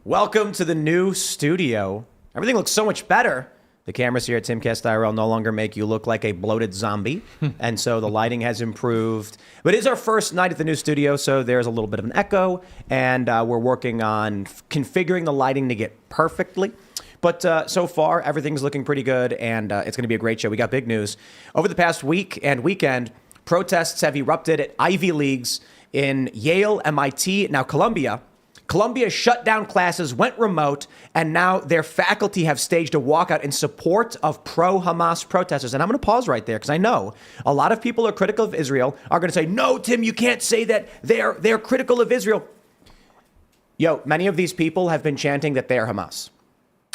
Welcome to the new studio. Everything looks so much better. The cameras here at Timcast IRL no longer make you look like a bloated zombie, and so the lighting has improved. But it is our first night at the new studio, so there's a little bit of an echo, and we're working on configuring the lighting to get perfectly. But so far, everything's looking pretty good, and it's going to be a great show. We got big news. Over the past week and weekend, protests have erupted at Ivy Leagues in Yale, MIT, now Columbia. Columbia shut down classes, went remote, and now their faculty have staged a walkout in support of pro-Hamas protesters. And I'm going to pause right there because I know a lot of people who are critical of Israel are going to say, no, Tim, you can't say that. They're critical of Israel. Many of these people have been chanting that they are Hamas.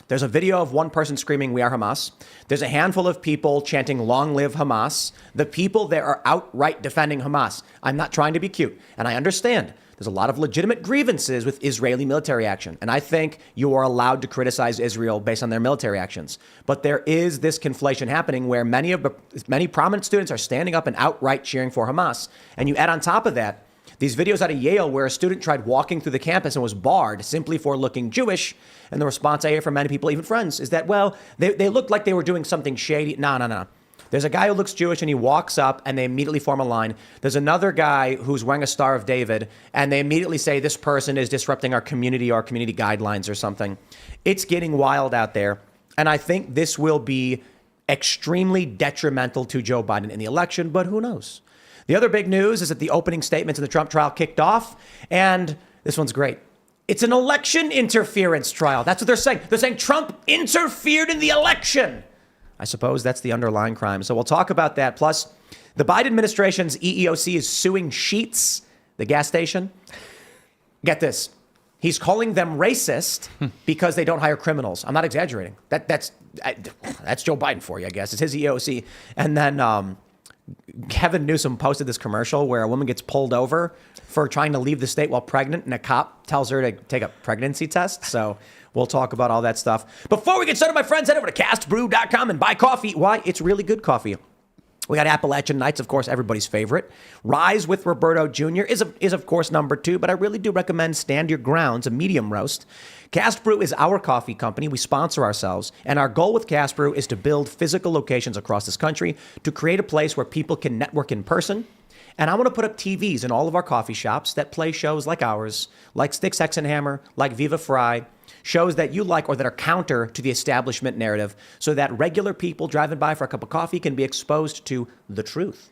There's a video of one person screaming, "We are Hamas." There's a handful of people chanting, "Long live Hamas." The people there are outright defending Hamas. I'm not trying to be cute, and I understand. There's a lot of legitimate grievances with Israeli military action, and I think you are allowed to criticize Israel based on their military actions. But there is this conflation happening where many prominent students are standing up and outright cheering for Hamas. And you add on top of that these videos out of Yale where a student tried walking through the campus and was barred simply for looking Jewish. And the response I hear from many people, even friends, is that, well, they looked like they were doing something shady. No. There's a guy who looks Jewish and he walks up and they immediately form a line. There's another guy who's wearing a Star of David and they immediately say this person is disrupting our community or community guidelines or something. It's getting wild out there. And I think this will be extremely detrimental to Joe Biden in the election, but who knows? The other big news is that the opening statements in the Trump trial kicked off, and this one's great. It's an election interference trial. That's what they're saying. They're saying Trump interfered in the election. I suppose that's the underlying crime. So we'll talk about that. Plus, the Biden administration's EEOC is suing Sheetz, the gas station. Get this. He's calling them racist because they don't hire criminals. I'm not exaggerating. That's Joe Biden for you, I guess. It's his EEOC. And then Kevin Newsom posted this commercial where a woman gets pulled over for trying to leave the state while pregnant, and a cop tells her to take a pregnancy test. So we'll talk about all that stuff. Before we get started, my friends, head over to castbrew.com and buy coffee. Why? It's really good coffee. We got Appalachian Nights, of course, everybody's favorite. Rise with Roberto Jr. is of course, number 2, but I really do recommend Stand Your Grounds, a medium roast. Cast Brew is our coffee company. We sponsor ourselves, and our goal with Cast Brew is to build physical locations across this country to create a place where people can network in person. And I want to put up TVs in all of our coffee shops that play shows like ours, like Sticks, Hex, and Hammer, like Viva Fry, shows that you like or that are counter to the establishment narrative so that regular people driving by for a cup of coffee can be exposed to the truth.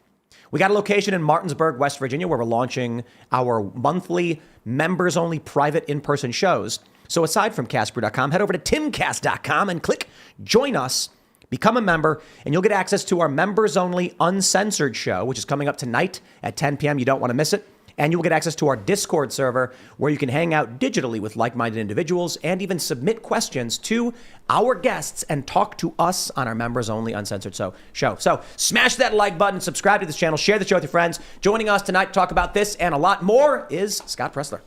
We got a location in Martinsburg, West Virginia, where we're launching our monthly members-only private in-person shows. So aside from castbrew.com, head over to timcast.com and click Join Us. Become a member, and you'll get access to our members-only uncensored show, which is coming up tonight at 10 p.m. You don't want to miss it. And you will get access to our Discord server where you can hang out digitally with like-minded individuals and even submit questions to our guests and talk to us on our members-only uncensored show. So smash that like button, subscribe to this channel, share the show with your friends. Joining us tonight to talk about this and a lot more is Scott Presler.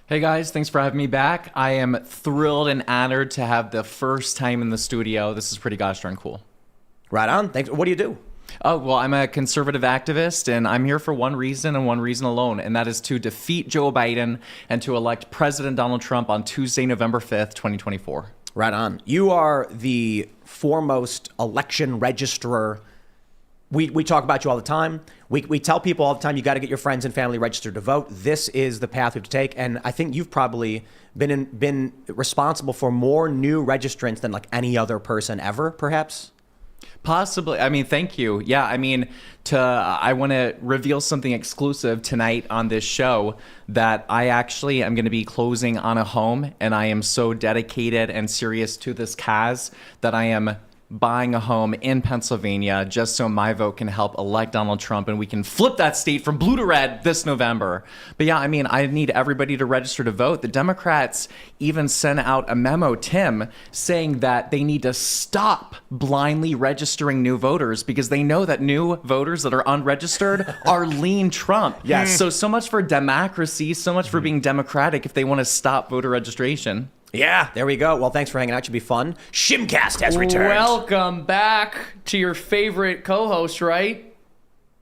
Hey guys, thanks for having me back. I am thrilled and honored to have the first time in the studio. This is pretty gosh darn cool. Right on. Thanks. What do you do? Oh, well, I'm a conservative activist, and I'm here for one reason and one reason alone, and that is to defeat Joe Biden and to elect President Donald Trump on Tuesday, November 5th, 2024. Right on. You are the foremost election registrar. We talk about you all the time. We tell people all the time, you got to get your friends and family registered to vote. This is the path we have to take, and I think you've probably been responsible for more new registrants than like any other person ever, perhaps. Possibly. I mean, thank you. Yeah, I mean, I want to reveal something exclusive tonight on this show that I actually am going to be closing on a home, and I am so dedicated and serious to this cause that I am buying a home in Pennsylvania just so my vote can help elect Donald Trump and we can flip that state from blue to red this November. But yeah, I mean, I need everybody to register to vote. The Democrats even sent out a memo, Tim, saying that they need to stop blindly registering new voters because they know that new voters that are unregistered are lean Trump. Yes. So much for democracy, so much for being democratic if they want to stop voter registration. Yeah, there we go. Well, thanks for hanging out. Should be fun. Shimcast has returned. Welcome back to your favorite co-host, right?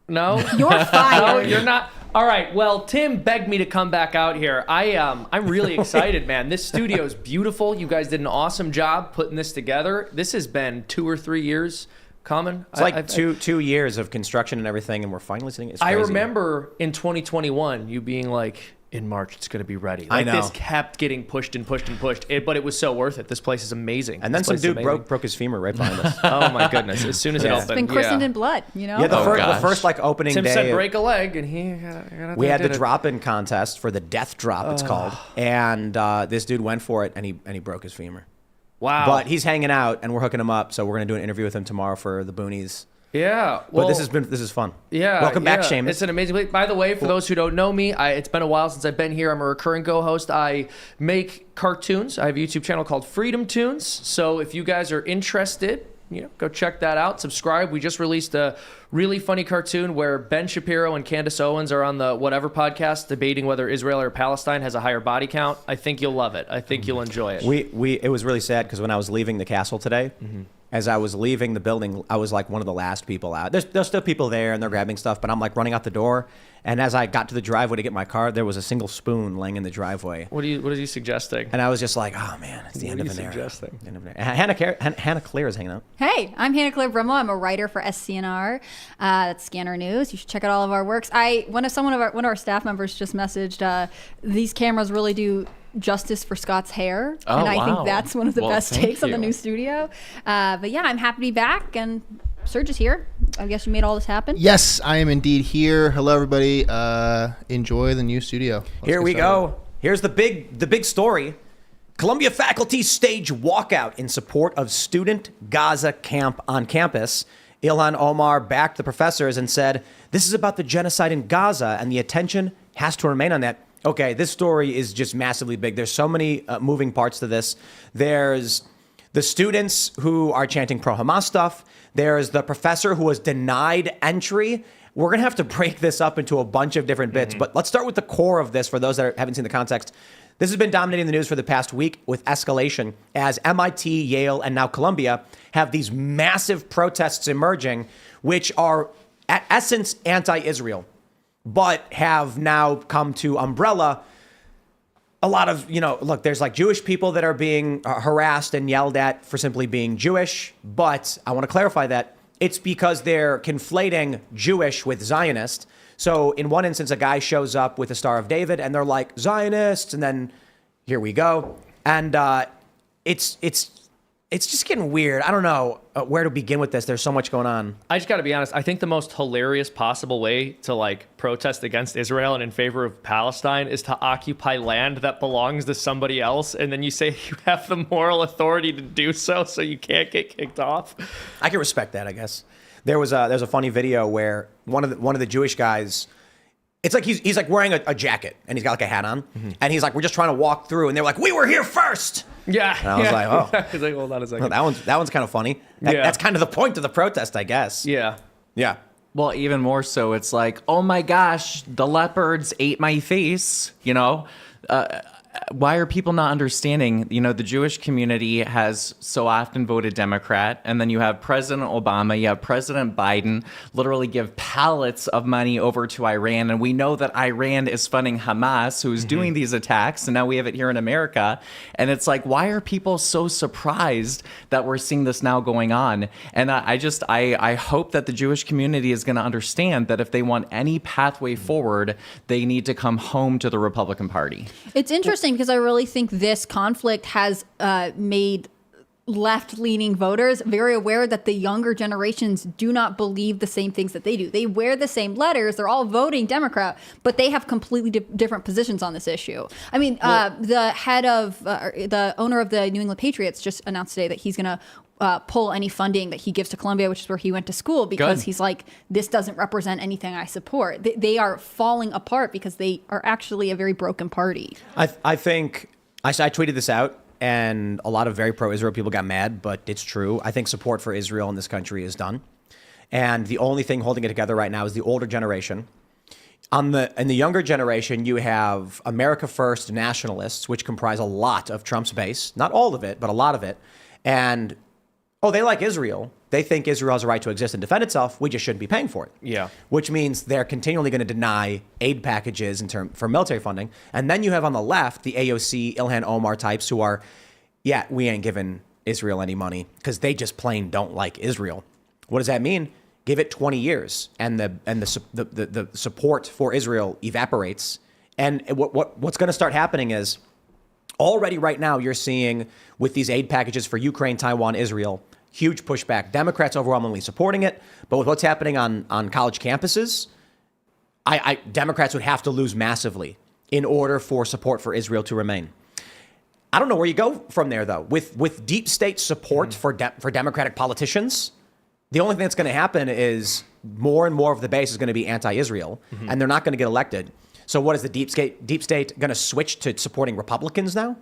No? You're fired. No, you're not. All right. Well, Tim begged me to come back out here. I'm really excited, man. This studio is beautiful. You guys did an awesome job putting this together. This has been 2 or 3 years coming. It's like two years of construction and everything, and we're finally sitting. It's crazy. I remember in 2021 you being like, in March, it's going to be ready. Like, I know. This kept getting pushed and pushed and pushed, but it was so worth it. This place is amazing. And then some dude broke his femur right behind us. Oh my goodness! As soon as it opened, It's been christened in blood, you know? Yeah, the gosh. first like opening Tim day. said break a leg, and he We had the drop-in contest for the death drop, it's called, and this dude went for it, and he broke his femur. Wow. But he's hanging out, and we're hooking him up, so we're gonna do an interview with him tomorrow for the Boonies. Yeah. But Well, this is fun. Yeah. Welcome back, yeah. Seamus. It's an amazing place. By the way, for those who don't know me, it's been a while since I've been here. I'm a recurring co-host. I make cartoons. I have a YouTube channel called Freedom Tunes. So if you guys are interested, go check that out. Subscribe. We just released a really funny cartoon where Ben Shapiro and Candace Owens are on the Whatever podcast debating whether Israel or Palestine has a higher body count. I think you'll love it. I think you'll enjoy it. It was really sad because when I was leaving the castle today, as I was leaving the building, I was like one of the last people out. There's still people there and they're grabbing stuff, but I'm like running out the door. And as I got to the driveway to get my car, there was a single spoon laying in the driveway. What are you suggesting? And I was just like, oh man, it's the end of an era. Suggesting? The end of an era. Hannah Claire is hanging out. Hey, I'm Hannah Claire Brumlow. I'm a writer for SCNR. That's Scanner News. You should check out all of our works. One of our staff members just messaged, these cameras really do justice for Scott's hair. Oh, and I wow. think that's one of the best thank takes on the you. new studio. But yeah, I'm happy to be back, and Serge is here. I guess you made all this happen. Yes, I am indeed here. Hello, everybody. Enjoy the new studio. Here we go. Here's the big story. Columbia faculty stage walkout in support of student Gaza camp on campus. Ilhan Omar backed the professors and said, this is about the genocide in Gaza, and the attention has to remain on that. Okay, this story is just massively big. There's so many moving parts to this. There's the students who are chanting pro-Hamas stuff. There's the professor who was denied entry. We're going to have to break this up into a bunch of different bits, but let's start with the core of this for those that haven't seen the context. This has been dominating the news for the past week with escalation as MIT, Yale, and now Columbia have these massive protests emerging, which are at essence anti-Israel, but have now come to umbrella a lot of, look, there's like Jewish people that are being harassed and yelled at for simply being Jewish. But I want to clarify that it's because they're conflating Jewish with Zionist. So in one instance, a guy shows up with the Star of David and they're like Zionists. And then here we go. And it's just getting weird. I don't know where to begin with this. There's so much going on. I just got to be honest. I think the most hilarious possible way to protest against Israel and in favor of Palestine is to occupy land that belongs to somebody else, and then you say you have the moral authority to do so you can't get kicked off. I can respect that, I guess. There's a funny video where one of the Jewish guys, it's like he's like wearing a jacket and he's got like a hat on, and he's like, we're just trying to walk through, and they're like, we were here first. Yeah. And I was like, oh. He's like, hold on a second. That one's kind of funny. Yeah. That's kind of the point of the protest, I guess. Yeah. Yeah. Well, even more so, it's like, oh my gosh, the leopards ate my face, why are people not understanding? The Jewish community has so often voted Democrat, and then you have President Obama, you have President Biden literally give pallets of money over to Iran, and we know that Iran is funding Hamas, who's doing these attacks, and now we have it here in America, and it's like, why are people so surprised that we're seeing this now going on? And I hope that the Jewish community is going to understand that if they want any pathway forward, they need to come home to the Republican Party. It's interesting because I really think this conflict has made left-leaning voters very aware that the younger generations do not believe the same things that they do. They wear the same letters. They're all voting Democrat, but they have completely different positions on this issue. I mean, the head of the owner of the New England Patriots just announced today that he's going to pull any funding that he gives to Columbia, which is where he went to school, because he's like, this doesn't represent anything I support. They are falling apart because they are actually a very broken party. I think I tweeted this out, and a lot of very pro-Israel people got mad, but it's true. I think support for Israel in this country is done. And the only thing holding it together right now is the older generation. In the younger generation, you have America First nationalists, which comprise a lot of Trump's base. Not all of it, but a lot of it. And, they like Israel, They think Israel has a right to exist and defend itself. We just shouldn't be paying for it. Yeah. Which means they're continually going to deny aid packages for military funding. And then you have on the left the AOC, Ilhan Omar types who are, yeah, we ain't giving Israel any money because they just plain don't like Israel. What does that mean? Give it 20 years and the support for Israel evaporates. And what's going to start happening is already right now you're seeing with these aid packages for Ukraine, Taiwan, Israel, huge pushback. Democrats overwhelmingly supporting it. But with what's happening on college campuses, Democrats would have to lose massively in order for support for Israel to remain. I don't know where you go from there, though. With deep state support for Democratic politicians, the only thing that's going to happen is more and more of the base is going to be anti-Israel, and they're not going to get elected. So what is the deep state going to switch to supporting Republicans now?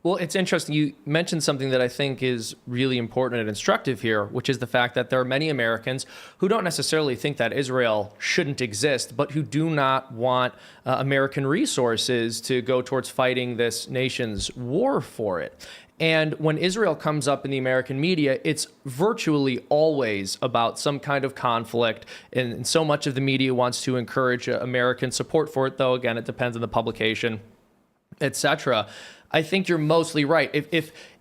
Well, it's interesting. You mentioned something that I think is really important and instructive here, which is the fact that there are many Americans who don't necessarily think that Israel shouldn't exist, but who do not want American resources to go towards fighting this nation's war for it. And when Israel comes up in the American media, it's virtually always about some kind of conflict. And so much of the media wants to encourage American support for it, though, again, it depends on the publication, etc. I think you're mostly right.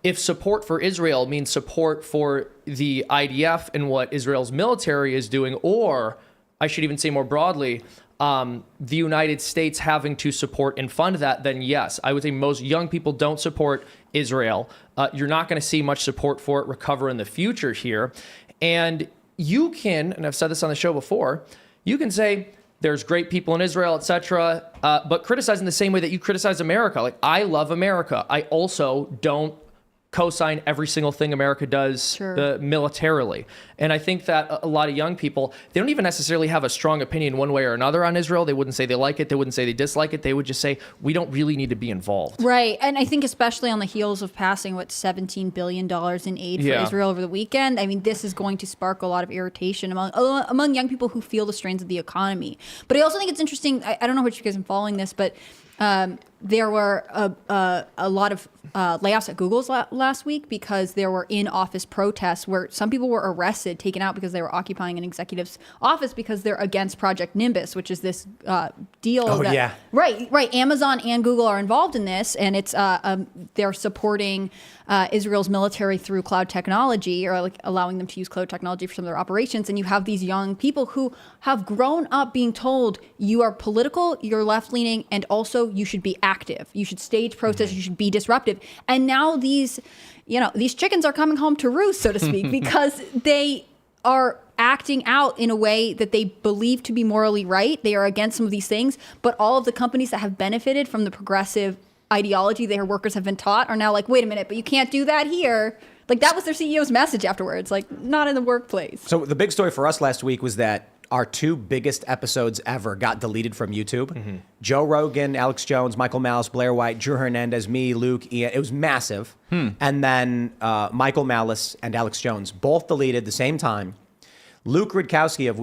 If support for Israel means support for the IDF and what Israel's military is doing, or I should even say more broadly, the United States having to support and fund that, then yes, I would say most young people don't support Israel. You're not going to see much support for it recover in the future here. And you can, and I've said this on the show before, you can say, there's great people in Israel, etc., but criticize in the same way that you criticize America. Like, I love America. I also don't co-sign every single thing America does militarily. And I think that a lot of young people, they don't even necessarily have a strong opinion one way or another on Israel. They wouldn't say they like it. They wouldn't say they dislike it. They would just say, we don't really need to be involved. Right. And I think especially on the heels of passing, $17 billion in aid for Israel over the weekend, I mean, this is going to spark a lot of irritation among young people who feel the strains of the economy. But I also think it's interesting, I don't know what you guys are following this, but there were a lot of layoffs at Google's last week because there were in-office protests where some people were arrested, taken out because they were occupying an executive's office because they're against Project Nimbus, which is this deal. Oh, yeah. Right. Amazon and Google are involved in this, and it's they're supporting Israel's military through cloud technology, or like allowing them to use cloud technology for some of their operations. And you have these young people who have grown up being told you are political, you're left-leaning, and also you should be active. You should stage protests. You should be disruptive. And now these chickens are coming home to roost, so to speak, because they are acting out in a way that they believe to be morally right. They are against some of these things, but all of the companies that have benefited from the progressive ideology their workers have been taught are now like, wait a minute, but you can't do that here. Like, that was their CEO's message afterwards, like, not in the workplace. So the big story for us last week was that our two biggest episodes ever got deleted from YouTube. Joe Rogan, Alex Jones, Michael Malice, Blair White, Drew Hernandez, me, Luke, Ian. It was massive. And then Michael Malice and Alex Jones both deleted the same time. Luke Rudkowski of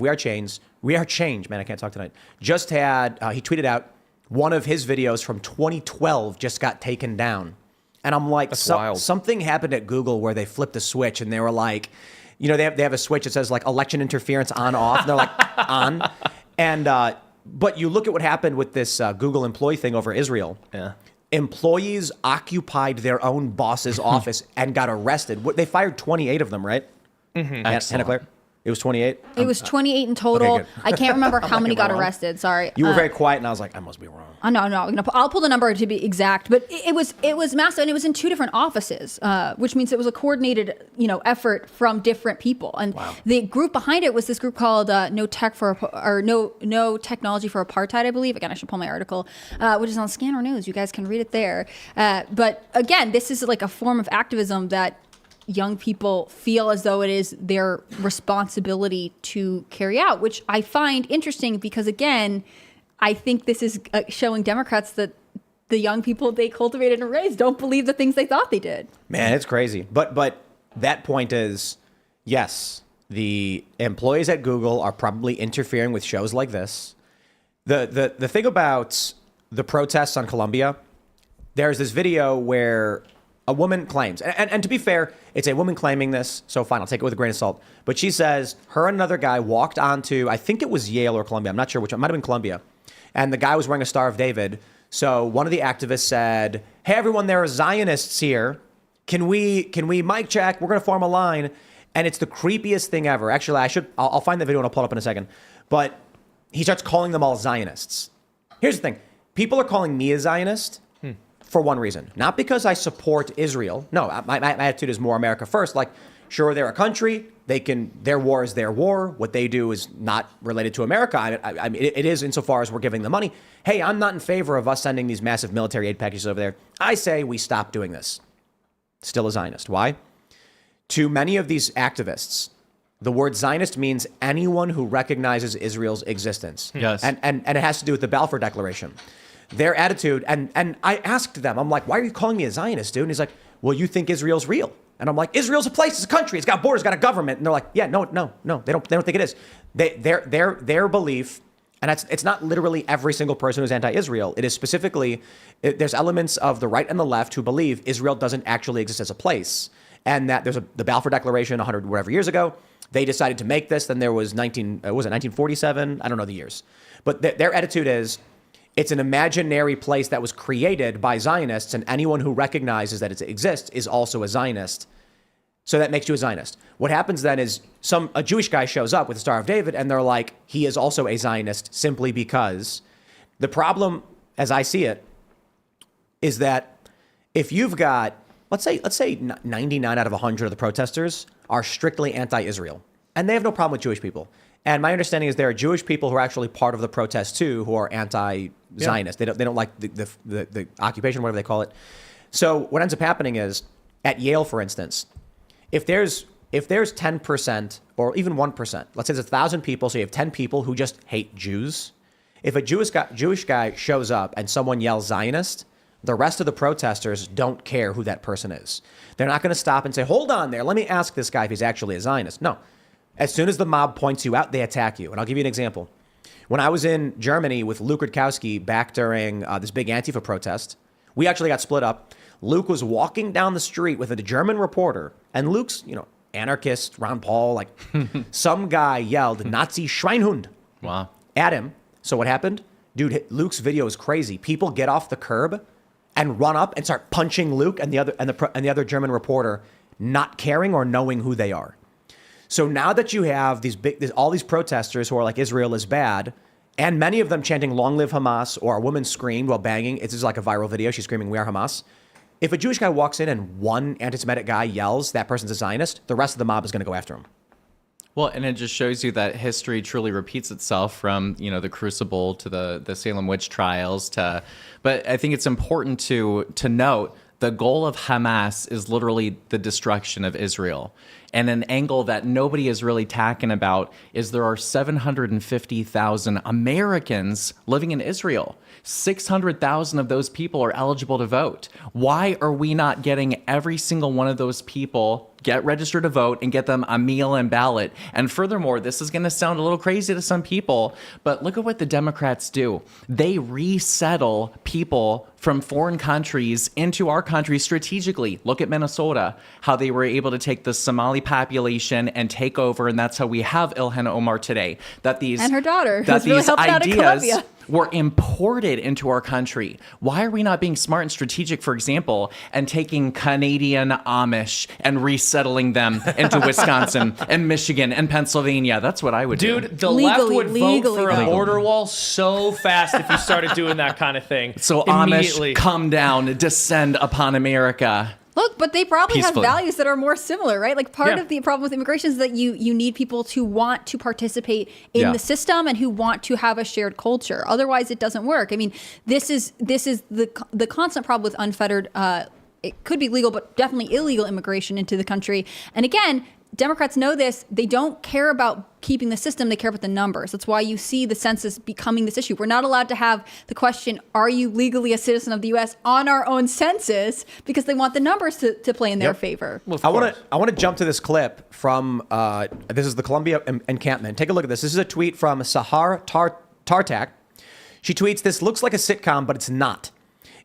We Are Change, man, I can't talk tonight, just had, he tweeted out one of his videos from 2012 just got taken down. And I'm like, something happened at Google where they flipped a switch and they were like, they have a switch that says like election interference on, off. And they're like on. And, but you look at what happened with this Google employee thing over Israel. Yeah. Employees occupied their own boss's office and got arrested. They fired 28 of them, right? Hannah Claire? It was 28? It was 28 in total. Okay, I can't remember how many got wrong? arrested. Sorry. You were very quiet, and I was like, I must be wrong. No. I'll pull the number to be exact. But it was massive, and it was in two different offices, which means it was a coordinated, effort from different people. And the group behind it was this group called No Technology for Apartheid, I believe. Again, I should pull my article, which is on Scanner News. You guys can read it there. But again, this is like a form of activism that young people feel as though it is their responsibility to carry out, which I find interesting because, again, I think this is showing Democrats that the young people they cultivated and raised don't believe the things they thought they did. Man, it's crazy. But that point is, yes, the employees at Google are probably interfering with shows like this. The thing about the protests on Columbia, there's this video where a woman claims, and to be fair, it's a woman claiming this, so fine, I'll take it with a grain of salt. But she says her and another guy walked onto, I think it was Yale or Columbia, I'm not sure which one, it might have been Columbia, and the guy was wearing a Star of David. So one of the activists said, "Hey everyone, there are Zionists here. Can we mic check? We're gonna form a line." And it's the creepiest thing ever. Actually, I'll find the video and I'll pull it up in a second. But he starts calling them all Zionists. Here's the thing: people are calling me a Zionist. For one reason, not because I support Israel. No, my attitude is more America first. Like, sure, they're a country. Their war is their war. What they do is not related to America. I mean, it is insofar as we're giving them money. Hey, I'm not in favor of us sending these massive military aid packages over there. I say we stop doing this. Still a Zionist. Why? To many of these activists, the word Zionist means anyone who recognizes Israel's existence. Yes. And it has to do with the Balfour Declaration. Their attitude, and I asked them, I'm like, why are you calling me a Zionist, dude? And he's like, well, you think Israel's real. And I'm like, Israel's a place, it's a country, it's got borders, it's got a government. And they're like, yeah, no, they don't think it is. Their belief, and it's not literally every single person who's anti-Israel. It is specifically, there's elements of the right and the left who believe Israel doesn't actually exist as a place. And that there's the Balfour Declaration 100 whatever years ago. They decided to make this. Then there was 1947? I don't know the years. But their attitude is, it's an imaginary place that was created by Zionists, and anyone who recognizes that it exists is also a Zionist. So that makes you a Zionist. What happens then is a Jewish guy shows up with the Star of David, and they're like, he is also a Zionist simply because. The problem, as I see it, is that if you've got, let's say 99 out of 100 of the protesters are strictly anti-Israel, and they have no problem with Jewish people. And my understanding is there are Jewish people who are actually part of the protest too, who are anti-Zionist. Yeah. They don't like the occupation, whatever they call it. So what ends up happening is at Yale, for instance, if there's 10% or even 1%, let's say there's 1,000 people, so you have 10 people who just hate Jews. If a Jewish guy shows up and someone yells Zionist, the rest of the protesters don't care who that person is. They're not going to stop and say, hold on there, let me ask this guy if he's actually a Zionist. No. As soon as the mob points you out, they attack you. And I'll give you an example. When I was in Germany with Luke Rutkowski back during this big Antifa protest, we actually got split up. Luke was walking down the street with a German reporter, and Luke's, anarchist, Ron Paul, like some guy yelled Nazi Schweinhund at him. So what happened? Dude, Luke's video is crazy. People get off the curb and run up and start punching Luke and the other German reporter, not caring or knowing who they are. So now that you have all these protesters who are like Israel is bad, and many of them chanting "Long live Hamas" or a woman screamed while banging. It's just like a viral video. She's screaming "We are Hamas." If a Jewish guy walks in and one anti-Semitic guy yells that person's a Zionist, the rest of the mob is going to go after him. Well, and it just shows you that history truly repeats itself from, the Crucible to the Salem witch trials but I think it's important to note the goal of Hamas is literally the destruction of Israel. And an angle that nobody is really talking about is there are 750,000 Americans living in Israel. 600,000 of those people are eligible to vote. Why are we not getting every single one of those people get registered to vote and get them a mail-in ballot? And furthermore, this is going to sound a little crazy to some people, but look at what the Democrats do. They resettle people from foreign countries into our country strategically. Look at Minnesota, how they were able to take the Somali population and take over, and that's how we have Ilhan Omar today. And her daughter, that who's really these helping out in ideas Colombia. were imported into our country. Why are we not being smart and strategic, for example, and taking Canadian Amish and resettling them into Wisconsin and Michigan and Pennsylvania? That's what I would do. Dude, the left would vote for a border wall so fast if you started doing that kind of thing. So Amish, come down, descend upon America. Look, but they probably Peacefully. have values that are more similar, right? Like part of the problem with immigration is that you need people to want to participate in the system and who want to have a shared culture. Otherwise, it doesn't work. I mean, this is the constant problem with unfettered. It could be legal, but definitely illegal immigration into the country. And again, Democrats know this. They don't care about keeping the system. They care about the numbers. That's why you see the census becoming this issue. We're not allowed to have the question, are you legally a citizen of the U.S. on our own census? Because they want the numbers to play in their favor. Well, I want to jump to this clip from, this is the Columbia encampment. Take a look at this. This is a tweet from Sahar Tartak. She tweets, "This looks like a sitcom, but it's not.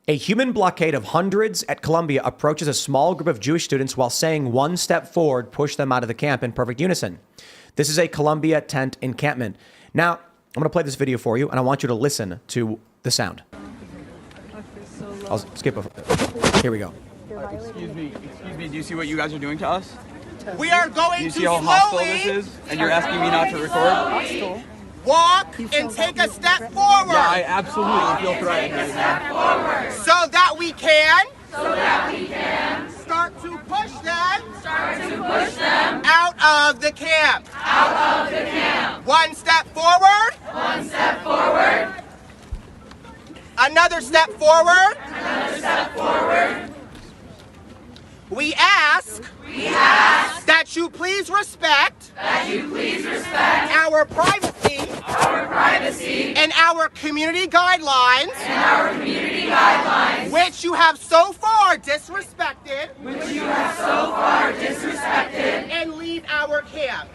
A human blockade of hundreds at Columbia approaches a small group of Jewish students while saying one step forward, push them out of the camp in perfect unison. This is a Columbia tent encampment. Now, I'm going to play this video for you, and I want you to listen to the sound. I'll skip over. Here we go. Excuse me, do you see what you guys are doing to us? We are Do going you to see how hostile slowly this is? And you're asking me not to record? walk and take a step forward Yeah, I absolutely feel threatened right now. so that we can start to push them out of the camp. One step forward. Another step forward. We ask that you please respect our privacy and our community guidelines, which you have so far disrespected, and leave our camp.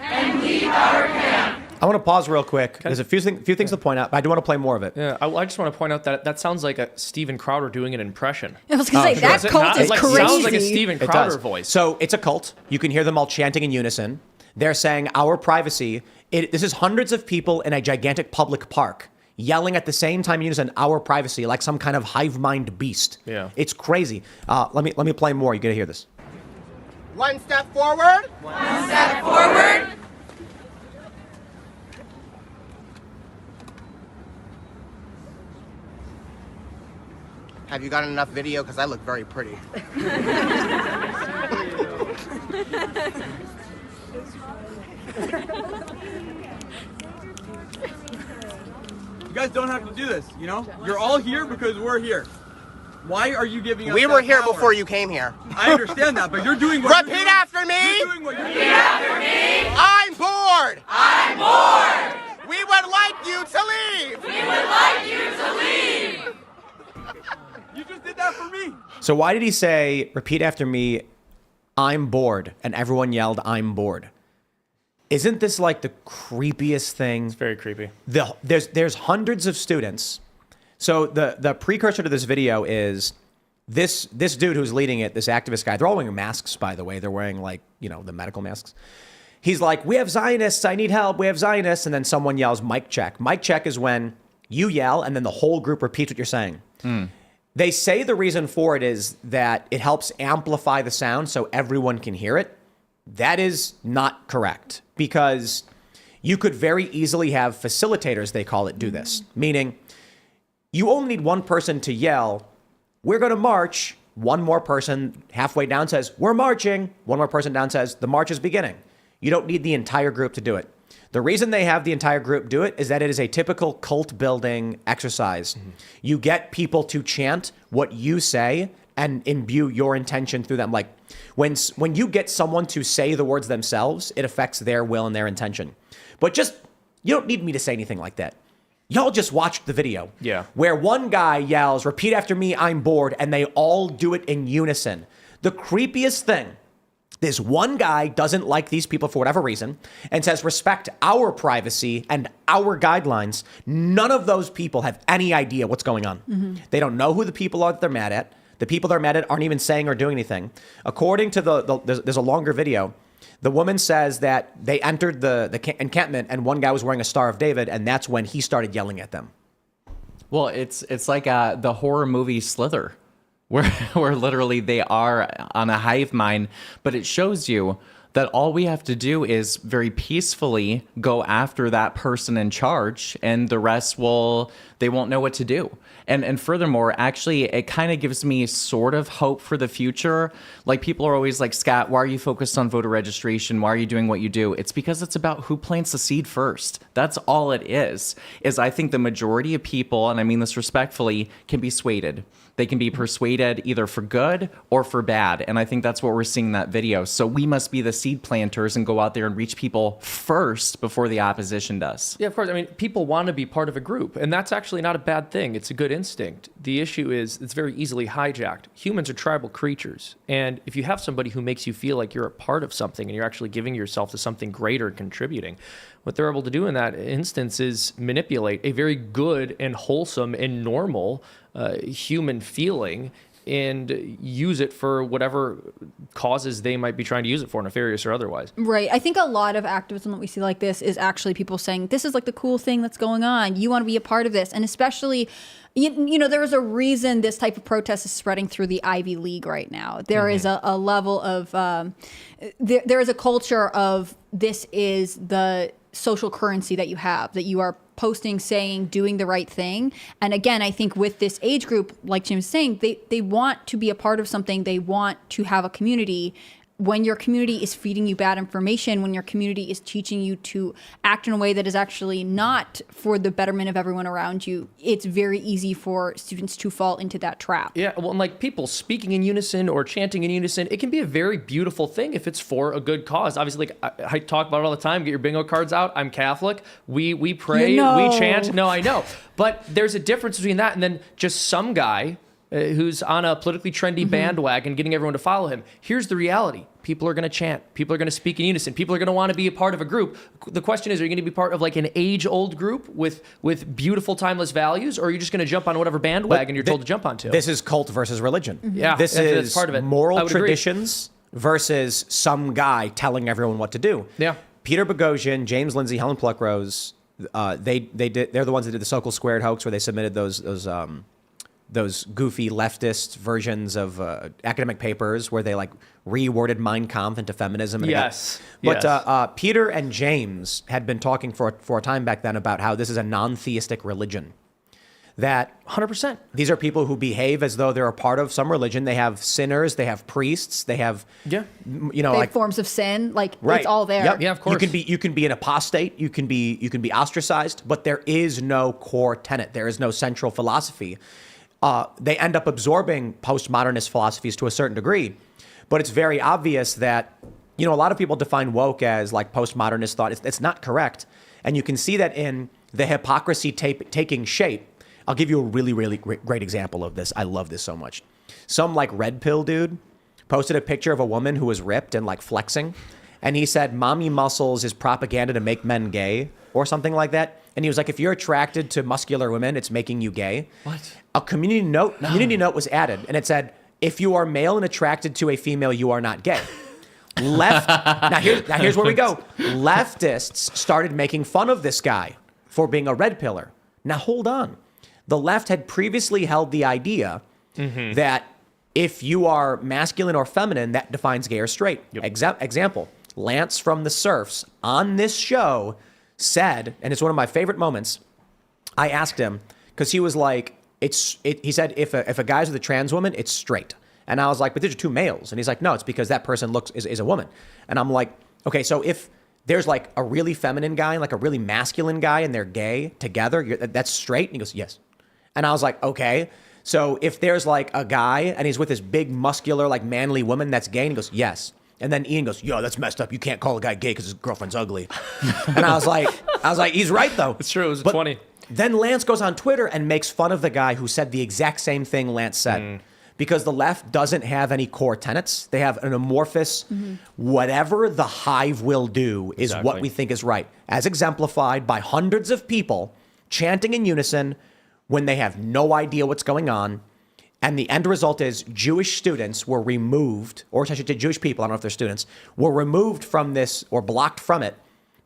I want to pause real quick. There's a few things to point out, but I do want to play more of it. Yeah, I just want to point out that that sounds like a Steven Crowder doing an impression. I was gonna say that Does it cult not? is It like, crazy. sounds like a Steven It Crowder does. voice. So it's a cult. You can hear them all chanting in unison. They're saying our privacy. This is hundreds of people in a gigantic public park yelling at the same time in unison, our privacy, like some kind of hive mind beast. Yeah. It's crazy. Let me play more. You gotta hear this. One step forward. Have you got enough video? Because I look very pretty. You guys don't have to do this, you know? You're all here because we're here. Why are you giving us We that were here power? before you came here. I understand that, but you're doing what Repeat you're doing. after me. You're doing what you're doing. I'm bored. We would like you to leave. You just did that for me. So why did he say, repeat after me, I'm bored, and everyone yelled, I'm bored? Isn't this like the creepiest thing? Very creepy. There's hundreds of students. So the precursor to this video is this dude who's leading it, this activist guy. They're all wearing masks, by the way. They're wearing like, the medical masks. He's like, we have Zionists. I need help. We have Zionists. And then someone yells, mic check. Mic check is when you yell and then the whole group repeats what you're saying. They say the reason for it is that it helps amplify the sound so everyone can hear it. That is not correct because you could very easily have facilitators, they call it, do this. Meaning you only need one person to yell, we're going to march. One more person halfway down says, we're marching. One more person down says, the march is beginning. You don't need the entire group to do it. The reason they have the entire group do it is that it is a typical cult building exercise. You get people to chant what you say and imbue your intention through them. Like when you get someone to say the words themselves, it affects their will and their intention. But you don't need me to say anything like that. Y'all just watched the video. Yeah. Where one guy yells, repeat after me, I'm bored, and they all do it in unison. The creepiest thing, this one guy doesn't like these people for whatever reason and says, respect our privacy and our guidelines. None of those people have any idea what's going on. They don't know who the people are that they're mad at. The people they're mad at aren't even saying or doing anything. According to there's a longer video. The woman says that they entered the encampment and one guy was wearing a Star of David, and that's when he started yelling at them. Well, it's like the horror movie Slither, where literally they are on a hive mind, but it shows you that all we have to do is very peacefully go after that person in charge, and the rest they won't know what to do. And furthermore, actually, it kind of gives me sort of hope for the future. Like, people are always like, Scott, why are you focused on voter registration? Why are you doing what you do? It's because it's about who plants the seed first. That's all it is I think the majority of people, and I mean this respectfully, can be swayed. They can be persuaded either for good or for bad. And I think that's what we're seeing in that video. So we must be the seed planters and go out there and reach people first before the opposition does. Yeah, of course. I mean, people want to be part of a group, and that's actually not a bad thing. It's a good instinct. The issue is it's very easily hijacked. Humans are tribal creatures, and if you have somebody who makes you feel like you're a part of something and you're actually giving yourself to something greater and contributing, what they're able to do in that instance is manipulate a very good and wholesome and normal human feeling and use it for whatever causes they might be trying to use it for, nefarious or otherwise. Right. I think a lot of activism that we see like this is actually people saying, this is like the cool thing that's going on. You want to be a part of this. And especially, you know, there is a reason this type of protest is spreading through the Ivy League right now. There is a level of, there is a culture of this is the social currency that you have, that you are posting, saying, doing the right thing. And again, I think with this age group, like Jim was saying, they want to be a part of something. They want to have a community. When your community is feeding you bad information, when your community is teaching you to act in a way that is actually not for the betterment of everyone around you, it's very easy for students to fall into that trap. Yeah, well, and like people speaking in unison or chanting in unison, it can be a very beautiful thing if it's for a good cause. Obviously, like I talk about it all the time. Get your bingo cards out. I'm Catholic. We pray. You know. We chant. No, I know. But there's a difference between that and then just some guy who's on a politically trendy bandwagon getting everyone to follow him. Here's the reality. People are going to chant. People are going to speak in unison. People are going to want to be a part of a group. The question is, are you going to be part of like an age-old group with beautiful, timeless values, or are you just going to jump on whatever bandwagon you're told to jump onto? This is cult versus religion. Yeah, This that's is part of it. I moral would agree. traditions versus some guy telling everyone what to do. Yeah. Peter Boghossian, James Lindsay, Helen Pluckrose, they're the ones that did the Sokol Squared hoax, where they submitted those goofy leftist versions of academic papers where they like reworded Mein Kampf into feminism. And Yes. But Peter and James had been talking for a time back then about how this is a non-theistic religion. That 100%. these are people who behave as though they're a part of some religion. They have sinners, they have priests, they have, you know, Big like forms of sin, like right. it's all there. Yep. Yeah, of course. You can be an apostate, you can be ostracized, but there is no core tenet. There is no central philosophy. They end up absorbing postmodernist philosophies to a certain degree, but it's very obvious that, you know, a lot of people define woke as like postmodernist thought. It's not correct. And you can see that in the hypocrisy taking shape. I'll give you a really, really great example of this. I love this so much. Some like red pill dude posted a picture of a woman who was ripped and like flexing. And he said, mommy muscles is propaganda to make men gay or something like that. And he was like, if you're attracted to muscular women, it's making you gay. What? A community note was added, and it said, if you are male and attracted to a female, you are not gay. Now here's where we go. Leftists started making fun of this guy for being a red pillar. Now hold on. The left had previously held the idea that if you are masculine or feminine, that defines gay or straight. Yep. Example, Lance from the Surfs on this show said, and it's one of my favorite moments, I asked him, because he was like, he said, if a guy's with a trans woman, it's straight. And I was like, but these are two males. And he's like, no, it's because that person is a woman. And I'm like, okay, so if there's like a really feminine guy and like a really masculine guy and they're gay together, that's straight? And he goes, yes. And I was like, okay. So if there's like a guy and he's with this big muscular, like manly woman that's gay, and he goes, yes. And then Ian goes, yo, that's messed up. You can't call a guy gay because his girlfriend's ugly. And I was like, he's right though. It's true. It was But 20. Then Lance goes on Twitter and makes fun of the guy who said the exact same thing Lance said. Because the left doesn't have any core tenets. They have an amorphous, whatever the hive will do is what Exactly. we think is right. As exemplified by hundreds of people chanting in unison when they have no idea what's going on. And the end result is Jewish students were removed, or I should say Jewish people, I don't know if they're students, were removed from this or blocked from it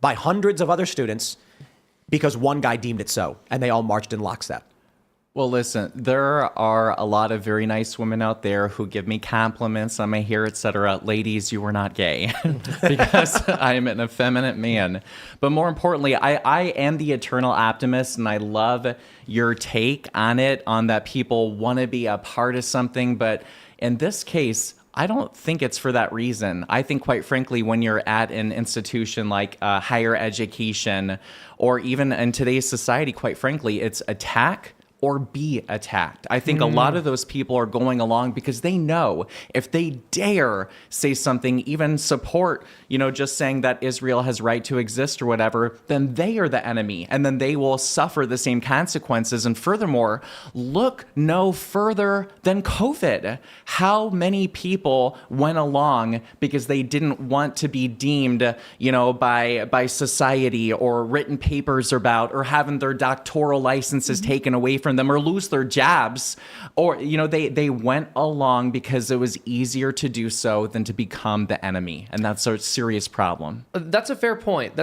by hundreds of other students because one guy deemed it so. And they all marched in lockstep. Well, listen, there are a lot of very nice women out there who give me compliments on my hair, etc. Ladies, you are not gay because I am an effeminate man. But more importantly, I am the eternal optimist, and I love your take on it, on that people want to be a part of something. But in this case, I don't think it's for that reason. I think, quite frankly, when you're at an institution like higher education, or even in today's society, quite frankly, it's attack or be attacked. I think a lot of those people are going along because they know if they dare say something, even support, just saying that Israel has right to exist or whatever, then they are the enemy, and then they will suffer the same consequences. And furthermore, look no further than COVID. How many people went along because they didn't want to be deemed, by society, or written papers about, or having their doctoral licenses taken away from them, or lose their jobs, or they went along because it was easier to do so than to become the enemy, and that's a serious problem. That's a fair point.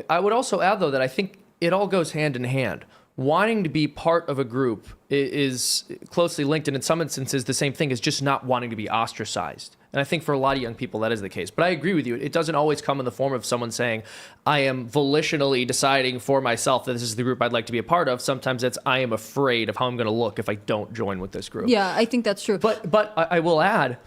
I would also add, though, that I think it all goes hand in hand. Wanting to be part of a group is closely linked, and in some instances, the same thing as just not wanting to be ostracized. And I think for a lot of young people, that is the case. But I agree with you. It doesn't always come in the form of someone saying, I am volitionally deciding for myself that this is the group I'd like to be a part of. Sometimes it's, I am afraid of how I'm going to look if I don't join with this group. Yeah, I think that's true. But I will add,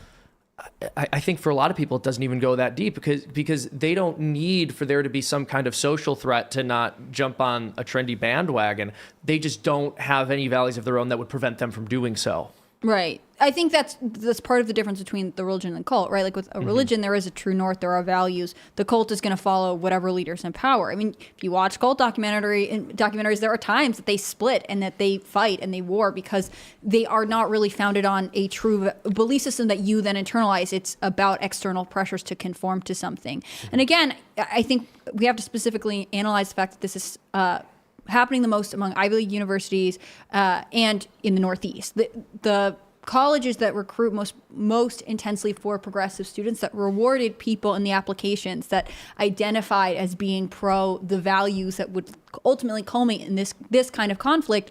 I think for a lot of people, it doesn't even go that deep because they don't need for there to be some kind of social threat to not jump on a trendy bandwagon. They just don't have any values of their own that would prevent them from doing so. Right. I think that's part of the difference between the religion and the cult, right? Like with a religion, there is a true north, there are values. The cult is going to follow whatever leader's in power. I mean, if you watch cult documentaries, there are times that they split and that they fight and they war because they are not really founded on a true belief system that you then internalize. It's about external pressures to conform to something. And again, I think we have to specifically analyze the fact that this is happening the most among Ivy League universities and in the Northeast. The colleges that recruit most intensely for progressive students, that rewarded people in the applications that identified as being pro the values that would ultimately culminate in this kind of conflict,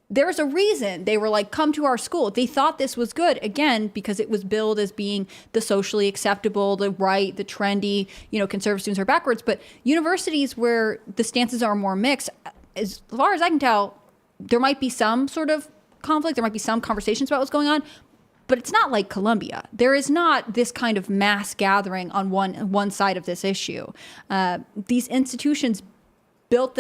there's a reason they were like, come to our school. They thought this was good, again, because it was billed as being the socially acceptable, the right, the trendy, conservative students are backwards. But universities where the stances are more mixed, as far as I can tell, there might be some sort of conflict, there might be some conversations about what's going on, but it's not like Columbia. There is not this kind of mass gathering on one side of this issue. These institutions built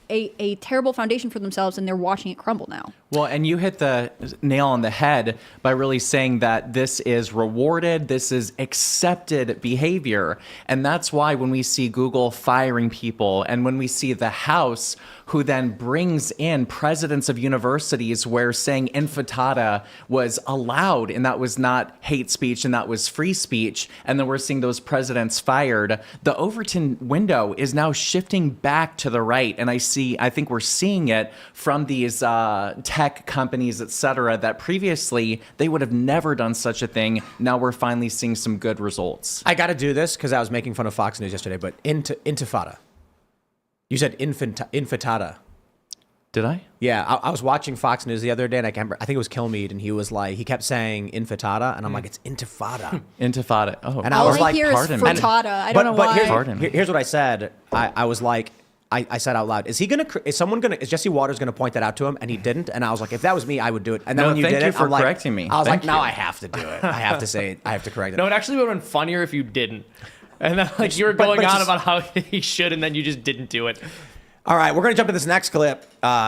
a terrible foundation for themselves, and they're watching it crumble now. Well, and you hit the nail on the head by really saying that this is rewarded, this is accepted behavior. And that's why when we see Google firing people, and when we see the House, who then brings in presidents of universities where saying intifada was allowed, and that was not hate speech, and that was free speech, and then we're seeing those presidents fired, the Overton window is now shifting back to the right. And I think we're seeing it from these tech companies, et cetera, that previously they would have never done such a thing. Now we're finally seeing some good results. I got to do this because I was making fun of Fox News yesterday, but intifada. You said intifada. Did I? Yeah, I was watching Fox News the other day, and I think it was Kilmeade, and he was like, he kept saying intifada, and I'm like, it's intifada. Intifada. Oh, and I was like, pardon me. frittata. I don't know why. Here's what I said. I was like, I said out loud, is Jesse Waters gonna point that out to him? And he didn't. And I was like, if that was me, I would do it. And then when you did it, for I'm like, correcting me. I was Thank like, now you. I have to do it. I have to say it. I have to correct it. No, it actually would have been funnier if you didn't. And then you were going on about how he should, and then you just didn't do it. All right, we're going to jump to this next clip.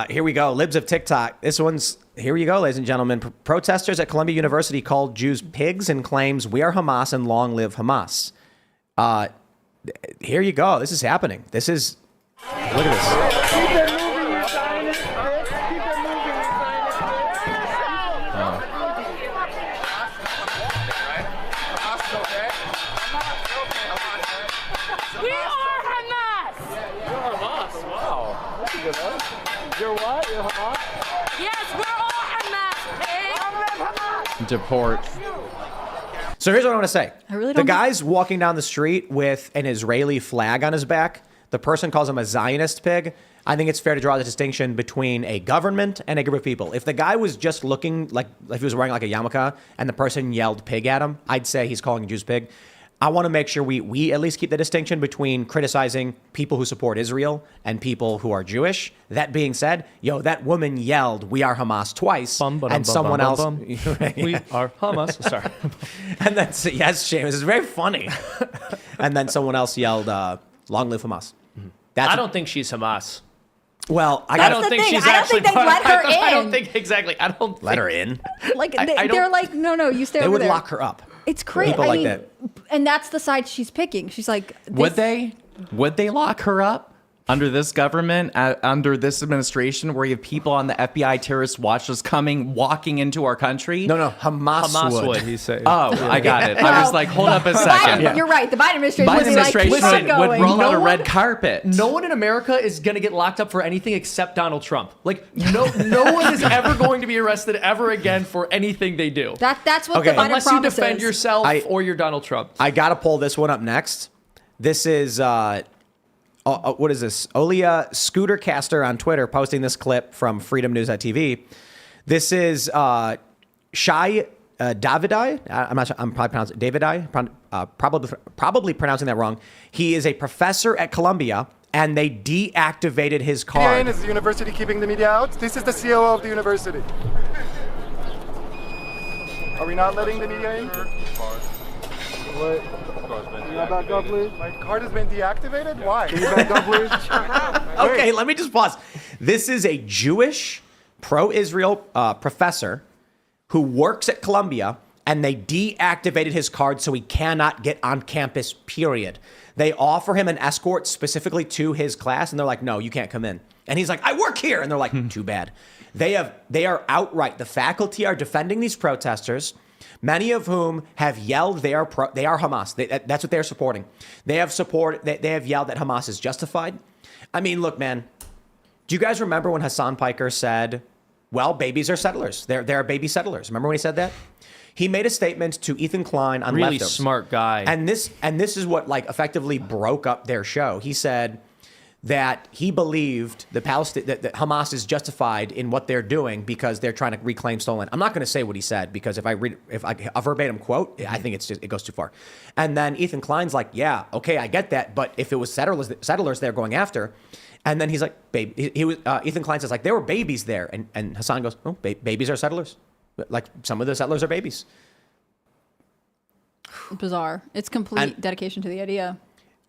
Here we go. Libs of TikTok. Here you go, ladies and gentlemen. Protesters at Columbia University called Jews pigs and claims we are Hamas and long live Hamas. Here you go. This is happening. Look at this. Keep it moving, you Zionists. Keep it moving, you We are Hamas! You're Hamas. Wow. That's a good one. You're what? You're Hamas? Yes, we're all Hamas, pig! Deport. So here's what I want to say. I really the don't guy's walking down the street with an Israeli flag on his back. The person calls him a Zionist pig. I think it's fair to draw the distinction between a government and a group of people. If the guy was just looking like if he was wearing like a yarmulke and the person yelled pig at him, I'd say he's calling Jews pig. I want to make sure we at least keep the distinction between criticizing people who support Israel and people who are Jewish. That being said, that woman yelled, "We are Hamas" twice, and someone else, We are Hamas. Sorry. and then yes, Seamus, it's very funny. And then someone else yelled, "Long live Hamas." I don't think she's Hamas. Well, I That's got the think thing. she's I don't actually think they part let of- her I don't in. think exactly. I don't let think, her in. Like I they're don't- like, no, you stay They over would there. lock her up. It's crazy. People I like mean, that. and that's the side she's picking. She's like, Would this- they? Would they lock her up under this government, under this administration, where you have people on the FBI terrorist watch list walking into our country? No, Hamas, Hamas would, he said. Oh, I got it. I was like, hold up a The second. Biden, You're right. The Biden administration Biden would be like, administration keep on would going. roll out a No red one- carpet. No one in America is going to get locked up for anything except Donald Trump. Like, no one is ever going to be arrested ever again for anything they do. That's what Okay. the Biden Unless you promises. defend yourself I- or you're Donald Trump. I got to pull this one up next. This is, what is this? Olia Scootercaster on Twitter posting this clip from freedomnews.tv. This is Shai Davidai. I'm not sure. I'm probably pronouncing Davidai. Probably pronouncing that wrong. He is a professor at Columbia, and they deactivated his card. Is the university keeping the media out? This is the COO of the university. Are we not letting the media in? What? Can you back up, please? My card has been deactivated? Why? Can you back up, please? Okay, let me just pause. This is a Jewish pro-Israel professor who works at Columbia, and they deactivated his card so he cannot get on campus, period. They offer him an escort specifically to his class, and they're like, no, you can't come in. And he's like, I work here. And they're like, too bad. They are outright, the faculty are defending these protesters, many of whom have yelled they are Hamas. That's what they're supporting. They have yelled that Hamas is justified. I mean, look, man, do you guys remember when Hassan Piker said, well, babies are settlers. They're baby settlers. Remember when he said that? He made a statement to Ethan Klein on Really Leftists. smart guy. And this is what like effectively broke up their show. He said that he believed that Hamas is justified in what they're doing because they're trying to reclaim stolen. I'm not going to say what he said because if a verbatim quote, I think it goes too far. And then Ethan Klein's like, yeah, okay, I get that, but if it was settlers they're going after, and then he's like, baby, Ethan Klein says like there were babies there, and Hassan goes, oh, babies are settlers, like some of the settlers are babies. Bizarre. It's complete dedication to the idea.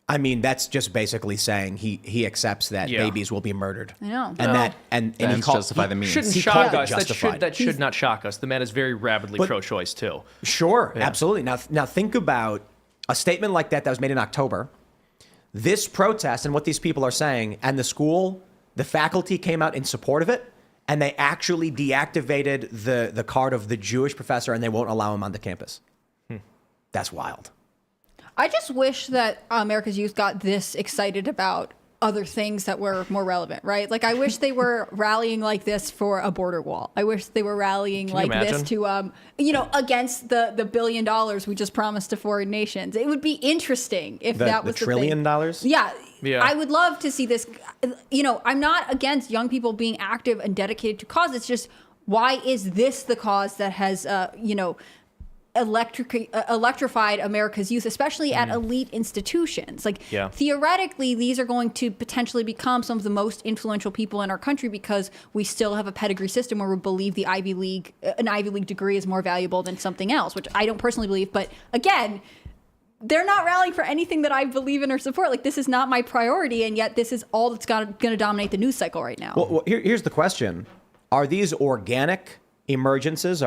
I mean, that's just basically saying he accepts that babies will be murdered. I know. And he That's called justify the means. Shouldn't He shock called it us. justified. That should not shock us. The man is very rabidly pro-choice too. Sure, absolutely. Now think about a statement like that was made in October. This protest and what these people are saying, and the faculty came out in support of it, and they actually deactivated the card of the Jewish professor, and they won't allow him on the campus. That's wild. I just wish that America's youth got this excited about other things that were more relevant, right? Like, I wish they were rallying like this for a border wall. I wish they were rallying like this to, against the $1 billion we just promised to foreign nations. It would be interesting if that was the $1 trillion. Yeah. Yeah. I would love to see this. I'm not against young people being active and dedicated to cause. It's just, why is this the cause that has, electrified America's youth, especially at elite institutions? Like, theoretically, these are going to potentially become some of the most influential people in our country because we still have a pedigree system where we believe an Ivy League degree is more valuable than something else, which I don't personally believe. But again, they're not rallying for anything that I believe in or support. Like, this is not my priority, and yet this is all that's going to dominate the news cycle right now. Well, here's the question: are these organic emergences?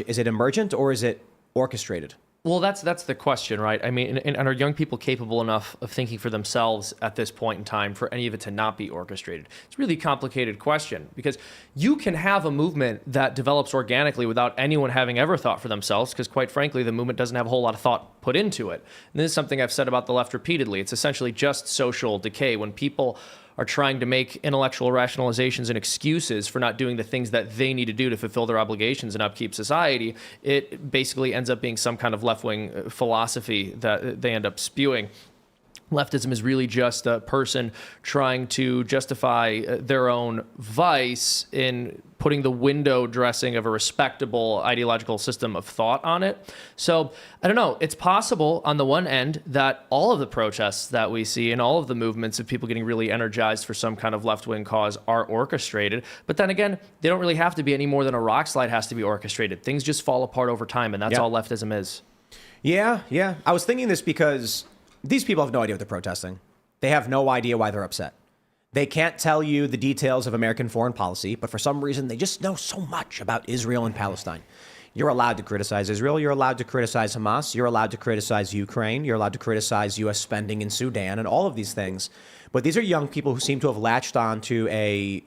Is it emergent or is it orchestrated? Well, that's the question, right? I mean, and are young people capable enough of thinking for themselves at this point in time for any of it to not be orchestrated? It's a really complicated question because you can have a movement that develops organically without anyone having ever thought for themselves because, quite frankly, the movement doesn't have a whole lot of thought put into it. And this is something I've said about the left repeatedly. It's essentially just social decay. When people are trying to make intellectual rationalizations and excuses for not doing the things that they need to do to fulfill their obligations and upkeep society, it basically ends up being some kind of left-wing philosophy that they end up spewing. Leftism is really just a person trying to justify their own vice in putting the window dressing of a respectable ideological system of thought on it. So, I don't know. It's possible on the one end that all of the protests that we see and all of the movements of people getting really energized for some kind of left-wing cause are orchestrated. But then again, they don't really have to be any more than a rock slide has to be orchestrated. Things just fall apart over time, and that's all leftism is. Yeah. I was thinking this because these people have no idea what they're protesting. They have no idea why they're upset. They can't tell you the details of American foreign policy, but for some reason, they just know so much about Israel and Palestine. You're allowed to criticize Israel. You're allowed to criticize Hamas. You're allowed to criticize Ukraine. You're allowed to criticize U.S. spending in Sudan and all of these things. But these are young people who seem to have latched on to a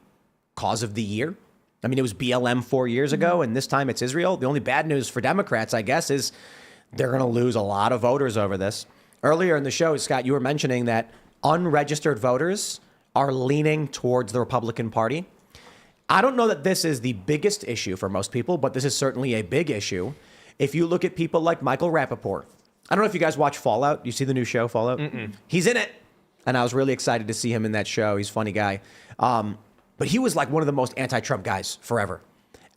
cause of the year. I mean, it was BLM 4 years ago, and this time it's Israel. The only bad news for Democrats, I guess, is they're going to lose a lot of voters over this. Earlier in the show, Scott, you were mentioning that unregistered voters are leaning towards the Republican Party. I don't know that this is the biggest issue for most people, but this is certainly a big issue. If you look at people like Michael Rappaport, I don't know if you guys watch Fallout. You see the new show, Fallout? Mm-mm. He's in it. And I was really excited to see him in that show. He's a funny guy. But he was like one of the most anti-Trump guys forever.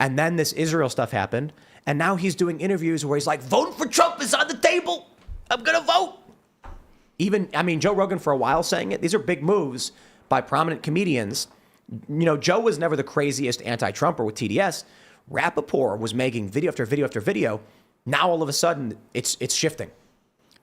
And then this Israel stuff happened. And now he's doing interviews where he's like, voting for Trump is on the table. I'm going to vote. Joe Rogan for a while saying it. These are big moves by prominent comedians. You know, Joe was never the craziest anti-Trumper with TDS. Rappaport was making video after video after video. Now all of a sudden it's shifting.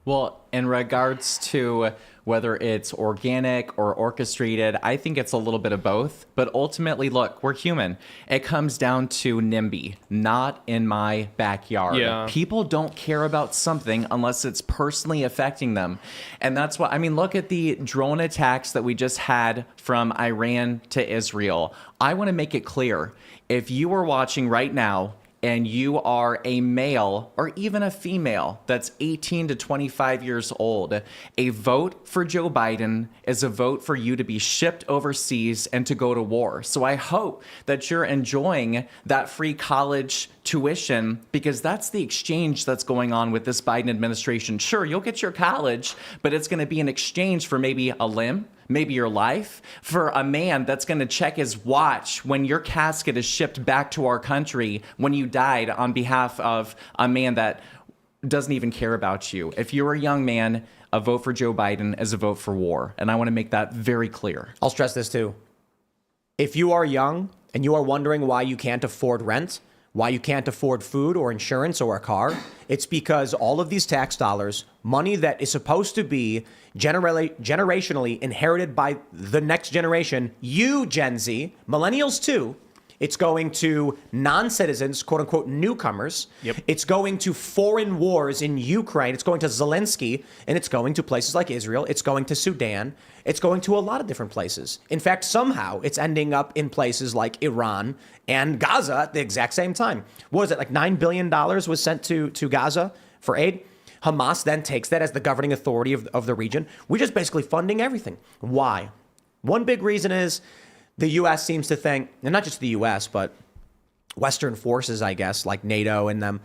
Well, in regards to whether it's organic or orchestrated, I think it's a little bit of both. But ultimately, look, we're human. It comes down to NIMBY, not in my backyard. Yeah. People don't care about something unless it's personally affecting them. And that's why, look at the drone attacks that we just had from Iran to Israel. I want to make it clear. If you are watching right now, and you are a male or even a female that's 18 to 25 years old, a vote for Joe Biden is a vote for you to be shipped overseas and to go to war. So I hope that you're enjoying that free college tuition, because that's the exchange that's going on with this Biden administration. Sure, you'll get your college, but it's going to be in exchange for maybe a limb, maybe your life, for a man that's going to check his watch when your casket is shipped back to our country when you died on behalf of a man that doesn't even care about you. If you're a young man, a vote for Joe Biden is a vote for war. And I want to make that very clear. I'll stress this too. If you are young and you are wondering why you can't afford rent, why you can't afford food or insurance or a car, it's because all of these tax dollars, money that is supposed to be generationally inherited by the next generation, you, Gen Z, millennials too, it's going to non-citizens, quote unquote, newcomers. Yep. It's going to foreign wars in Ukraine. It's going to Zelensky, and it's going to places like Israel. It's going to Sudan. It's going to a lot of different places. In fact, somehow it's ending up in places like Iran and Gaza at the exact same time. What was it, like $9 billion was sent to Gaza for aid? Hamas then takes that as the governing authority of the region. We're just basically funding everything. Why? One big reason is the U.S. seems to think, and not just the U.S., but Western forces, I guess, like NATO and them,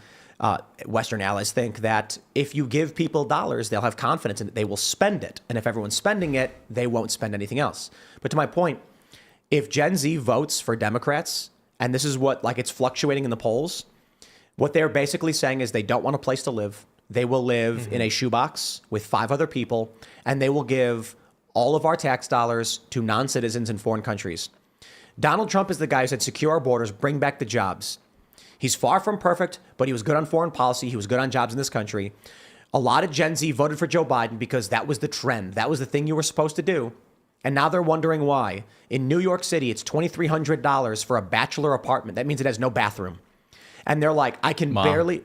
Western allies think that if you give people dollars, they'll have confidence in it. They will spend it. And if everyone's spending it, they won't spend anything else. But to my point, if Gen Z votes for Democrats, and this is what, like, it's fluctuating in the polls, what they're basically saying is they don't want a place to live. They will live in a shoebox with 5 other people, and they will give all of our tax dollars to non-citizens in foreign countries. Donald Trump is the guy who said, secure our borders, bring back the jobs. He's far from perfect, but he was good on foreign policy. He was good on jobs in this country. A lot of Gen Z voted for Joe Biden because that was the trend. That was the thing you were supposed to do. And now they're wondering why. In New York City, it's $2,300 for a bachelor apartment. That means it has no bathroom. And they're like, I can barely,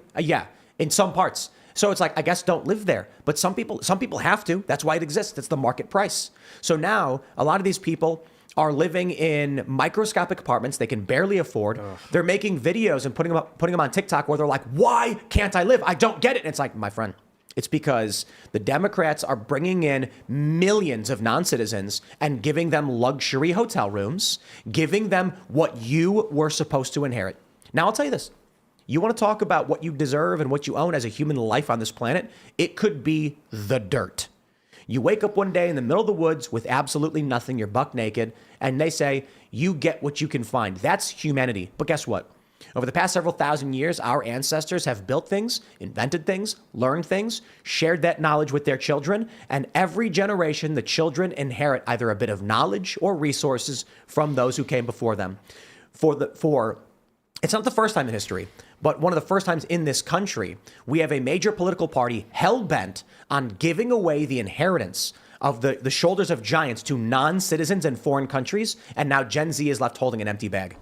in some parts. So it's like, I guess don't live there. But some people have to. That's why it exists. It's the market price. So now a lot of these people are living in microscopic apartments they can barely afford. Ugh. They're making videos and putting them on TikTok where they're like, why can't I live? I don't get it. And it's like, my friend, it's because the Democrats are bringing in millions of non-citizens and giving them luxury hotel rooms, giving them what you were supposed to inherit. Now, I'll tell you this. You want to talk about what you deserve and what you own as a human life on this planet? It could be the dirt. You wake up one day in the middle of the woods with absolutely nothing, you're buck naked, and they say, you get what you can find. That's humanity. But guess what? Over the past several thousand years, our ancestors have built things, invented things, learned things, shared that knowledge with their children, and every generation, the children inherit either a bit of knowledge or resources from those who came before them. It's not the first time in history, but one of the first times in this country, we have a major political party hell-bent on giving away the inheritance of the shoulders of giants to non-citizens and foreign countries, and now Gen Z is left holding an empty bag.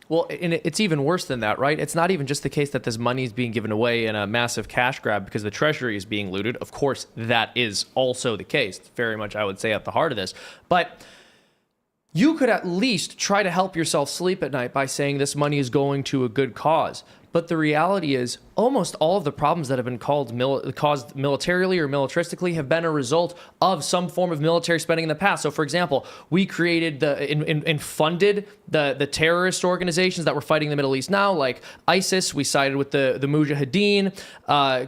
Well, and it's even worse than that, right? It's not even just the case that this money is being given away in a massive cash grab because the treasury is being looted. Of course, that is also the case. It's very much, I would say, at the heart of this. But you could at least try to help yourself sleep at night by saying this money is going to a good cause. But the reality is almost all of the problems that have been caused militarily or militaristically have been a result of some form of military spending in the past. So, for example, we created and funded the terrorist organizations that were fighting the Middle East now, like ISIS. We sided with the Mujahideen,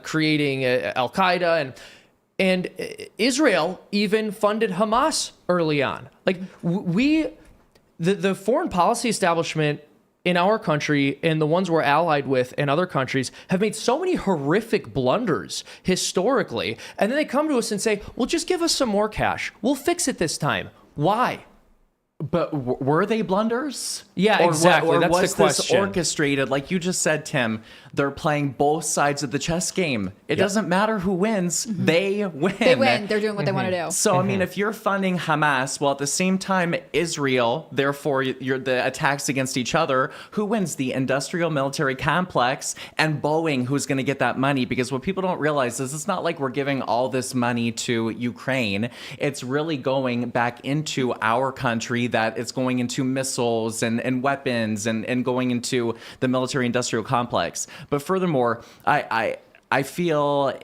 creating Al-Qaeda, and Israel even funded Hamas early on. Like the foreign policy establishment in our country and the ones we're allied with in other countries have made so many horrific blunders historically. And then they come to us and say, well, just give us some more cash. We'll fix it this time. Why? But were they blunders? Yeah, or exactly. Or That's was the this question. orchestrated? Like you just said, Tim, they're playing both sides of the chess game. It doesn't matter who wins. They win. They win. They're doing what they want to do. So, I mean, if you're funding Hamas, while at the same time Israel, therefore you're the attacks against each other, who wins? The industrial military complex and Boeing, who's going to get that money? Because what people don't realize is it's not like we're giving all this money to Ukraine. It's really going back into our country, that it's going into missiles and weapons and going into the military industrial complex. But furthermore, I feel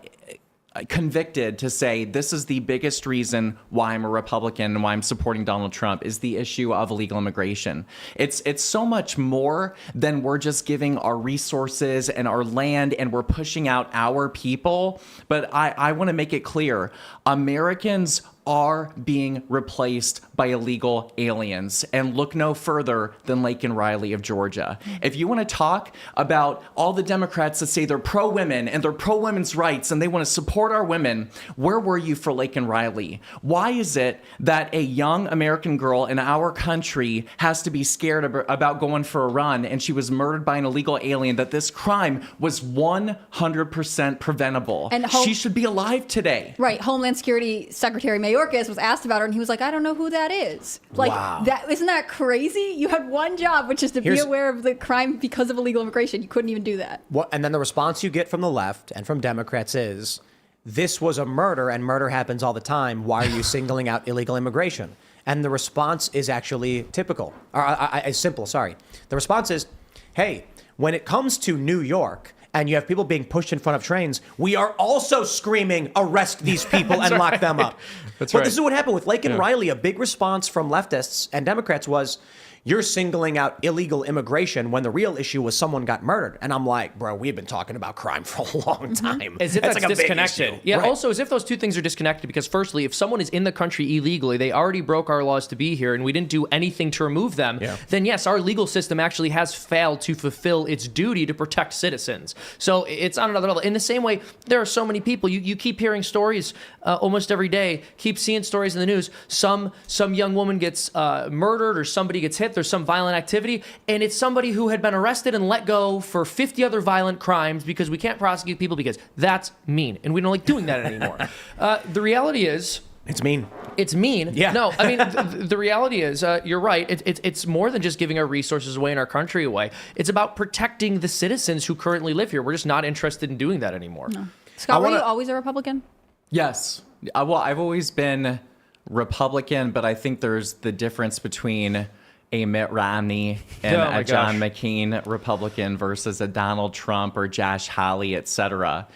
convicted to say this is the biggest reason why I'm a Republican and why I'm supporting Donald Trump is the issue of illegal immigration. It's so much more than we're just giving our resources and our land and we're pushing out our people. But I want to make it clear, Americans are being replaced by illegal aliens. And look no further than Laken Riley of Georgia. If you want to talk about all the Democrats that say they're pro-women and they're pro-women's rights and they want to support our women, where were you for Laken Riley? Why is it that a young American girl in our country has to be scared about going for a run and she was murdered by an illegal alien, that this crime was 100% preventable? And she should be alive today. Right. Homeland Security Secretary Mayorkas was asked about her, and he was like, I don't know who that is. Like, Wow. Isn't that crazy? You had one job, which is to be aware of the crime because of illegal immigration. You couldn't even do that. And then the response you get from the left and from Democrats is, this was a murder and murder happens all the time. Why are you singling out illegal immigration? And the response is actually typical, or simple, sorry. The response is, hey, when it comes to New York and you have people being pushed in front of trains, we are also screaming, arrest these people and lock them up. That's but right. this is what happened with Laken Riley. A big response from leftists and Democrats was, you're singling out illegal immigration when the real issue was someone got murdered. And I'm like, bro, we've been talking about crime for a long time. As if that's like a big disconnected. issue. Yeah, Right. also as if those two things are disconnected, because firstly, if someone is in the country illegally, they already broke our laws to be here and we didn't do anything to remove them, then yes, our legal system actually has failed to fulfill its duty to protect citizens. So it's on another level. In the same way, there are so many people, you keep hearing stories almost every day, keep seeing stories in the news. Some young woman gets murdered or somebody gets hit, there's some violent activity, and it's somebody who had been arrested and let go for 50 other violent crimes because we can't prosecute people because that's mean and we don't like doing that anymore. The reality is, It's mean. it's mean. Yeah. No, I mean, the reality is, you're right. It's more than just giving our resources away and our country away. It's about protecting the citizens who currently live here. We're just not interested in doing that anymore. No. Scott, were you always a Republican? Yes. Well, I've always been Republican, but I think there's the difference between a Mitt Romney and Oh my a John gosh. McCain Republican versus a Donald Trump or Josh Hawley, et cetera.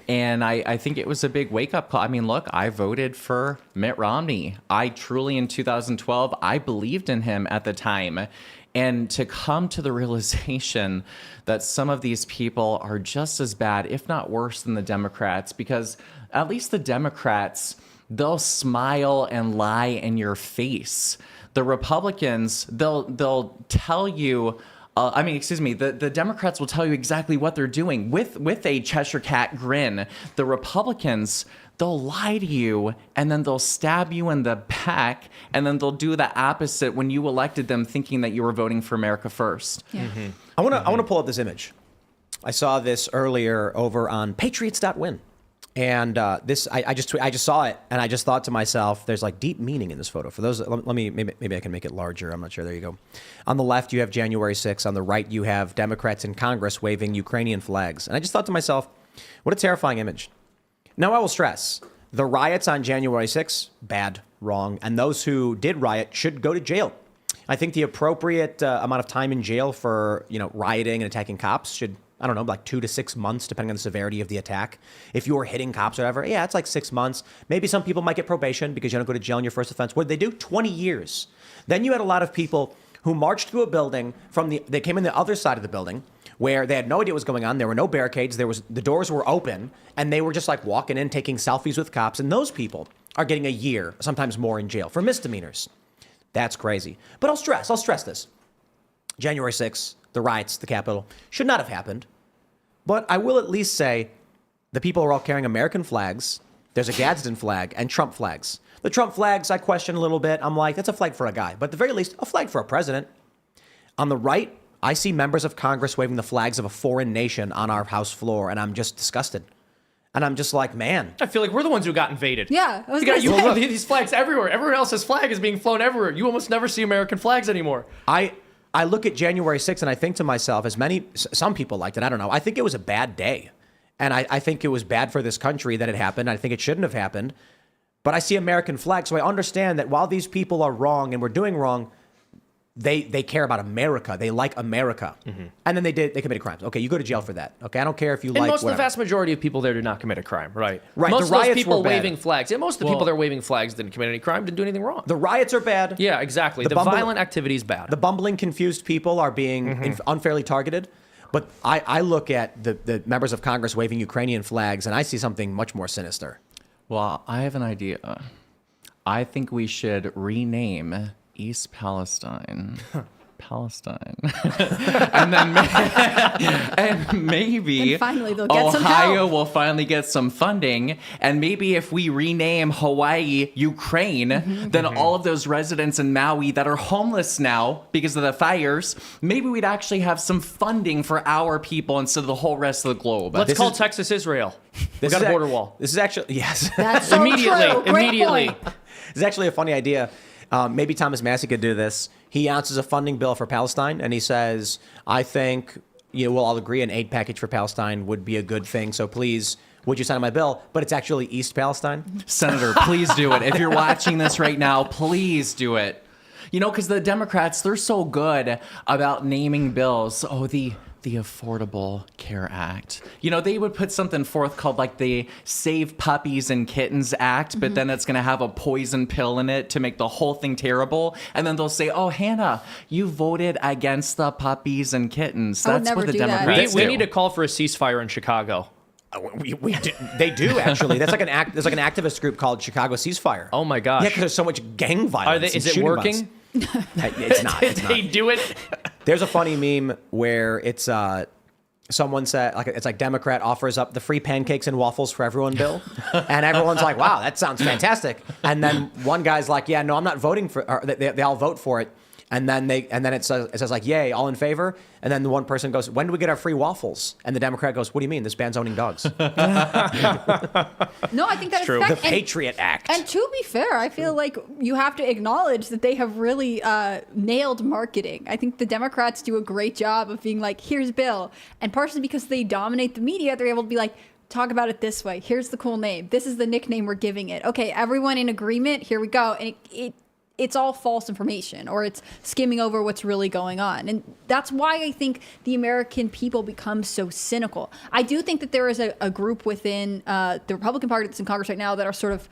And I think it was a big wake-up call. I mean, look, I voted for Mitt Romney. I truly, in 2012, I believed in him at the time. And to come to the realization that some of these people are just as bad, if not worse, than the Democrats, because at least the Democrats, they'll smile and lie in your face. The Republicans, they'll tell you, the Democrats will tell you exactly what they're doing with a Cheshire Cat grin. The Republicans, they'll lie to you and then they'll stab you in the back and then they'll do the opposite when you elected them thinking that you were voting for America first. Yeah. I want to pull up this image. I saw this earlier over on patriots.win. And I just saw it, and I just thought to myself, there's like deep meaning in this photo. For those, let me maybe I can make it larger. I'm not sure. There you go. On the left, you have January 6th. On the right, you have Democrats in Congress waving Ukrainian flags. And I just thought to myself, what a terrifying image. Now, I will stress, the riots on January 6th, bad, wrong, and those who did riot should go to jail. I think the appropriate amount of time in jail for rioting and attacking cops should, I don't know, like 2 to 6 months, depending on the severity of the attack. If you were hitting cops or whatever, yeah, it's like 6 months. Maybe some people might get probation because you don't go to jail in your first offense. What did they do? 20 years. Then you had a lot of people who marched through a building they came in the other side of the building where they had no idea what was going on. There were no barricades. The doors were open, and they were just like walking in, taking selfies with cops. And those people are getting a year, sometimes more, in jail for misdemeanors. That's crazy. But I'll stress this. January 6th, the riots, the Capitol, should not have happened. But I will at least say the people are all carrying American flags. There's a Gadsden flag and Trump flags. The Trump flags, I question a little bit. I'm like, that's a flag for a guy. But at the very least, a flag for a president. On the right, I see members of Congress waving the flags of a foreign nation on our House floor, and I'm just disgusted. And I'm just like, man. I feel like we're the ones who got invaded. Yeah. You got these flags everywhere. Everyone else's flag is being flown everywhere. You almost never see American flags anymore. I look at January 6th and I think to myself, some people liked it, I don't know. I think it was a bad day. And I think it was bad for this country that it happened. I think it shouldn't have happened. But I see American flags, so I understand that while these people are wrong and we're doing wrong, they care about America. They like America. Mm-hmm. And then they committed crimes. Okay, you go to jail for that. Okay, I don't care if you like the vast majority of people there did not commit a crime, right? Right. Most the of riots those people were bad. waving flags. Yeah, most of the people there waving flags didn't commit any crime, didn't do anything wrong. The riots are bad. Yeah, exactly. The violent activity is bad. The bumbling, confused people are being unfairly targeted. But I look at the members of Congress waving Ukrainian flags, and I see something much more sinister. Well, I have an idea. I think we should rename East Palestine. Palestine. and then maybe and finally they'll get Ohio will finally get some funding. And maybe if we rename Hawaii Ukraine, then all of those residents in Maui that are homeless now because of the fires, maybe we'd actually have some funding for our people instead of the whole rest of the globe. Let's call Texas Israel. We got a border wall. This is actually, yes. That's so true. Immediately. It's actually a funny idea. Maybe Thomas Massey could do this. He announces a funding bill for Palestine, and he says, I think we'll all agree an aid package for Palestine would be a good thing. So please, would you sign my bill? But it's actually East Palestine. Senator, please do it. If you're watching this right now, please do it. Because the Democrats, they're so good about naming bills. Oh, the Affordable Care Act. They would put something forth called like the Save Puppies and Kittens Act, but then it's going to have a poison pill in it to make the whole thing terrible. And then they'll say, oh, Hannah, you voted against the puppies and kittens. That's what the Democrats do. We need to call for a ceasefire in Chicago. They do, actually. That's like an there's like an activist group called Chicago Ceasefire. Oh my gosh. Yeah, because there's so much gang violence. Is it working? It's not. Did they do it? There's a funny meme where it's someone said, it's like Democrat offers up the free pancakes and waffles for everyone bill, and everyone's like, wow, that sounds fantastic. And then one guy's like, yeah, no, I'm not voting for. Or they all vote for it. And then it says like, yay, all in favor. And then the one person goes, when do we get our free waffles? And the Democrat goes, what do you mean? This ban's owning dogs. No, I think that's true. The Patriot Act. And to be fair, I feel like you have to acknowledge that they have really nailed marketing. I think the Democrats do a great job of being like, here's Bill. And partially because they dominate the media, they're able to be like, talk about it this way. Here's the cool name. This is the nickname we're giving it. Okay, everyone in agreement. Here we go. And it's all false information, or it's skimming over what's really going on. And that's why I think the American people become so cynical. I do think that there is a group within the Republican Party that's in Congress right now that are sort of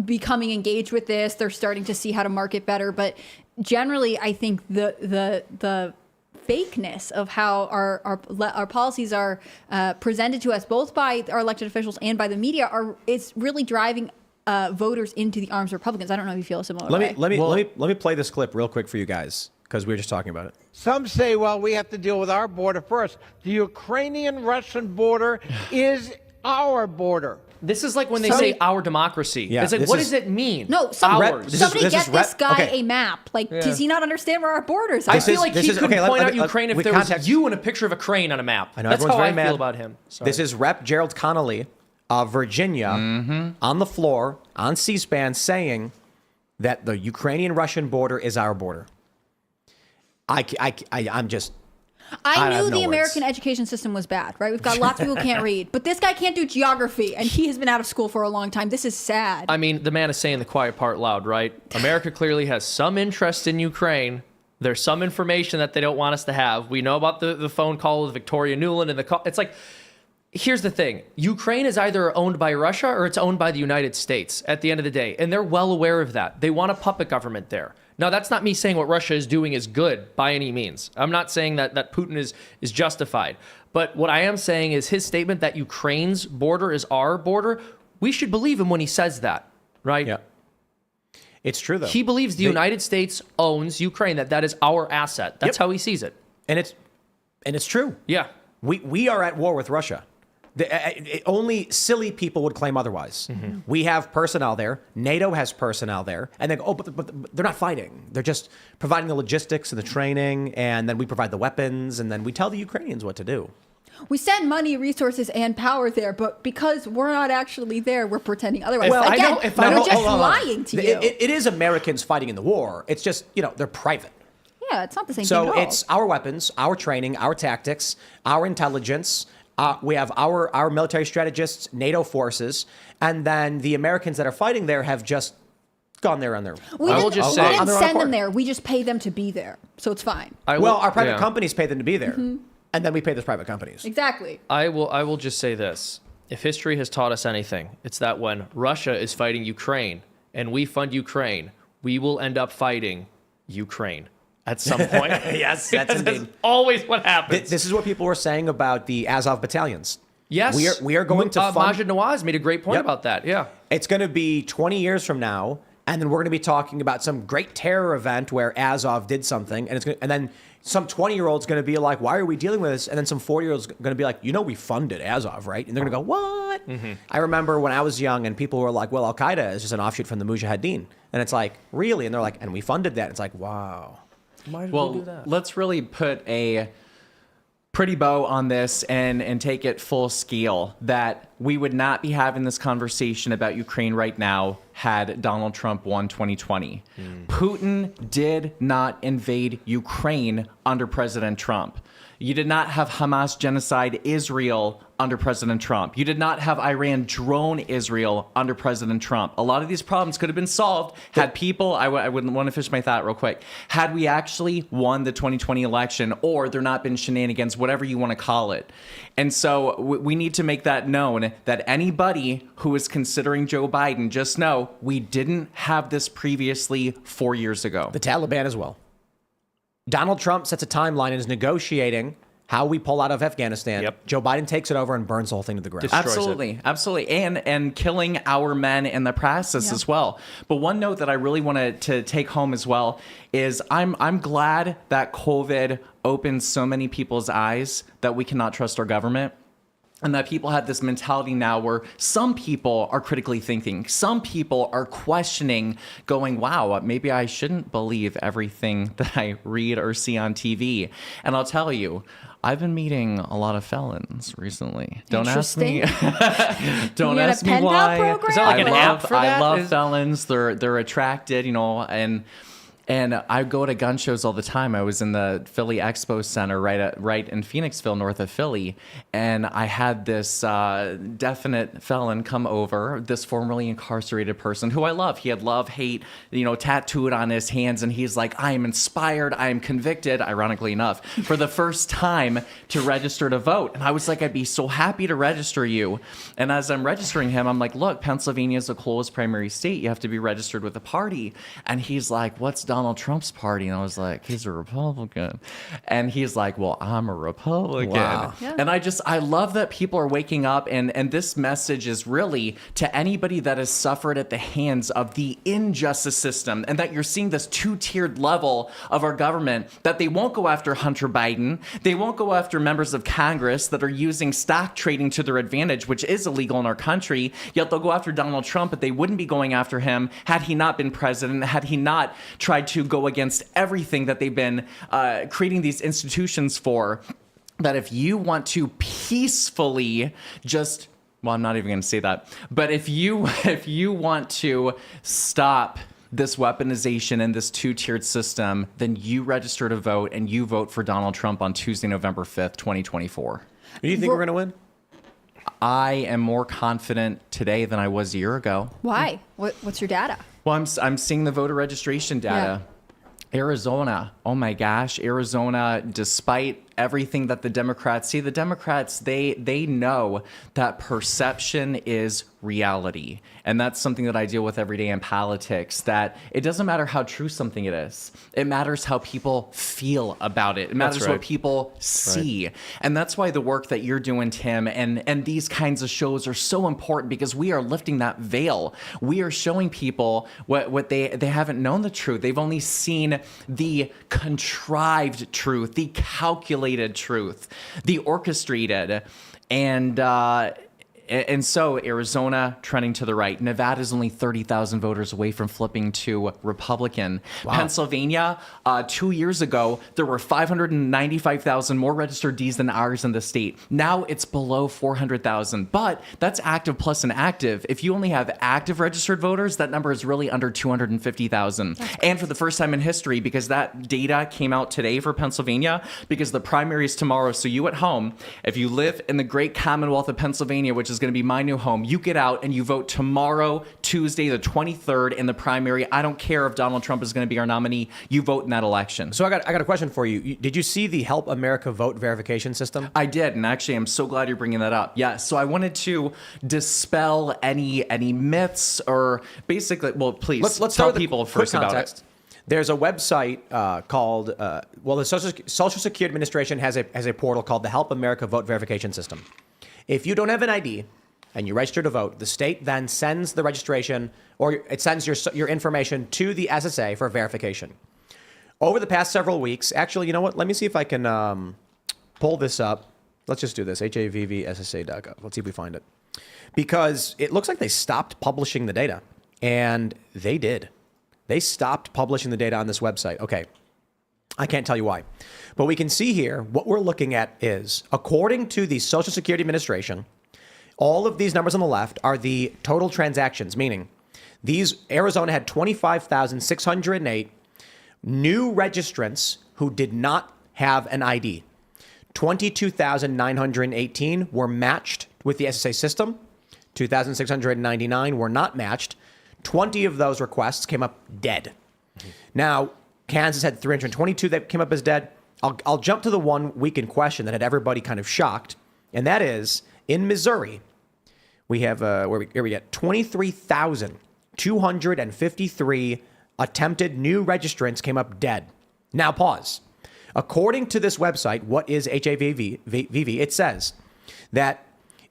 becoming engaged with this. They're starting to see how to market better. But generally, I think the fakeness of how our policies are presented to us, both by our elected officials and by the media, is really driving voters into the arms of Republicans. I don't know if you feel a similar way. Let me play this clip real quick for you guys, because we were just talking about it. Some say, well, we have to deal with our border first. The Ukrainian-Russian border is our border. This is like when they say our democracy. Yeah, it's like, what does it mean? No, somebody get this guy a map. Like, does he not understand where our borders are? I feel like he could point out Ukraine if there was you and a picture of a crane on a map. I know, that's how I very feel about him. Sorry. This is Rep. Gerald Connolly of Virginia on the floor on C-SPAN saying that the Ukrainian-Russian border is our border. I'm just... I knew have no the words. American education system was bad, right? We've got lots of people who can't read, but this guy can't do geography, and he has been out of school for a long time. This is sad. I mean, the man is saying the quiet part loud, right? America clearly has some interest in Ukraine. There's some information that they don't want us to have. We know about the phone call with Victoria Nuland and the call. It's like, here's the thing. Ukraine is either owned by Russia or it's owned by the United States at the end of the day. And they're well aware of that. They want a puppet government there. Now, that's not me saying what Russia is doing is good by any means. I'm not saying that Putin is justified. But what I am saying is his statement that Ukraine's border is our border, we should believe him when he says that, right? Yeah. It's true, though. He believes the United States owns Ukraine, that is our asset. That's how he sees it. And it's true. Yeah. We are at war with Russia. Only silly people would claim otherwise. We have personnel there. NATO has personnel there. And they go, but they're not fighting. They're just providing the logistics and the training, and then we provide the weapons, and then we tell the Ukrainians what to do. We send money, resources, and power there, but because we're not actually there, we're pretending otherwise. Well, Again, we're just hold on. lying to you. It is Americans fighting in the war. It's just, they're private. Yeah, it's not the same thing So at all. it's our weapons, our training, our tactics, our intelligence. We have our military strategists, NATO forces, and then the Americans that are fighting there have just gone there on their own. We didn't send them accord. there. We just pay them to be there. So it's fine. Our private companies pay them to be there. And then we pay those private companies. Exactly. I will just say this. If history has taught us anything, it's that when Russia is fighting Ukraine and we fund Ukraine, we will end up fighting Ukraine at some point. Yes, that's indeed. That's always what happens. This is what people were saying about the Azov battalions. Yes. We are going to fund... Majid Nawaz made a great point about that. Yeah. It's going to be 20 years from now, and then we're going to be talking about some great terror event where Azov did something, and then some 20-year-old's going to be like, why are we dealing with this? And then some 40-year-old's going to be like, we funded Azov, right? And they're going to go, what? I remember when I was young and people were like, well, Al-Qaeda is just an offshoot from the Mujahideen. And it's like, really? And they're like, and we funded that. It's like, wow. Why did we do that? Let's really put a pretty bow on this and take it full scale, that we would not be having this conversation about Ukraine right now had Donald Trump won 2020. Putin did not invade Ukraine under President Trump. You did not have Hamas genocide Israel under President Trump. You did not have Iran drone Israel under President Trump. A lot of these problems could have been solved had people, I wouldn't want to finish my thought real quick, had we actually won the 2020 election, or there not been shenanigans, whatever you want to call it. And so we need to make that known, that anybody who is considering Joe Biden, just know we didn't have this previously 4 years ago. The Taliban as well. Donald Trump sets a timeline and is negotiating how we pull out of Afghanistan. Yep. Joe Biden takes it over and burns the whole thing to the ground. Absolutely. And killing our men in the process as well. But one note that I really wanted to take home as well is I'm glad that COVID opened so many people's eyes that we cannot trust our government. And that people have this mentality now where some people are critically thinking. Some people are questioning, going, wow, maybe I shouldn't believe everything that I read or see on TV. And I'll tell you, I've been meeting a lot of felons recently. Don't ask me. Don't ask me why. Is that like an app for that? I love felons. They're attracted, and I go to gun shows all the time. I was in the Philly Expo Center right in Phoenixville, north of Philly, and I had this definite felon come over, this formerly incarcerated person who I love. He had love, hate, tattooed on his hands, and he's like, I am inspired, I am convicted, ironically enough, for the first time to register to vote. And I was like, I'd be so happy to register you. And as I'm registering him, I'm like, look, Pennsylvania is the closed primary state. You have to be registered with a party. And he's like, what's Donald Trump's party? And I was like, he's a Republican. And he's like, well, I'm a Republican. Wow. Yeah. And I love that people are waking up, and this message is really to anybody that has suffered at the hands of the injustice system, and that you're seeing this two-tiered level of our government, that they won't go after Hunter Biden. They won't go after members of Congress that are using stock trading to their advantage, which is illegal in our country. Yet they'll go after Donald Trump, but they wouldn't be going after him had he not been president, had he not tried to go against everything that they've been creating these institutions for. That if you want to peacefully just Well, I'm not even going to say that. But if you want to stop this weaponization and this two-tiered system, then you register to vote and you vote for Donald Trump on Tuesday, November 5th, 2024. Do you think we're going to win? I am more confident today than I was a year ago. Why? What's your data? Well, I'm seeing the voter registration data. Arizona, oh my gosh, Arizona, despite everything that the Democrats see, the Democrats, they know that perception is reality. And that's something that I deal with every day in politics, that it doesn't matter how true something it is. It matters how people feel about it. It matters what people see. And that's why the work that you're doing, Tim, and these kinds of shows are so important, because we are lifting that veil. We are showing people what they haven't known the truth. They've only seen the contrived truth, the calculated truth, the orchestrated. And so Arizona trending to the right. Nevada's only 30,000 voters away from flipping to Republican. Wow. Pennsylvania, 2 years ago, there were 595,000 more registered Ds than ours in the state. Now it's below 400,000, but that's active plus inactive. If you only have active registered voters, that number is really under 250,000. And for the first time in history, because that data came out today for Pennsylvania, because the primary is tomorrow. So you at home, if you live in the great Commonwealth of Pennsylvania, which is going to be my new home, you get out and you vote tomorrow, Tuesday, the 23rd, in the primary. I don't care if Donald Trump is going to be our nominee. You vote in that election. So I got a question for you. Did you see the Help America Vote verification system? I did, and actually, I'm so glad you're bringing that up. Yeah, so I wanted to dispel any myths, or basically, well, please let's tell people first about it. There's a website called, the Social Security Administration has a portal called the Help America Vote verification system. If you don't have an ID and you register to vote, the state then sends the registration, or it sends your information to the SSA for verification. Over the past several weeks, actually, you know what? Let me see if I can pull this up. Let's just do this, havvssa.gov. Let's see if we find it. Because it looks like they stopped publishing the data, and they did. They stopped publishing the data on this website. Okay, I can't tell you why. But we can see here, what we're looking at is, according to the Social Security Administration, all of these numbers on the left are the total transactions, meaning Arizona had 25,608 new registrants who did not have an ID. 22,918 were matched with the SSA system. 2,699 were not matched. 20 of those requests came up dead. Now, Kansas had 322 that came up as dead. I'll jump to the 1 week in question that had everybody kind of shocked, and that is in Missouri. We have here we get 23,253 attempted new registrants came up dead. Now pause. According to this website, what is HAVV? It says that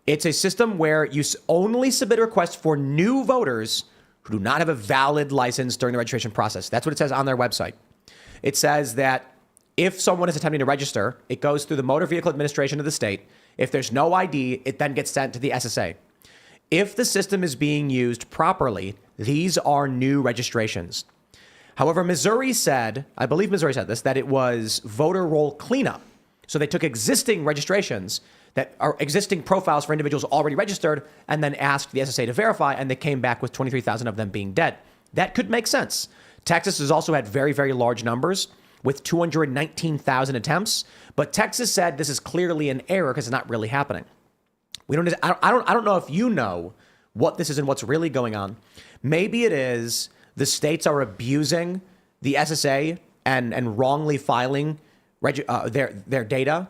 it's a system where you only submit a request for new voters who do not have a valid license during the registration process. That's what it says on their website. It says that if someone is attempting to register, it goes through the Motor Vehicle Administration of the state. If there's no ID, it then gets sent to the SSA. If the system is being used properly, these are new registrations. However, Missouri said, I believe Missouri said this, that it was voter roll cleanup. So they took existing registrations that are existing profiles for individuals already registered and then asked the SSA to verify, and they came back with 23,000 of them being dead. That could make sense. Texas has also had very, very large numbers with 219,000 attempts, but Texas said this is clearly an error because it's not really happening. I don't know if you know what this is and what's really going on. Maybe it is the states are abusing the SSA and wrongly filing their data,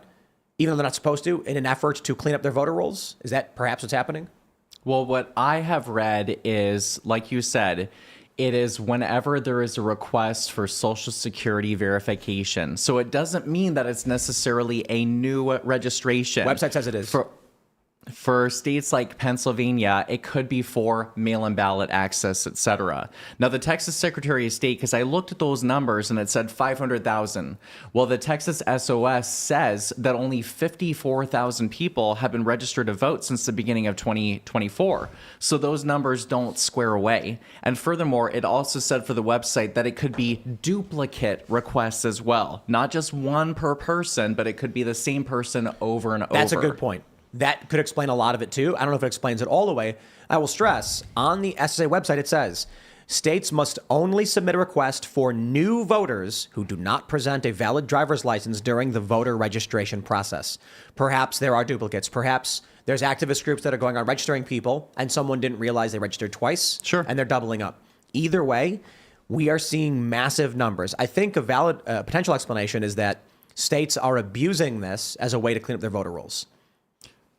even though they're not supposed to, in an effort to clean up their voter rolls. Is that perhaps what's happening? Well, what I have read is, like you said, it is whenever there is a request for Social Security verification. So it doesn't mean that it's necessarily a new registration. Website says it is. For states like Pennsylvania, it could be for mail-in ballot access, etc. Now, the Texas Secretary of State, because I looked at those numbers and it said 500,000. Well, the Texas SOS says that only 54,000 people have been registered to vote since the beginning of 2024. So those numbers don't square away. And furthermore, it also said for the website that it could be duplicate requests as well. Not just one per person, but it could be the same person over and over. That's a good point. that could explain a lot of it too. I don't know if it explains it all the way. I will stress, on the SSA website, it says, states must only submit a request for new voters who do not present a valid driver's license during the voter registration process. Perhaps there are duplicates. Perhaps there's activist groups that are going on registering people and someone didn't realize they registered twice. Sure. And they're doubling up. Either way, we are seeing massive numbers. I think a valid potential explanation is that states are abusing this as a way to clean up their voter rolls.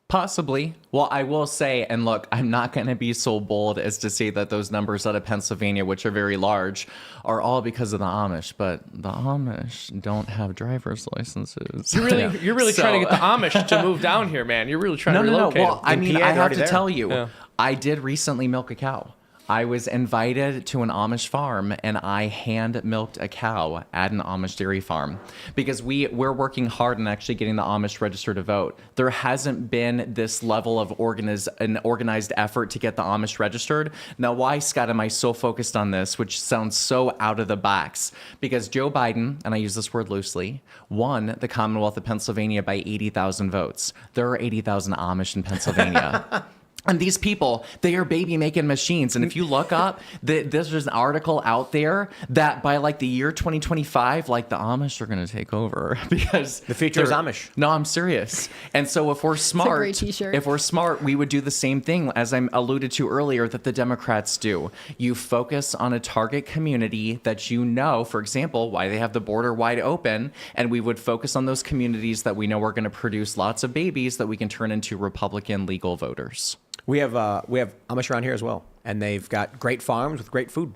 Possibly. Well, I will say, and look, I'm not going to be so bold as to say that those numbers out of Pennsylvania, which are very large, are all because of the Amish, but the Amish don't have driver's licenses. You're really trying to get the Amish to move down here, man. You're really trying to relocate No. Well, them. I mean, PA, I have already to there. tell you, Yeah. I did recently milk a cow. I was invited to an Amish farm and I hand milked a cow at an Amish dairy farm because we're working hard on actually getting the Amish registered to vote. There hasn't been this level of an organized effort to get the Amish registered. Now, why, Scott, am I so focused on this, which sounds so out of the box? Because Joe Biden, and I use this word loosely, won the Commonwealth of Pennsylvania by 80,000 votes. There are 80,000 Amish in Pennsylvania. And these people, they are baby making machines. And if you look up, there's an article out there that by like the year 2025, like the Amish are going to take over because The future is Amish. No, I'm serious. And so if we're smart, great t-shirt. if we're smart, we would do the same thing as I alluded to earlier that the Democrats do. You focus on a target community that you know, for example, why they have the border wide open. And we would focus on those communities that we know are going to produce lots of babies that we can turn into Republican legal voters. We have Amish around here as well, and they've got great farms with great food.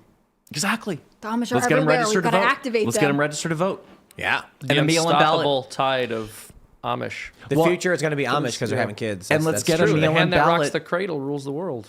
Exactly. The Amish are Let's get them everywhere. registered We've to got to vote. activate Let's them. get them registered to vote. Yeah. The and a mail-in ballot. unstoppable tide of Amish. The future is going to be Amish because they're having kids. And let's get true. a The mail-in hand that rocks ballot. the cradle rules the world.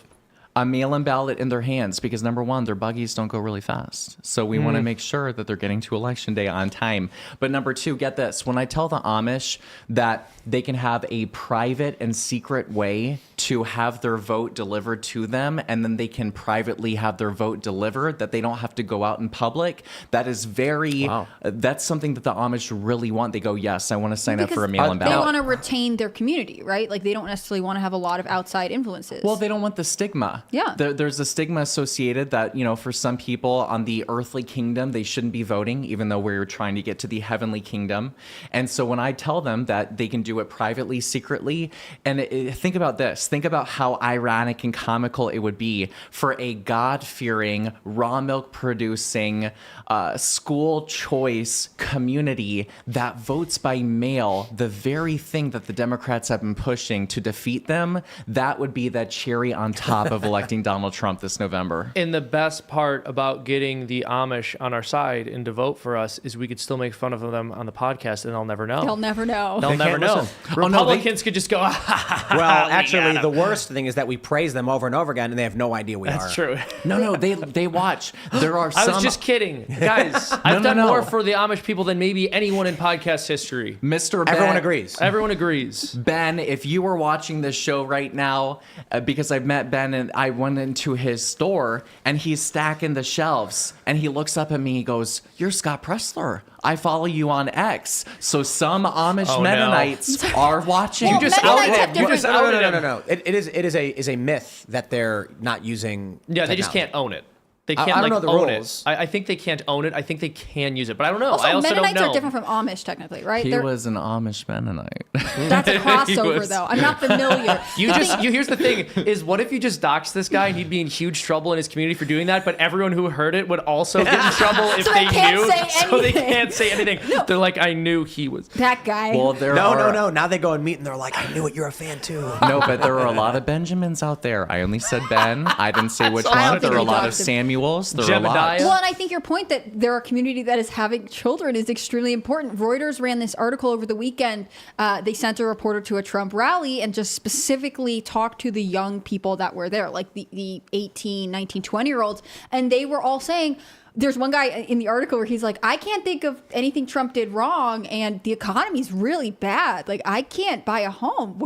A mail-in ballot in their hands because number one, their buggies don't go really fast. So we want to make sure that they're getting to election day on time. But number two, get this. When I tell the Amish that they can have a private and secret way to have their vote delivered to them, and then they can privately have their vote delivered, that they don't have to go out in public, that is very, that's something that the Amish really want. They go, yes, I want to sign up for a mail-in They ballot. want to retain their community, right? Like they don't necessarily want to have a lot of outside influences. Well, they don't want the stigma. Yeah. There's a stigma associated that, for some people on the earthly kingdom, they shouldn't be voting, even though we're trying to get to the heavenly kingdom. And so when I tell them that they can do it privately, secretly, and think about this. Think about how ironic and comical it would be for a God-fearing, raw milk producing, school choice community that votes by mail, the very thing that the Democrats have been pushing to defeat them. That would be that cherry on top of electing Donald Trump this November. And the best part about getting the Amish on our side and to vote for us is we could still make fun of them on the podcast and they'll never know. they'll never know. They'll never can't know. listen. Republicans could just go, Well, actually, the worst thing is that we praise them over and over again, and they have no idea we are. That's true. No, they watch. There are I some. was just kidding. Guys, I've done more for the Amish people than maybe anyone in podcast history. Mr. Ben, Everyone agrees. Everyone agrees. Ben, if you were watching this show right now, because I've met Ben and I went into his store and he's stacking the shelves and he looks up at me, he goes, "You're Scott Presler. I follow you on X." So some Amish Oh, no. Mennonites are watching. Well, just Mennonites outed have him. different- You just outed him. No. It is a myth that they're not using. Yeah, they just technology. can't own it. They I can't don't know the own rules. it. I think they can't own it. I think they can use it, but I don't know. Also, I also Mennonites don't know. are different from Amish, technically, right? He They're- was an Amish Mennonite. That's a crossover, was- though. I'm not familiar. Here's the thing: is what if you just doxed this guy and he'd be in huge trouble in his community for doing that, but everyone who heard it would also get in trouble if So they they can't knew. say So they anything. can't say anything. They're like, I knew he was. That guy. Well, there No. are, Now they go and meet, and they're like, "I knew it. You're a fan too." No, but there are a lot of Benjamins out there. I only said Ben. I didn't say which I don't one. There think are a he lot of talks to- Samuels. There are a lot. Jebediah. Well, and I think your point that there are a community that is having children is extremely important. Reuters ran this article over the weekend. They sent a reporter to a Trump rally and just specifically talked to the young people that were there, like the 18, 19, 20-year-olds. And they were all saying, there's one guy in the article where he's like, I can't think of anything Trump did wrong, and the economy's really bad. Like, I can't buy a home.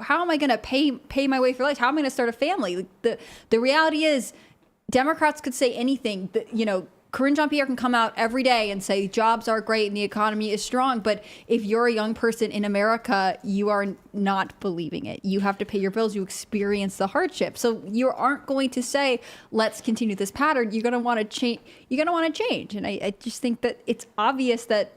How am I going to pay my way for life? How am I going to start a family? Like, the reality is, Democrats could say anything, Corinne Jean-Pierre can come out every day and say jobs are great and the economy is strong, but if you're a young person in America, you are not believing it. You have to pay your bills. You experience the hardship. So you aren't going to say, let's continue this pattern. You're going to want to change. You're going to want to change. And I just think that it's obvious that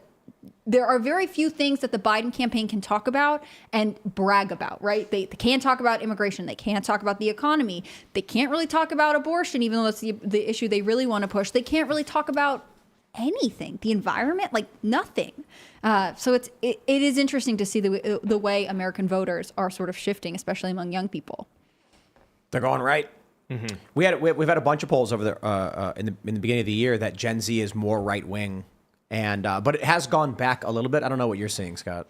there are very few things that the Biden campaign can talk about and brag about, right? They can't talk about immigration. They can't talk about the economy. They can't really talk about abortion, even though that's the issue they really want to push. They can't really talk about anything. The environment, like nothing. So it is interesting to see the way American voters are sort of shifting, especially among young people. They're going right. Mm-hmm. We've had a bunch of polls over there in the beginning of the year that Gen Z is more right wing. And but it has gone back a little bit. I don't know what you're seeing, Scott.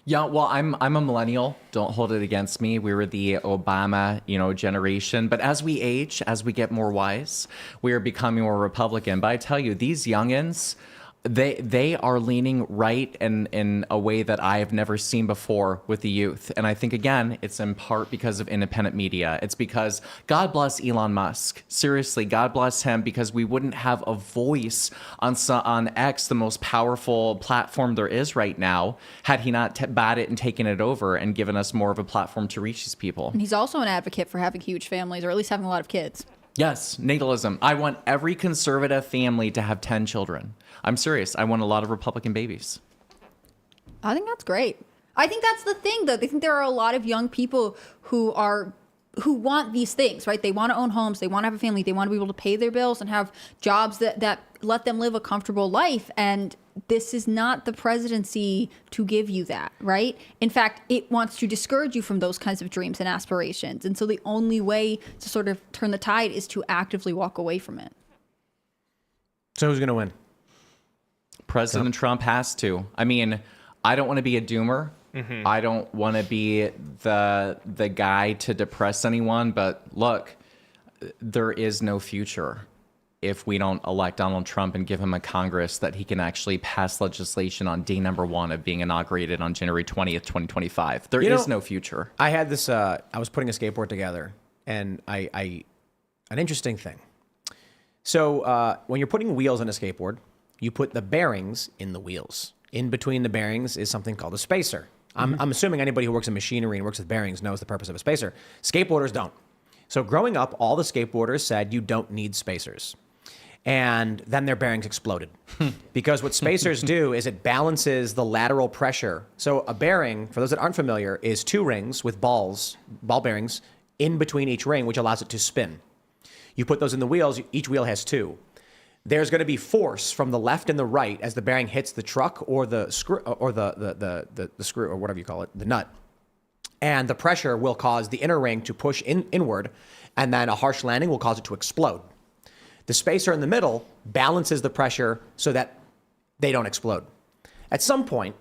Yeah, well, I'm a millennial. Don't hold it against me. We were the Obama, generation. But as we age, as we get more wise, we are becoming more Republican. But I tell you, these youngins, they are leaning right in a way that I have never seen before with the youth. And I think, again, it's in part because of independent media. It's because God bless Elon Musk. Seriously, God bless him, because we wouldn't have a voice on X, the most powerful platform there is right now, had he not bought it and taken it over and given us more of a platform to reach these people. And he's also an advocate for having huge families, or at least having a lot of kids. Yes, natalism. I want every conservative family to have 10 children. I'm serious. I want a lot of Republican babies. I think that's great. I think that's the thing, though. I think there are a lot of young people who want these things, right? They want to own homes. They want to have a family. They want to be able to pay their bills and have jobs that let them live a comfortable life. And this is not the presidency to give you that, right? In fact, it wants to discourage you from those kinds of dreams and aspirations. And so the only way to sort of turn the tide is to actively walk away from it. So who's going to win? President Trump has to. I mean, I don't want to be a doomer. Mm-hmm. I don't want to be the guy to depress anyone. But look, there is no future if we don't elect Donald Trump and give him a Congress that he can actually pass legislation on day number 1 of being inaugurated on January 20th, 2025. There is no future. I had this, I was putting a skateboard together, and an interesting thing. So when you're putting wheels on a skateboard, you put the bearings in the wheels. In between the bearings is something called a spacer. I'm assuming anybody who works in machinery and works with bearings knows the purpose of a spacer. Skateboarders don't. So growing up, all the skateboarders said you don't need spacers. And then their bearings exploded. Because what spacers do is it balances the lateral pressure. So a bearing, for those that aren't familiar, is 2 rings with ball bearings in between each ring, which allows it to spin. You put those in the wheels, each wheel has 2. There's going to be force from the left and the right as the bearing hits the truck or the screw or the screw or whatever you call it, the nut. And the pressure will cause the inner ring to push inward, and then a harsh landing will cause it to explode. The spacer in the middle balances the pressure so that they don't explode. At some point,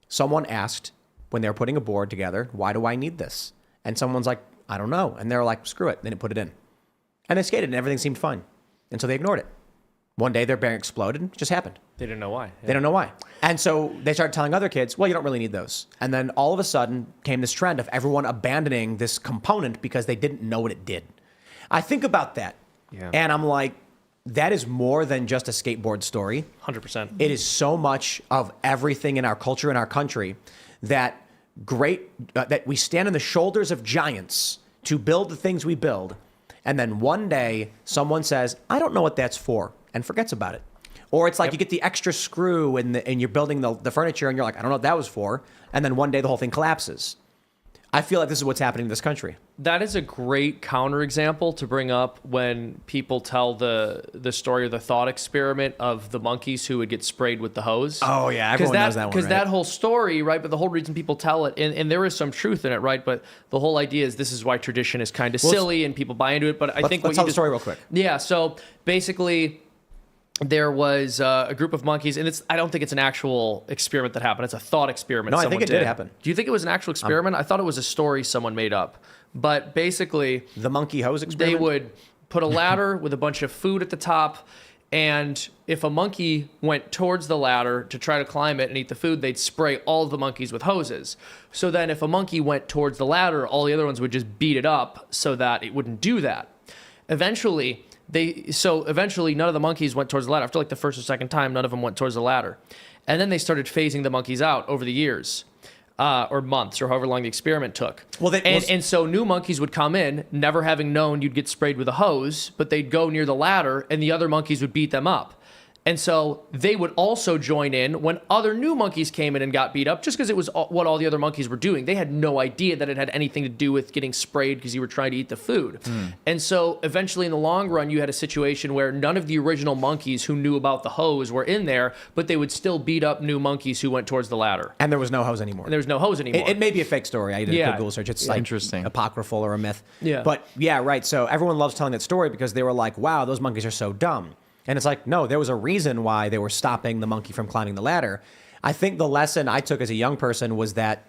someone asked when they were putting a board together, why do I need this? And someone's like, I don't know. And they're like, screw it. They didn't put it in. And they skated and everything seemed fine. And so they ignored it. One day their bearing exploded and it just happened. They didn't know why. Yeah. They don't know why. And so they started telling other kids, well, you don't really need those. And then all of a sudden came this trend of everyone abandoning this component because they didn't know what it did. I think about that. Yeah. And I'm like, that is more than just a skateboard story. 100%. It is so much of everything in our culture, in our country, that we stand on the shoulders of giants to build the things we build. And then one day someone says, I don't know what that's for, and forgets about it. Or it's like you get the extra screw and you're building the furniture and you're like, I don't know what that was for. And then one day the whole thing collapses. I feel like this is what's happening in this country. That is a great counterexample to bring up when people tell the story or the thought experiment of the monkeys who would get sprayed with the hose. Oh, yeah. Everyone knows that one, Because right? that whole story, right? But the whole reason people tell it, and there is some truth in it, right? But the whole idea is this is why tradition is kind of silly and people buy into it. But I think let's tell the story real quick. Yeah. So basically, there was a group of monkeys, and I don't think it's an actual experiment that happened. It's a thought experiment. No, I think it did happen. Do you think it was an actual experiment? I thought it was a story someone made up. But basically, the monkey hose experiment? They would put a ladder with a bunch of food at the top, and if a monkey went towards the ladder to try to climb it and eat the food, they'd spray all of the monkeys with hoses. So then if a monkey went towards the ladder, all the other ones would just beat it up so that it wouldn't do that. Eventually, So eventually none of the monkeys went towards the ladder. After like the first or second time, none of them went towards the ladder. And then they started phasing the monkeys out over the years. Or months, or however long the experiment took. And so new monkeys would come in, never having known you'd get sprayed with a hose, but they'd go near the ladder, and the other monkeys would beat them up. And so they would also join in when other new monkeys came in and got beat up, just because it was what all the other monkeys were doing. They had no idea that it had anything to do with getting sprayed because you were trying to eat the food. And so eventually in the long run, you had a situation where none of the original monkeys who knew about the hose were in there, but they would still beat up new monkeys who went towards the ladder. And there was no hose anymore. It may be a fake story. I did a quick Google search. It's like interesting, apocryphal or a myth. Yeah. But yeah, right. So everyone loves telling that story because they were like, wow, those monkeys are so dumb. And it's like, no, there was a reason why they were stopping the monkey from climbing the ladder. I think the lesson I took as a young person was that,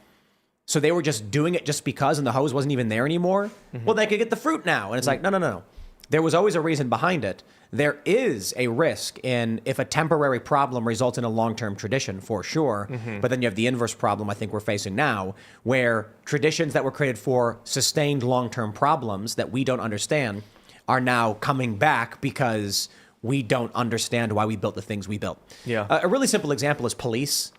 so they were just doing it just because, and the hose wasn't even there anymore. Well, they could get the fruit now. And it's like, no. There was always a reason behind it. There is a risk in if a temporary problem results in a long-term tradition, for sure. But then you have the inverse problem I think we're facing now, where traditions that were created for sustained long-term problems that we don't understand are now coming back because we don't understand why we built the things we built. Yeah. A really simple example is police,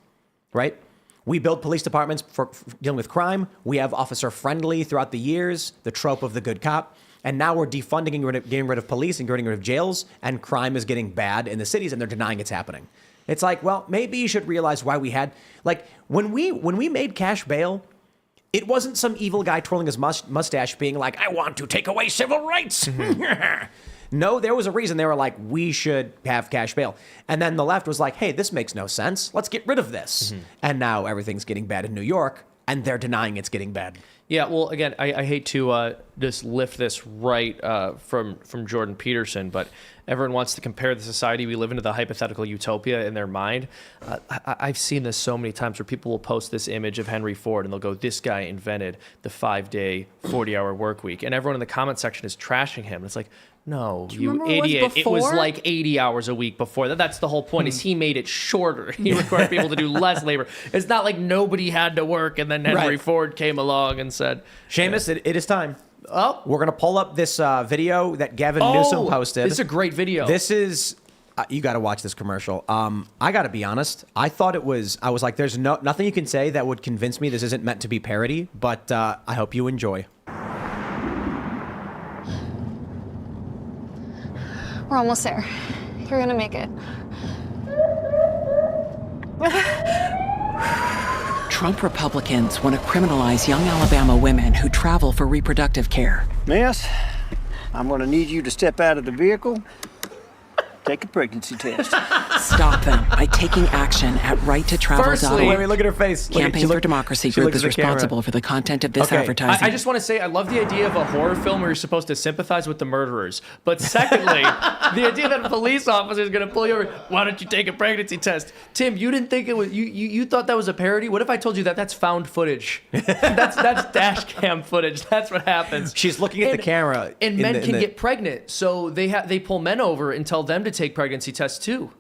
right? We build police departments for dealing with crime. We have officer friendly throughout the years, the trope of the good cop. And now we're defunding and getting rid of police and getting rid of jails, and crime is getting bad in the cities, and they're denying it's happening. It's like, well, maybe you should realize why we had, like, when we made cash bail, it wasn't some evil guy twirling his mustache being like, I want to take away civil rights. No, there was a reason they were like, we should have cash bail. And then the left was like, hey, this makes no sense. Let's get rid of this. And now everything's getting bad in New York, and they're denying it's getting bad. Yeah, well, again, I hate to just lift this right from Jordan Peterson, but everyone wants to compare the society we live in to the hypothetical utopia in their mind. I've seen this so many times where people will post this image of Henry Ford, and they'll go, this guy invented the 5-day, 40-hour work week. And everyone in the comment section is trashing him. And it's like, no, you idiot. It was like 80 hours a week before that. That's the whole point, is he made it shorter. He required people to do less labor. It's not like nobody had to work, and then Henry Ford came along and said, Seamus, it is time. Oh, we're going to pull up this video that Gavin Newsom posted. This is a great video. This is, you got to watch this commercial. I got to be honest. I thought it was, I was like, there's nothing you can say that would convince me this isn't meant to be parody, but I hope you enjoy. We're almost there. You're gonna make it. Trump Republicans want to criminalize young Alabama women who travel for reproductive care. Miss, I'm gonna need you to step out of the vehicle. Take a pregnancy test. Stop them by taking action at right-to-travel.org. Firstly, wait, look at her face. Campaign for Democracy Group is responsible for the content of this advertising. I just want to say I love the idea of a horror film where you're supposed to sympathize with the murderers. But secondly, the idea that a police officer is going to pull you over, why don't you take a pregnancy test? Tim, you didn't think it was, you thought that was a parody? What if I told you that that's found footage? that's dash cam footage. That's what happens. She's looking at the camera. And men can get pregnant. So they pull men over and tell them to take pregnancy tests too.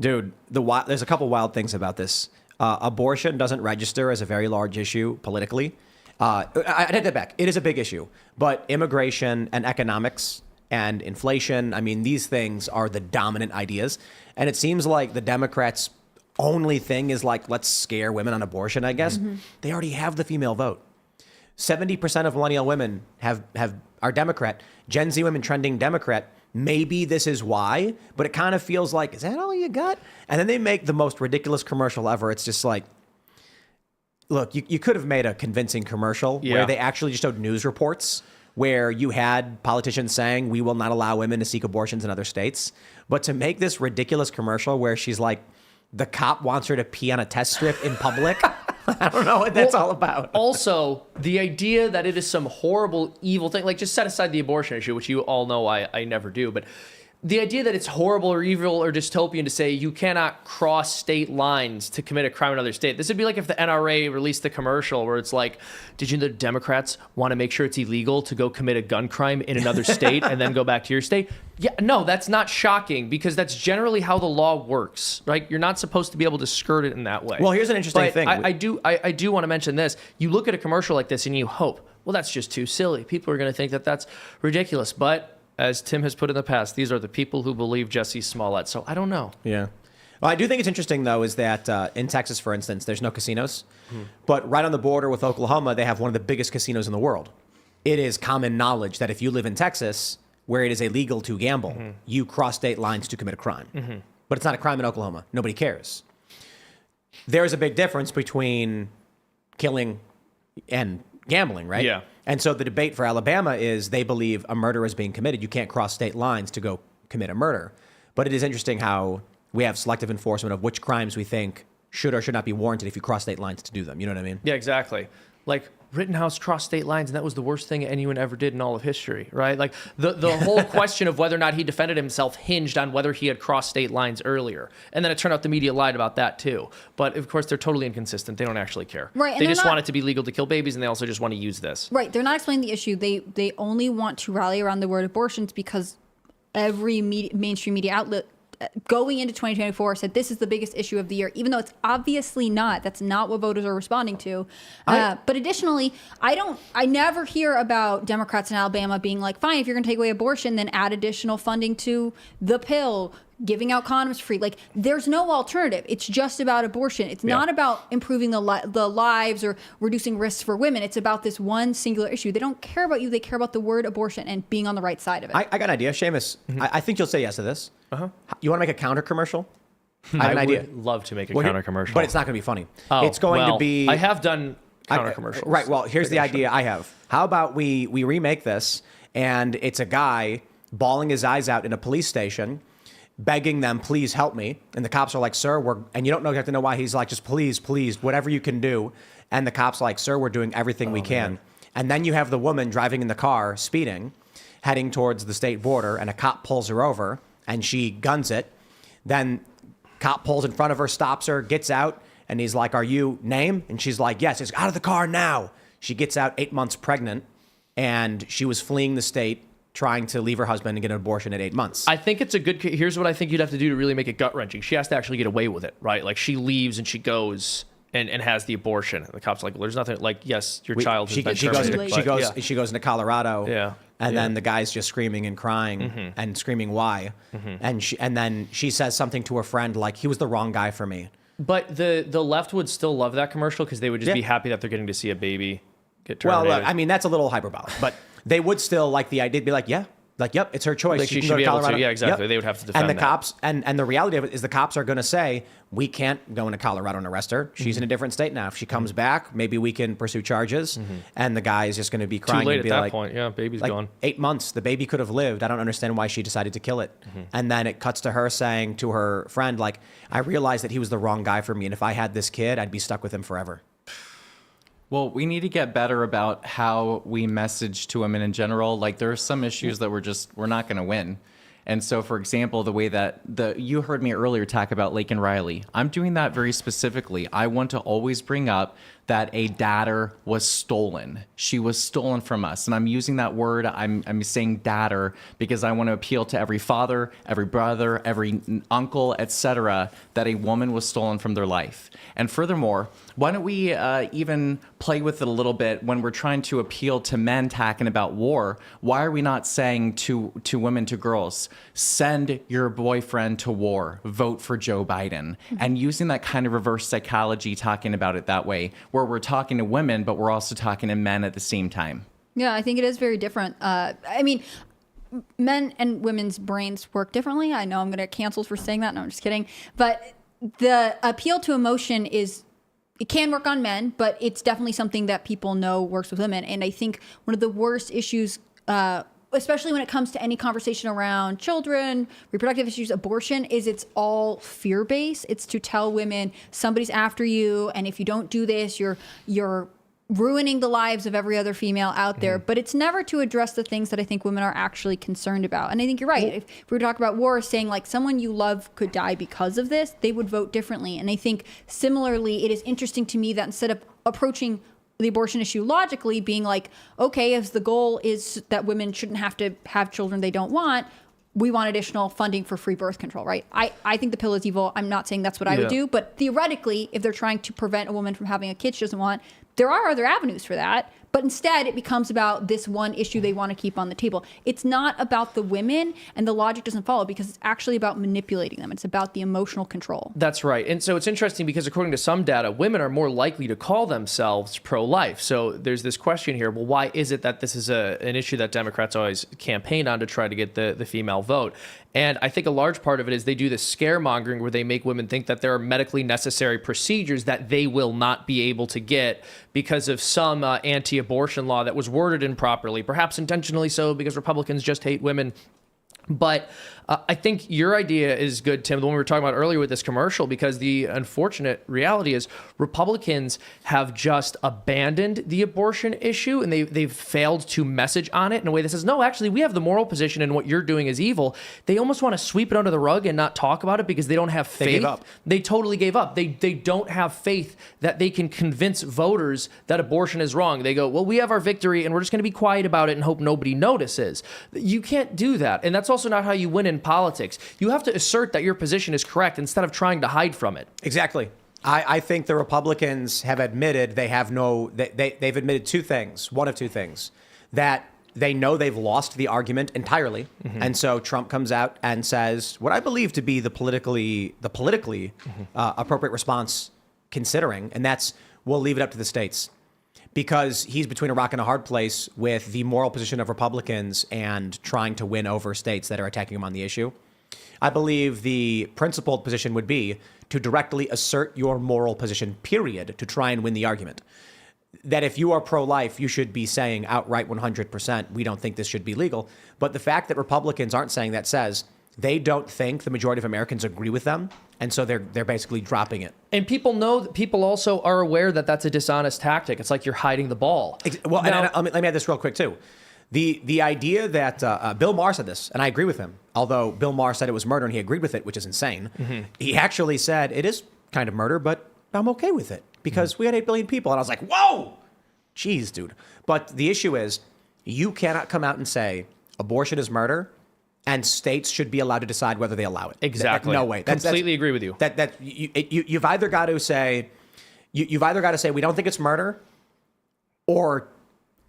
Dude, there's a couple wild things about this. Abortion doesn't register as a very large issue politically. I take that back. It is a big issue. But immigration and economics and inflation, I mean, these things are the dominant ideas. And it seems like the Democrats' only thing is like, let's scare women on abortion, I guess. They already have the female vote. 70% of millennial women are Democrat. Gen Z women trending Democrat. Maybe this is why, but it kind of feels like, is that all you got? And then they make the most ridiculous commercial ever. It's just like, look, you could have made a convincing commercial where they actually just showed news reports where you had politicians saying, we will not allow women to seek abortions in other states. But to make this ridiculous commercial where she's like, the cop wants her to pee on a test strip in public. I don't know what that's all about. Also, the idea that it is some horrible, evil thing, like just set aside the abortion issue, which you all know I never do, but the idea that it's horrible or evil or dystopian to say you cannot cross state lines to commit a crime in another state. This would be like if the NRA released the commercial where it's like, did you know the Democrats want to make sure it's illegal to go commit a gun crime in another state and then go back to your state? Yeah, no, that's not shocking because that's generally how the law works, right? You're not supposed to be able to skirt it in that way. Well, here's an interesting thing. I do want to mention this. You look at a commercial like this and you hope, well, that's just too silly. People are going to think that that's ridiculous. But as Tim has put in the past, these are the people who believe Jussie Smollett. So I don't know. Yeah. Well, I do think it's interesting, though, is that in Texas, for instance, there's no casinos. But right on the border with Oklahoma, they have one of the biggest casinos in the world. It is common knowledge that if you live in Texas, where it is illegal to gamble, you cross state lines to commit a crime. But it's not a crime in Oklahoma. Nobody cares. There is a big difference between killing and gambling, right? Yeah. And so the debate for Alabama is they believe a murder is being committed. You can't cross state lines to go commit a murder. But it is interesting how we have selective enforcement of which crimes we think should or should not be warranted if you cross state lines to do them. You know what I mean? Yeah, exactly. Like Rittenhouse crossed state lines, and that was the worst thing anyone ever did in all of history, right? Like the whole question of whether or not he defended himself hinged on whether he had crossed state lines earlier. And then it turned out the media lied about that too. But of course, they're totally inconsistent. They don't actually care. Right, and they they're just not- want it to be legal to kill babies, and they also just want to use this. Right. They're not explaining the issue. They only want to rally around the word abortions because every mainstream media outlet going into 2024 said this is the biggest issue of the year, even though it's obviously not. That's not what voters are responding to. But additionally, I never hear about Democrats in Alabama being like, fine, if you're going to take away abortion, then add additional funding to the pill, giving out condoms free. Like, there's no alternative. It's just about abortion. It's not about improving the lives or reducing risks for women. It's about this one singular issue. They don't care about you. They care about the word abortion and being on the right side of it. I got an idea. Seamus, I think you'll say yes to this. You want to make a counter commercial? I have an idea. Would love to make a counter commercial. But it's not going to be funny. Oh, it's going to be... I have done counter commercials. Right. Well, here's the idea I have. How about we remake this, and it's a guy bawling his eyes out in a police station, begging them, please help me. And the cops are like, sir, and you don't have to know why. He's like, just please, whatever you can do. And the cops are like, sir, we're doing everything we can. And then you have the woman driving in the car, speeding, heading towards the state border, and a cop pulls her over, and she guns it. Then cop pulls in front of her, stops her, gets out, and he's like, are you name? And she's like, yes. He's out of the car now. She gets out 8 months pregnant, and she was fleeing the state, trying to leave her husband and get an abortion at 8 months. I think it's a good... Here's what I think you'd have to do to really make it gut-wrenching. She has to actually get away with it, right? Like, she leaves and she goes and has the abortion. And the cop's like, well, there's nothing... Like, yes, your child has been terminated. She goes into Colorado. Yeah. And then the guy's just screaming and crying and screaming why. And then she says something to her friend like, he was the wrong guy for me. But the left would still love that commercial because they would just be happy that they're getting to see a baby get terminated. Well, look, I mean, that's a little hyperbolic. But they would still like the idea. They'd be like, yeah. Like, yep, it's her choice. Like she she can should go be to able Colorado. to. Yeah, exactly. Yep. They would have to defend and the that. cops, and the reality of it is the cops are going to say, we can't go into Colorado and arrest her. She's in a different state now. If she comes back, maybe we can pursue charges. And the guy is just going to be crying. Too late and be at that like, point. Yeah, baby's like, gone. 8 months. The baby could have lived. I don't understand why she decided to kill it. And then it cuts to her saying to her friend, like, I realized that he was the wrong guy for me. And if I had this kid, I'd be stuck with him forever. Well, we need to get better about how we message to women in general. Like, there are some issues that we're not going to win. And so, for example, the way that you heard me earlier talk about Lake and Riley, I'm doing that very specifically. I want to always bring up that a daughter was stolen. She was stolen from us. And I'm using that word, I'm saying daughter, because I want to appeal to every father, every brother, every uncle, etc., that a woman was stolen from their life. And furthermore, why don't we even play with it a little bit when we're trying to appeal to men talking about war? Why are we not saying to women, to girls, send your boyfriend to war, vote for Joe Biden, and using that kind of reverse psychology, talking about it that way, where we're talking to women, but we're also talking to men at the same time. Yeah, I think it is very different. I mean, men and women's brains work differently. I know I'm going to get canceled for saying that. No, I'm just kidding. But the appeal to emotion it can work on men, but it's definitely something that people know works with women. And I think one of the worst issues, especially when it comes to any conversation around children, reproductive issues, abortion, is it's all fear-based. It's to tell women somebody's after you, and if you don't do this, you're ruining the lives of every other female out there. But it's never to address the things that I think women are actually concerned about. And I think you're right. If we were talking about war, saying like someone you love could die because of this, they would vote differently. And I think similarly, it is interesting to me that instead of approaching the abortion issue logically, being like, okay, if the goal is that women shouldn't have to have children they don't want, we want additional funding for free birth control, right? I think the pill is evil. I'm not saying that's what I would do, but theoretically, if they're trying to prevent a woman from having a kid she doesn't want, there are other avenues for that. But instead, it becomes about this one issue they want to keep on the table. It's not about the women, and the logic doesn't follow because it's actually about manipulating them. It's about the emotional control. That's right. And so it's interesting because according to some data, women are more likely to call themselves pro-life. So there's this question here, well, why is it that this is an issue that Democrats always campaign on to try to get the female vote? And I think a large part of it is they do this scaremongering where they make women think that there are medically necessary procedures that they will not be able to get because of some anti-abortion law that was worded improperly, perhaps intentionally so because Republicans just hate women. But I think your idea is good, Tim, the one we were talking about earlier with this commercial, because the unfortunate reality is Republicans have just abandoned the abortion issue and they've failed to message on it in a way that says, no, actually, we have the moral position and what you're doing is evil. They almost want to sweep it under the rug and not talk about it because they don't have faith. They gave up. They totally gave up. They don't have faith that they can convince voters that abortion is wrong. They go, well, we have our victory and we're just going to be quiet about it and hope nobody notices. You can't do that. And that's also not how you win in politics. You have to assert that your position is correct instead of trying to hide from it. Exactly. I think the Republicans have admitted they've admitted two things, one of two things, that they know they've lost the argument entirely. And so Trump comes out and says what I believe to be the politically appropriate response considering, and that's we'll leave it up to the states. Because he's between a rock and a hard place with the moral position of Republicans and trying to win over states that are attacking him on the issue. I believe the principled position would be to directly assert your moral position, period, to try and win the argument. That if you are pro-life, you should be saying outright 100%, we don't think this should be legal. But the fact that Republicans aren't saying that says they don't think the majority of Americans agree with them, and so they're basically dropping it. And people also are aware that that's a dishonest tactic. It's like you're hiding the ball. Well, now, and let me add this real quick too. The idea that Bill Maher said this, and I agree with him. Although Bill Maher said it was murder and he agreed with it, which is insane. He actually said it is kind of murder, but I'm okay with it because we had 8 billion people, and I was like, whoa, jeez, dude. But the issue is, you cannot come out and say abortion is murder. And states should be allowed to decide whether they allow it. Exactly. No way. Completely agree with you. You've either got to say we don't think it's murder, or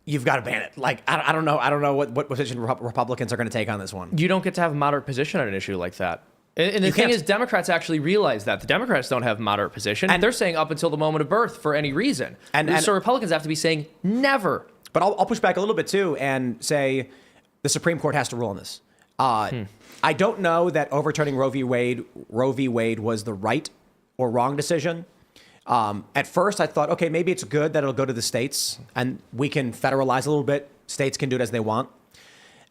you've got to ban it. Like I don't know what position Republicans are going to take on this one. You don't get to have a moderate position on an issue like that. And the thing is, Democrats actually realize that. The Democrats don't have moderate position. And they're saying up until the moment of birth for any reason. And so Republicans have to be saying never. But I'll push back a little bit too and say the Supreme Court has to rule on this. I don't know that overturning Roe v. Wade was the right or wrong decision. At first, I thought, okay, maybe it's good that it'll go to the states and we can federalize a little bit. States can do it as they want.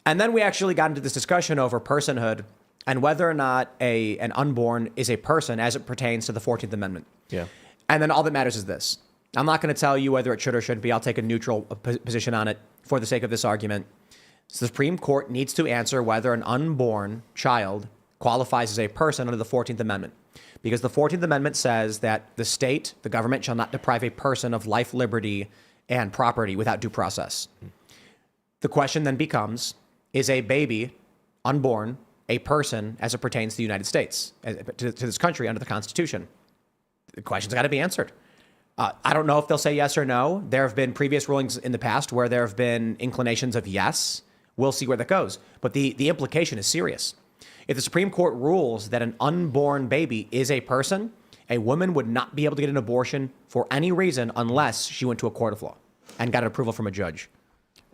And then we actually got into this discussion over personhood and whether or not an unborn is a person as it pertains to the 14th Amendment. Yeah. And then all that matters is this. I'm not going to tell you whether it should or shouldn't be. I'll take a neutral position on it for the sake of this argument. The Supreme Court needs to answer whether an unborn child qualifies as a person under the 14th Amendment. Because the 14th Amendment says that the state, the government, shall not deprive a person of life, liberty, and property without due process. The question then becomes, is a baby, unborn, a person as it pertains to the United States, to this country under the Constitution? The question's got to be answered. I don't know if they'll say yes or no. There have been previous rulings in the past where there have been inclinations of yes. We'll see where that goes. But the implication is serious. If the Supreme Court rules that an unborn baby is a person, a woman would not be able to get an abortion for any reason unless she went to a court of law and got approval from a judge.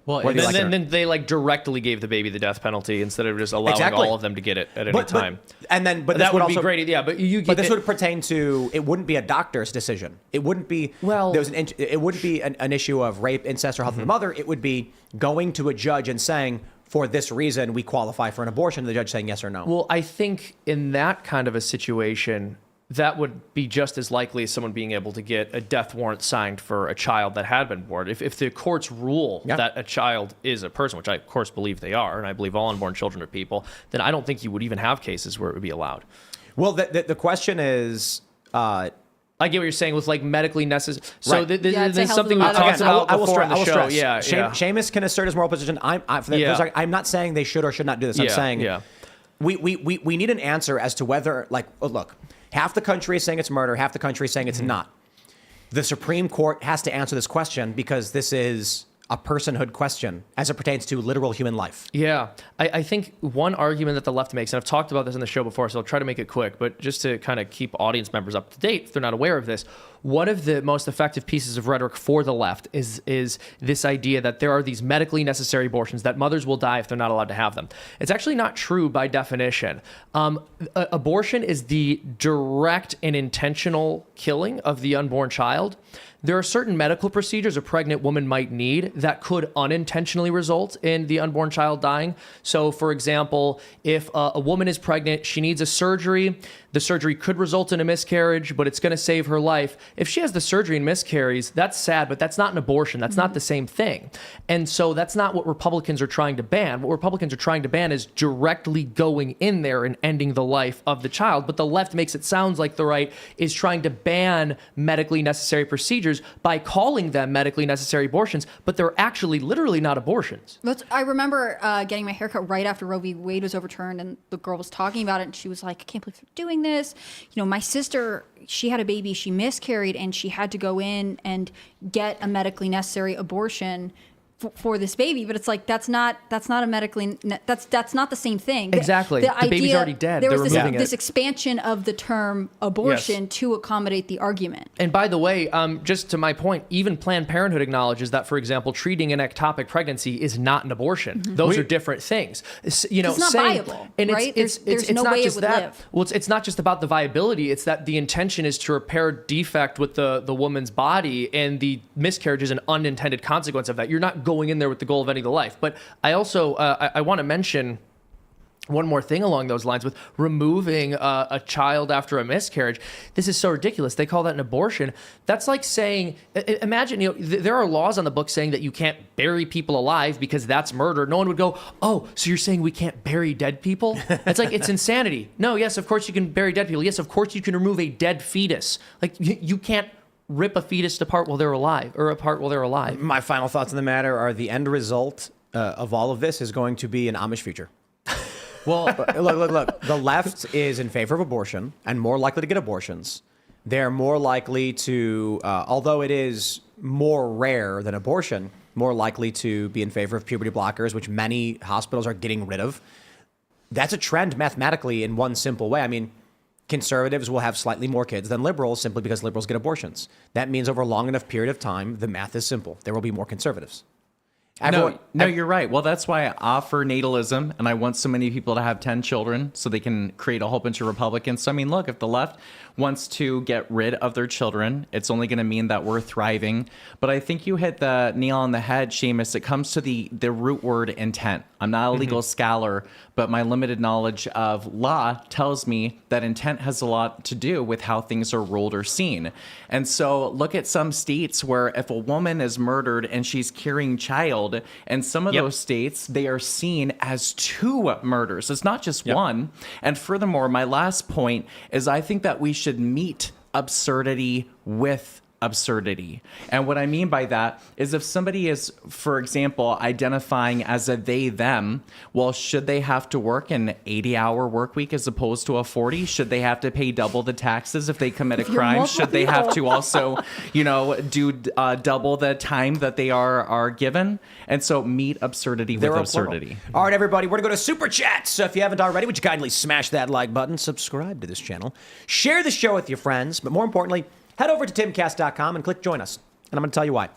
Well, and then they directly gave the baby the death penalty instead of just allowing all of them to get it at any time. But that would be great. Yeah, but this would pertain to, it wouldn't be a doctor's decision. It wouldn't be it wouldn't be an issue of rape, incest, or health of the mother. It would be going to a judge and saying, for this reason, we qualify for an abortion. The judge saying yes or no. Well, I think in that kind of a situation, that would be just as likely as someone being able to get a death warrant signed for a child that had been born. If the courts rule that a child is a person, which I, of course, believe they are, and I believe all unborn children are people, then I don't think you would even have cases where it would be allowed. Well, the question is... I get what you're saying with like medically necessary. So Right. this is something we talked about before on the show. Yeah, Seamus can assert his moral position. I'm not saying they should or should not do this. I'm saying we need an answer as to whether, look, half the country is saying it's murder, half the country is saying it's not. The Supreme Court has to answer this question because this is a personhood question as it pertains to literal human life. Yeah. I think one argument that the left makes, and I've talked about this in the show before, so I'll try to make it quick, but just to kind of keep audience members up to date if they're not aware of this, one of the most effective pieces of rhetoric for the left is this idea that there are these medically necessary abortions, that mothers will die if they're not allowed to have them. It's actually not true by definition. Abortion is the direct and intentional killing of the unborn child. There are certain medical procedures a pregnant woman might need that could unintentionally result in the unborn child dying. So, for example, if a woman is pregnant, she needs a surgery. The surgery could result in a miscarriage, but it's going to save her life. If she has the surgery and miscarries, that's sad, but that's not an abortion. That's not the same thing. And so that's not what Republicans are trying to ban. What Republicans are trying to ban is directly going in there and ending the life of the child. But the left makes it sound like the right is trying to ban medically necessary procedures by calling them medically necessary abortions, but they're actually literally not abortions. I remember getting my haircut right after Roe v. Wade was overturned, and the girl was talking about it, and she was like, I can't believe they're doing this. You know, my sister, she had a baby, she miscarried, and she had to go in and get a medically necessary abortion for this baby, but it's like that's not a medically that's not the same thing. Exactly. The baby's already dead. There They're was removing this expansion of the term abortion to accommodate the argument. And by the way, just to my point, even Planned Parenthood acknowledges that, for example, treating an ectopic pregnancy is not an abortion. Those are different things. You know, it's not viable, and right? It's no not way just it would that. live. Well, it's not just about the viability. It's that the intention is to repair defect with the woman's body, and the miscarriage is an unintended consequence of that. You're not going in there with the goal of ending the life. But I also I want to mention one more thing along those lines with removing a child after a miscarriage. This is so ridiculous. They call that an abortion. That's like saying, imagine, there are laws on the book saying that you can't bury people alive because that's murder. No one would go, oh, so you're saying we can't bury dead people? It's like, it's insanity. No, yes, of course you can bury dead people. Yes, of course you can remove a dead fetus. Like, you can't rip a fetus apart while they're alive, or apart while they're alive. My final thoughts on the matter are the end result of all of this is going to be an Amish future. Well, look. The left is in favor of abortion and more likely to get abortions. They're more likely to, although it is more rare than abortion, more likely to be in favor of puberty blockers, which many hospitals are getting rid of. That's a trend mathematically in one simple way. I mean, conservatives will have slightly more kids than liberals simply because liberals get abortions. That means over a long enough period of time, the math is simple. There will be more conservatives. No, you're right. Well, that's why I offer natalism, and I want so many people to have 10 children so they can create a whole bunch of Republicans. So, I mean, look, if the left wants to get rid of their children, it's only going to mean that we're thriving. But I think you hit the nail on the head, Seamus. It comes to the root word intent. I'm not a legal scholar, but my limited knowledge of law tells me that intent has a lot to do with how things are ruled or seen. And so look at some states where if a woman is murdered and she's carrying child, and some of those states, they are seen as 2 murders. It's not just one. And furthermore, my last point is I think that we should meet absurdity with absurdity. And what I mean by that is if somebody is, for example, identifying as a they, them, well, should they have to work an 80-hour work week as opposed to a 40? Should they have to pay double the taxes if they commit a crime? Should they have to also, do double the time that they are given? And so meet absurdity with absurdity. All right, everybody, we're going to go to Super Chats. So if you haven't already, would you kindly smash that like button, subscribe to this channel, share the show with your friends, but more importantly, head over to timcast.com and click join us. And I'm going to tell you why.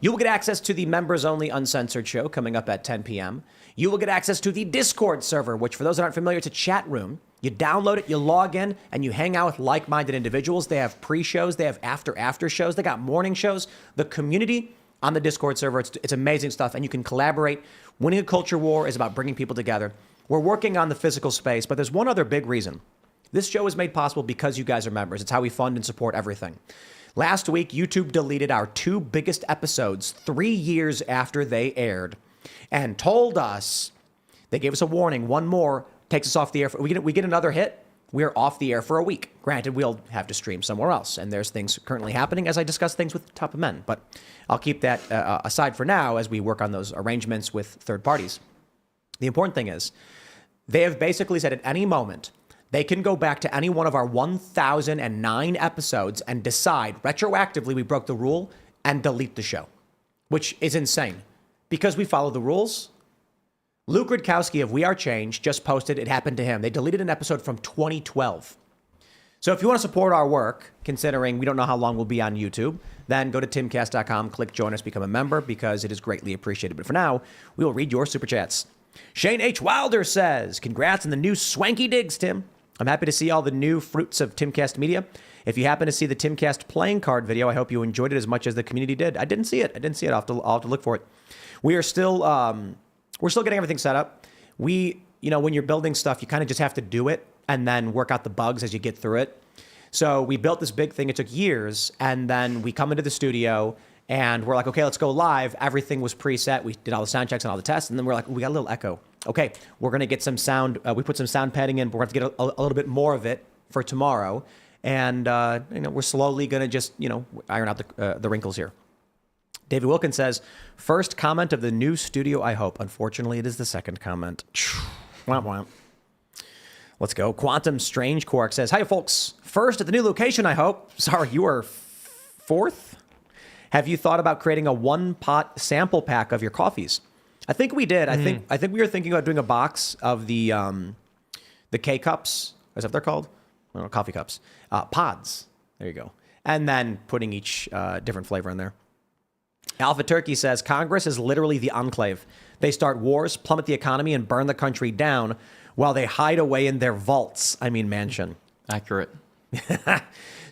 You will get access to the members-only uncensored show coming up at 10 p.m. You will get access to the Discord server, which for those that aren't familiar, it's a chat room. You download it, you log in, and you hang out with like-minded individuals. They have pre-shows, they have after shows, they got morning shows. The community on the Discord server, it's amazing stuff, and you can collaborate. Winning a culture war is about bringing people together. We're working on the physical space, but there's one other big reason. This show is made possible because you guys are members. It's how we fund and support everything. Last week, YouTube deleted our 2 biggest episodes 3 years after they aired and told us, they gave us a warning, one more takes us off the air. We get another hit, we're off the air for a week. Granted, we'll have to stream somewhere else, and there's things currently happening as I discuss things with Top of Men, but I'll keep that aside for now as we work on those arrangements with third parties. The important thing is, they have basically said at any moment, they can go back to any one of our 1,009 episodes and decide retroactively we broke the rule and delete the show, which is insane. because we follow the rules. Luke Rudkowski of We Are Change just posted it happened to him. They deleted an episode from 2012. So if you want to support our work, considering we don't know how long we'll be on YouTube, then go to timcast.com, click join us, become a member, because it is greatly appreciated. But for now, we will read your super chats. Shane H. Wilder says, congrats on the new swanky digs, Tim. I'm happy to see all the new fruits of Timcast media. If you happen to see the Timcast playing card video, I hope you enjoyed it as much as the community did. I didn't see it. I'll have to look for it. We are still, we're still getting everything set up. When you're building stuff, you kind of just have to do it and then work out the bugs as you get through it. So we built this big thing. It took years. And then we come into the studio and we're like, okay, let's go live. Everything was preset. We did all the sound checks and all the tests. And then we're like, we got a little echo. Okay, we're going to get some sound. We put some sound padding in, but we're going to get a little bit more of it for tomorrow. And, we're slowly going to just, iron out the wrinkles here. David Wilkins says, first comment of the new studio, I hope. Unfortunately, it is the second comment. Womp womp. Let's go. Quantum Strange Quark says, hi, folks. First at the new location, I hope. Sorry, you are fourth? Have you thought about creating a one-pot sample pack of your coffees? I think we did. I think we were thinking about doing a box of the K-cups. Is that what they're called? I don't know, coffee cups. Pods. There you go. And then putting each different flavor in there. Alpha Turkey says, Congress is literally the enclave. They start wars, plummet the economy, and burn the country down while they hide away in their vaults. Mansion. Accurate.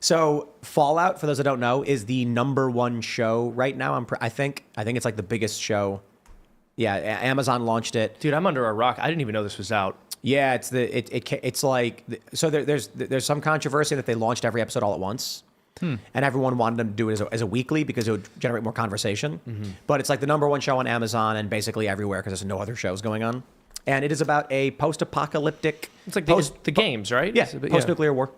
So Fallout, for those that don't know, is the #1 show right now. I think it's like the biggest show. Yeah, Amazon launched it. Dude, I'm under a rock. I didn't even know this was out. Yeah, it's like, so there's some controversy that they launched every episode all at once. And everyone wanted them to do it as a weekly because it would generate more conversation. But it's like the #1 show on Amazon and basically everywhere because there's no other shows going on. And it is about a post-apocalyptic... It's like the games, right? Yeah, post-nuclear war.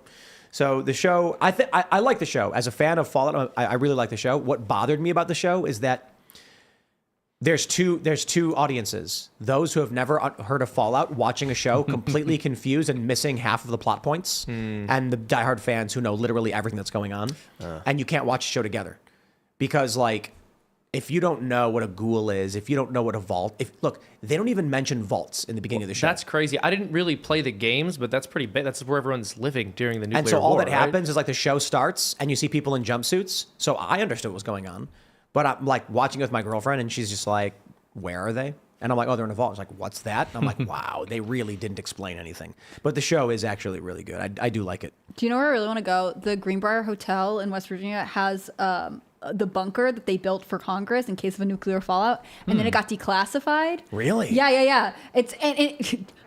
So the show, I like the show. As a fan of Fallout, I really like the show. What bothered me about the show is that there's two audiences. Those who have never heard of Fallout watching a show completely confused and missing half of the plot points, and the diehard fans who know literally everything that's going on. And you can't watch the show together because, like, if you don't know what a ghoul is, if you don't know what a vault, look, they don't even mention vaults in the beginning of the show. That's crazy. I didn't really play the games, but that's pretty big. That's where everyone's living during the nuclear war. And so all that right? happens is like the show starts and you see people in jumpsuits. So I understood what was going on, but I'm like watching it with my girlfriend and she's just like, where are they? And I'm like, oh, they're in a vault. It's like, what's that? And I'm like, wow, they really didn't explain anything. But the show is actually really good. I do like it. Do you know where I really want to go? The Greenbrier Hotel in West Virginia has the bunker that they built for Congress in case of a nuclear fallout, and then it got declassified. Really? Yeah.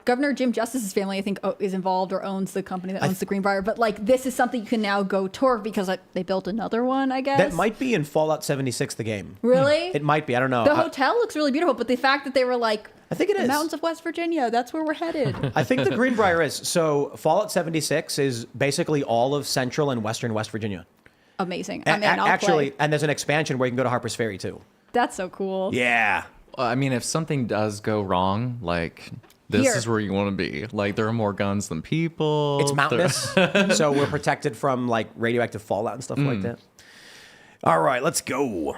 Governor Jim Justice's family, I think, is involved or owns the company that owns the Greenbrier. But like, this is something you can now go tour because like they built another one, I guess. That might be in Fallout 76, the game. Really? It might be. I don't know. The hotel looks really beautiful, but the fact that they were like, I think it is. The mountains of West Virginia, that's where we're headed. I think the Greenbrier is. So Fallout 76 is basically all of central and western West Virginia. Amazing. Actually, and there's an expansion where you can go to Harper's Ferry too. That's so cool. Yeah. If something does go wrong, like this is where you want to be. Like there are more guns than people. It's mountainous, so we're protected from like radioactive fallout and stuff like that. All right, let's go.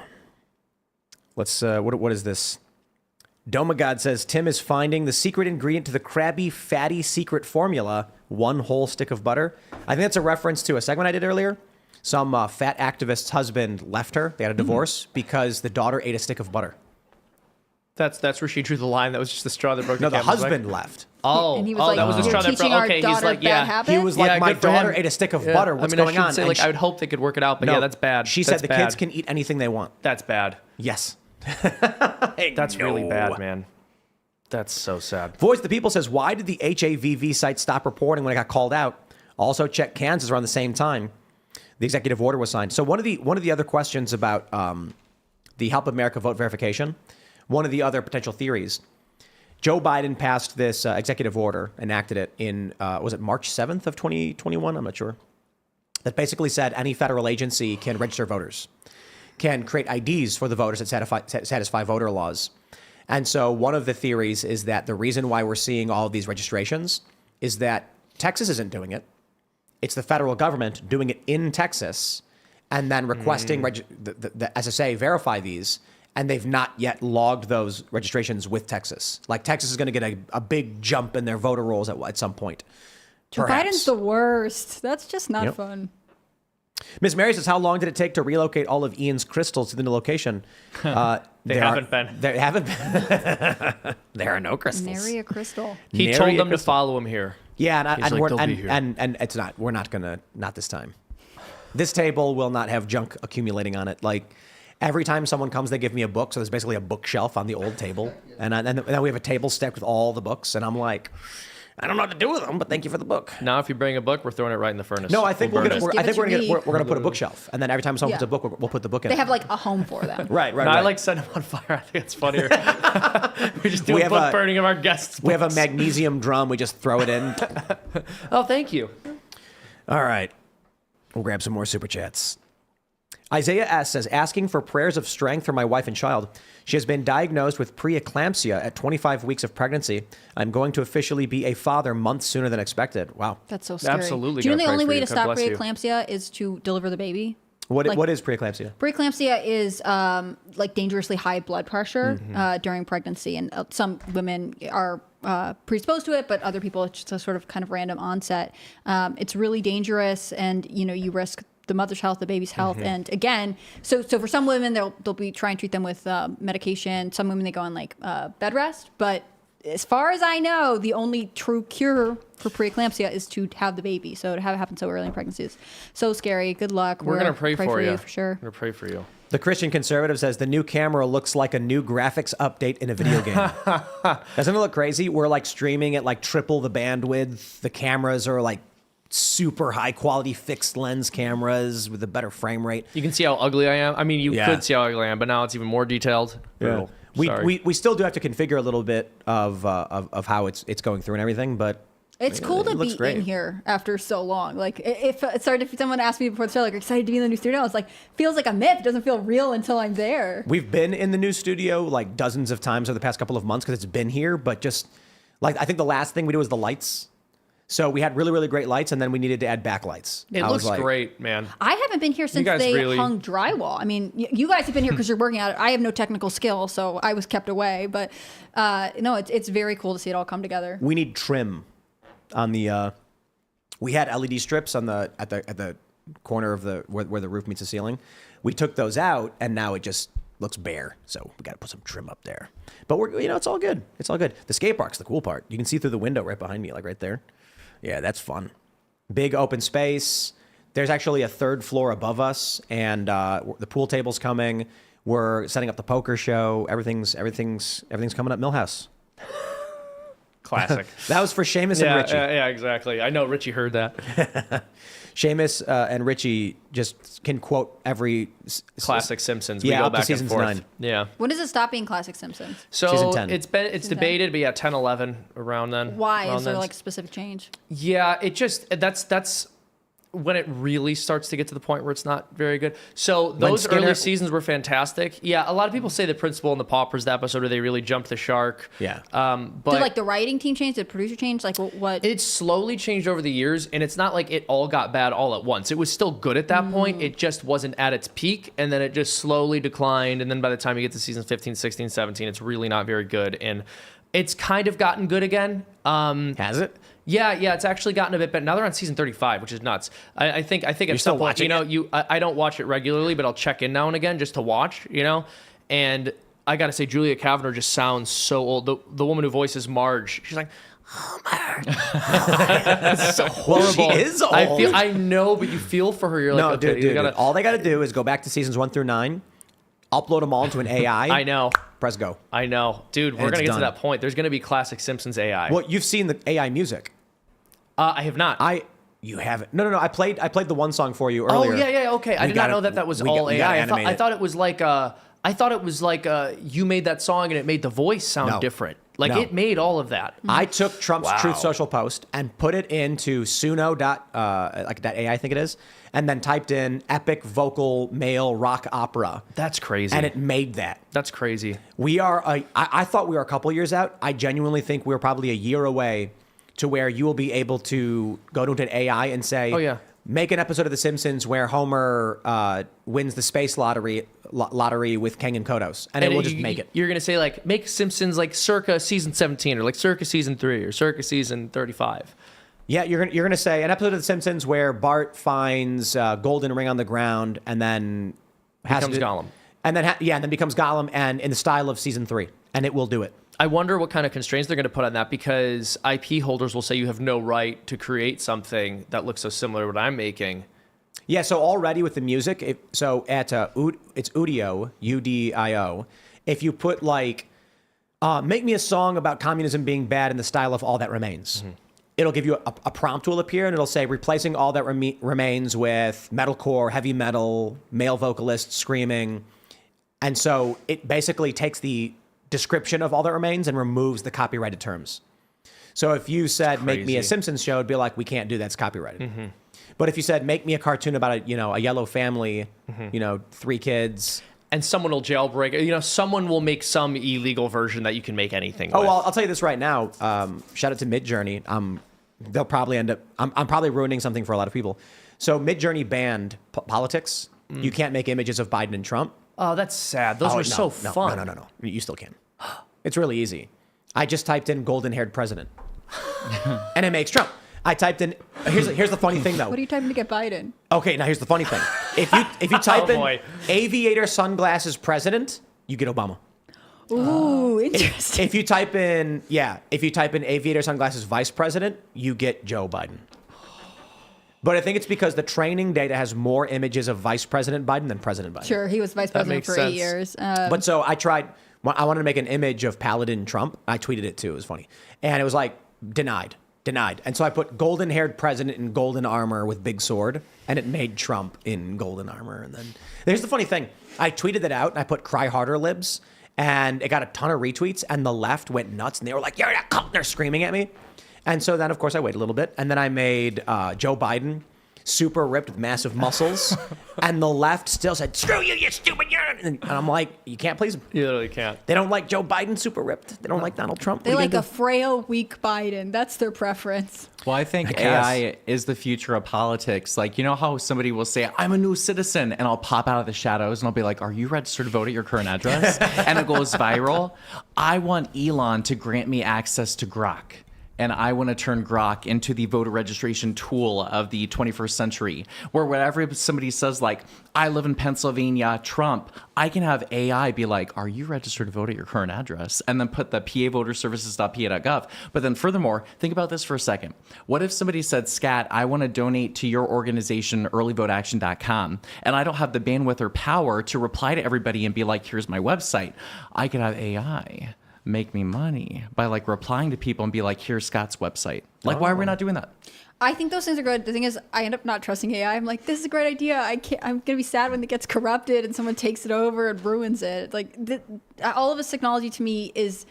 Let's. What is this? Domagod says Tim is finding the secret ingredient to the crabby, fatty secret formula: 1 whole stick of butter. I think that's a reference to a segment I did earlier. Some fat activist's husband left her. They had a divorce because the daughter ate a stick of butter. That's where she drew the line. That was just the straw that broke the No, the camel's husband back. left. Oh, and he was like, that was the straw that broke. Okay, he's like, He was like, my daughter ate a stick of butter. What's going on? Say, like, I would hope they could work it out, but yeah, that's bad. She said the kids can eat anything they want. That's bad. Yes. That's really bad, man. That's so sad. Voice of the People says, why did the HAVV site stop reporting when it got called out? Also, check Kansas around the same time the executive order was signed. So one of the other questions about the Help America vote verification, one of the other potential theories, Joe Biden passed this executive order, enacted it in, was it March 7th of 2021? I'm not sure. That basically said any federal agency can register voters, can create IDs for the voters that satisfy voter laws. And so one of the theories is that the reason why we're seeing all of these registrations is that Texas isn't doing it. It's the federal government doing it in Texas and then requesting the SSA verify these. and they've not yet logged those registrations with Texas. Like Texas is going to get a big jump in their voter rolls at some point. Joe Biden's the worst. That's just not fun. Miss Mary says, how long did it take to relocate all of Ian's crystals to the new location? They haven't been. There haven't been. There are no crystals. Nary a crystal. He told them to follow him here. Yeah, and and it's not. We're not gonna. Not this time. This table will not have junk accumulating on it. Like every time someone comes, they give me a book. So there's basically a bookshelf on the old table, and then we have a table stacked with all the books. And I'm like, I don't know what to do with them, but thank you for the book. Now, if you bring a book, we're throwing it right in the furnace. No, I think we're gonna put a bookshelf, and then every time someone Yeah. puts a book, we'll put the book in. They it. have like a home for them. Right. No, I like set them on fire. I think it's funnier. We just do We a have book burning of our guests' We have a books. magnesium drum. We just throw it in. Oh, thank you. All right. We'll grab some more super chats. Isaiah S. says, asking for prayers of strength for my wife and child. She has been diagnosed with preeclampsia at 25 weeks of pregnancy. I'm going to officially be a father months sooner than expected. Wow. That's so scary. Absolutely Do you know gotta the only pray for way you. to God stop bless you. preeclampsia is to deliver the baby? What Like- is preeclampsia? Preeclampsia is like dangerously high blood pressure during pregnancy, and some women are predisposed to it, but other people it's just a sort of kind of random onset. It's really dangerous, and you risk the mother's health, the baby's health, and again, so for some women they'll be trying to treat them with medication. Some women they go on like bed rest, but as far as I know, the only true cure for preeclampsia is to have the baby. So to have it happen so early in pregnancy is so scary. Good luck. We're going to pray for you. For sure. We're going to pray for you. The Christian Conservative says the new camera looks like a new graphics update in a video game. Doesn't it look crazy? We're like streaming at like triple the bandwidth. The cameras are like super high quality fixed lens cameras with a better frame rate. You can see how ugly I am. I mean, you could see how ugly I am, but now it's even more detailed. Yeah. We still do have to configure a little bit of how it's going through and everything, but it's cool to be in here after so long. Like if someone asked me before the show, like, excited to be in the new studio, it's like feels like a myth. It doesn't feel real until I'm there. We've been in the new studio like dozens of times over the past couple of months because it's been here, but just like I think the last thing we did was the lights. So we had really, really great lights, and then we needed to add backlights. It looks great, man. I haven't been here since they hung drywall. I mean, you guys have been here because you're working at it. I have no technical skill, so I was kept away. But no, it's very cool to see it all come together. We need trim on the. We had LED strips on the at the corner of the where the roof meets the ceiling. We took those out, and now it just looks bare. So we got to put some trim up there. But we're it's all good. It's all good. The skate park's the cool part. You can see through the window right behind me, like right there. Yeah, that's fun. Big open space. There's actually a third floor above us, and the pool table's coming. We're setting up the poker show. Everything's coming up. Millhouse. Classic. That was for Seamus and Richie. Yeah, exactly. I know Richie heard that. Seamus and Richie just can quote every classic Simpsons. Yeah, we go up to back season and forth. 9. Yeah. When does it stop being classic Simpsons? So Season 10. it's debated, but yeah, 10, 11 around then. Why around is there then. like a specific change? Yeah, it just that's when it really starts to get to the point where it's not very good. So those early seasons were fantastic. Yeah, a lot of people say the Principal and the Paupers, the episode where they really jumped the shark. Yeah. But Did like the writing team change? Did the producer change? Like what? It slowly changed over the years, and it's not like it all got bad all at once. It was still good at that point. It just wasn't at its peak, and then it just slowly declined. And then by the time you get to season 15, 16, 17, it's really not very good. And it's kind of gotten good again. Has it? Yeah, it's actually gotten a bit better. Now they're on season 35, which is nuts. I think at still some point, watching it? I don't watch it regularly, but I'll check in now and again just to watch, And I got to say, Julia Kavner just sounds so old. The woman who voices Marge, she's like, Homer. It's so horrible. Well, she is old. I know, but you feel for her. You're like, No, okay, dude. All they got to do is go back to seasons 1 through 9, upload them all into an AI. I know. Press go. I know. Dude, we're going to get to that point. There's going to be classic Simpsons AI. Well, you've seen the AI music. I have not. You haven't? No. I played the one song for you earlier. Oh, yeah. Okay. I did not know that was all AI. I thought it was like you made that song and it made the voice sound different. Like it made all of that. I took Trump's Truth Social post and put it into Suno.ai, I think it is, and then typed in epic vocal male rock opera. That's crazy. And it made that. That's crazy. I thought we were a couple years out. I genuinely think we're probably a year away to where you will be able to go to an AI and say, oh, yeah. Make an episode of The Simpsons where Homer wins the space lottery lottery with Kang and Kodos, and it will just make it. You're gonna say like make Simpsons like circa season 17 or like circa season 3 or circa season 35. Yeah, you're gonna say an episode of The Simpsons where Bart finds golden ring on the ground and then Becomes Gollum. and then and then becomes Gollum, and in the style of season 3, and it will do it. I wonder what kind of constraints they're going to put on that, because IP holders will say you have no right to create something that looks so similar to what I'm making. Yeah, so already with the music, it's Udio, UDIO. If you put like, make me a song about communism being bad in the style of All That Remains, it'll give you a prompt will appear, and it'll say replacing All That Remains with metalcore, heavy metal, male vocalists screaming. And so it basically takes the description of All That Remains and removes the copyrighted terms. So if you said, make me a Simpsons show, it'd be like, we can't do that, it's copyrighted. But if you said, make me a cartoon about a yellow family, 3 kids. And someone will jailbreak, someone will make some illegal version that you can make anything with. Well, I'll tell you this right now. Shout out to Midjourney. They'll probably end up, I'm probably ruining something for a lot of people. So Midjourney banned politics. You can't make images of Biden and Trump. Oh, that's sad. Those were so fun. No. You still can. It's really easy. I just typed in golden-haired president. And it makes Trump. I typed in, here's the funny thing, though. What are you typing to get Biden? Okay, now here's the funny thing. If you type in aviator sunglasses president, you get Obama. Ooh, interesting. If you type in aviator sunglasses vice president, you get Joe Biden. But I think it's because the training data has more images of Vice President Biden than President Biden. Sure, he was vice president for 8 years. But so I wanted to make an image of Paladin Trump. I tweeted it too. It was funny. And it was like, denied. And so I put golden-haired president in golden armor with big sword, and it made Trump in golden armor. And then here's the funny thing. I tweeted it out, and I put cry harder libs, and it got a ton of retweets, and the left went nuts, and they were like, you're a cult, and they're screaming at me. And so then, of course, I waited a little bit, and then I made Joe Biden super ripped with massive muscles, and the left still said, screw you, you stupid, and I'm like, you can't please them. You literally can't. They don't like Joe Biden super ripped. They don't like Donald Trump. They like a frail, weak Biden. That's their preference. Well, I think AI is the future of politics. Like, you know how somebody will say, I'm a new citizen, and I'll pop out of the shadows, and I'll be like, are you registered to vote at your current address? And it goes viral. I want Elon to grant me access to Grok. And I want to turn Grok into the voter registration tool of the 21st century, where whenever somebody says, like, I live in Pennsylvania, Trump, I can have AI be like, are you registered to vote at your current address? And then put the pavoterservices.pa.gov. But then furthermore, think about this for a second. What if somebody said, Scat, I want to donate to your organization, earlyvoteaction.com, and I don't have the bandwidth or power to reply to everybody and be like, here's my website. I could have AI make me money by like replying to people and be like, here's Scott's website. Like, why are we not doing that? I think those things are good. The thing is, I end up not trusting AI. I'm like, this is a great idea. I'm gonna be sad when it gets corrupted and someone takes it over and ruins it. Like, all of this technology to me is,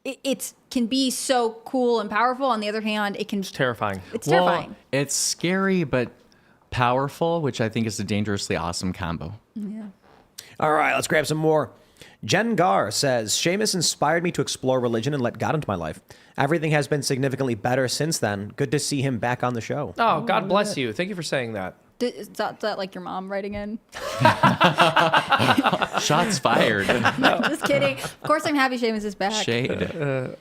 it can be so cool and powerful. On the other hand, it's terrifying. It's terrifying. It's scary but powerful, which I think is a dangerously awesome combo. Yeah. All right, let's grab some more. Jen Gar says, Seamus inspired me to explore religion and let God into my life. Everything has been significantly better since then. Good to see him back on the show. Oh, God bless you. Thank you for saying that. Is that like your mom writing in? Shots fired. No, just kidding. Of course, I'm happy Seamus is back. Shade.